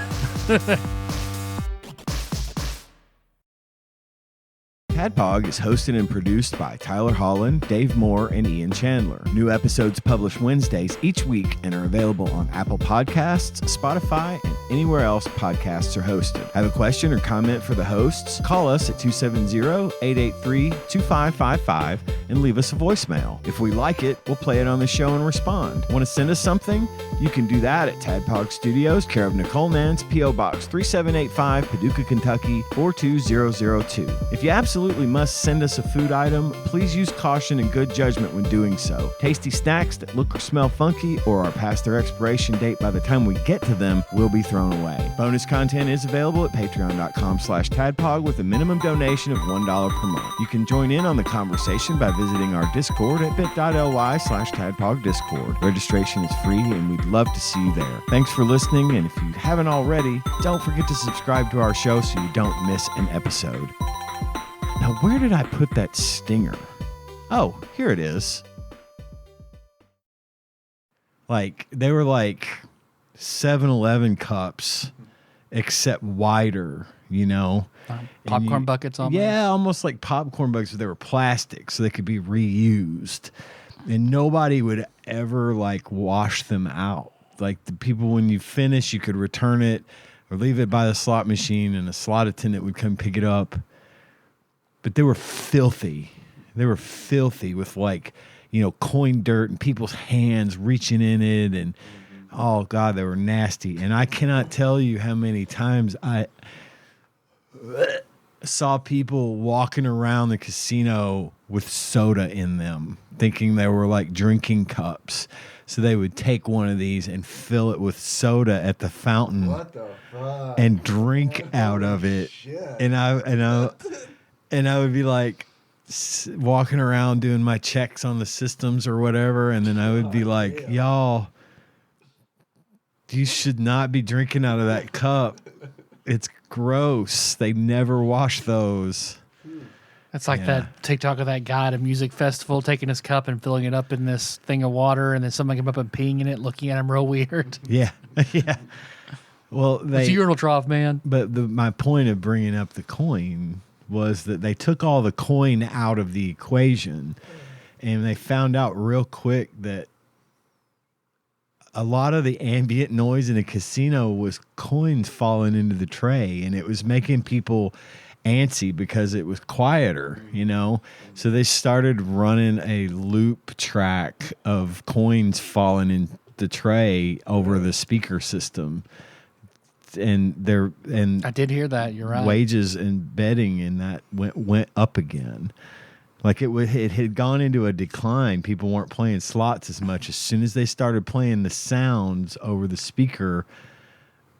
TADPOG is hosted and produced by Tyler Holland, Dave Moore, and Ian Chandler. New episodes published Wednesdays each week and are available on Apple Podcasts, Spotify, and anywhere else podcasts are hosted. Have a question or comment for the hosts? Call us at 270-883-2555 and leave us a voicemail. If we like it, we'll play it on the show and respond. Want to send us something? You can do that at TADPOG Studios, care of Nicole Nance, P.O. Box 3785, Paducah, Kentucky 42002. If you absolutely must send us a food item, please use caution and good judgment when doing so. Tasty snacks that look or smell funky or are past their expiration date by the time we get to them will be thrown away. Bonus content is available at patreon.com/tadpog with a minimum donation of $1 per month. You can join in on the conversation by visiting our Discord at bit.ly/tadpog Discord. Registration is free and we'd love to see you there. Thanks for listening, and if you haven't already, don't forget to subscribe to our show so you don't miss an episode. Now, where did I put that stinger? Oh, here it is. Like, they were like 7-Eleven cups, except wider, you know? Popcorn buckets almost? Yeah, almost like popcorn buckets, but they were plastic, so they could be reused. And nobody would ever, like, wash them out. Like, the people, when you finish, you could return it or leave it by the slot machine, and a slot attendant would come pick it up. But they were filthy. They were filthy with, like, you know, coin dirt and people's hands reaching in it. And, oh, God, they were nasty. And I cannot tell you how many times I saw people walking around the casino with soda in them, thinking they were, like, drinking cups. So they would take one of these and fill it with soda at the fountain. What the fuck? And drink out of it. Shit. And I would be like walking around doing my checks on the systems or whatever. And then I would be like, y'all, you should not be drinking out of that cup. It's gross. They never wash those. That's like that TikTok of that guy at a music festival taking his cup and filling it up in this thing of water, and then somebody came up and peeing in it, looking at him real weird. Yeah. Yeah. Well, It's a urinal trough, man. But my point of bringing up the coin was that they took all the coin out of the equation, and they found out real quick that a lot of the ambient noise in a casino was coins falling into the tray, and it was making people antsy because it was quieter, you know? So they started running a loop track of coins falling the tray over the speaker system, and I did hear that. You're right. wages and bedding in that went up again. Like it had gone into a decline. People weren't playing slots as much. As soon as they started playing the sounds over the speaker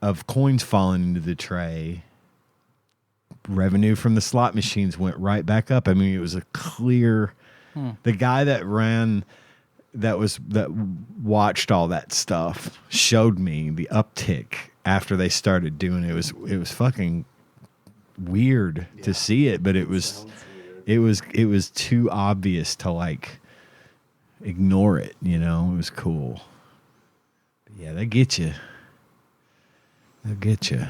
of coins falling into the tray, revenue from the slot machines went right back up. I mean, it was a clear. The guy that watched all that stuff showed me the uptick after they started doing it. It was fucking weird to see it, but it was too obvious to like ignore it, you know. It was cool. But yeah, they get you. They'll get you.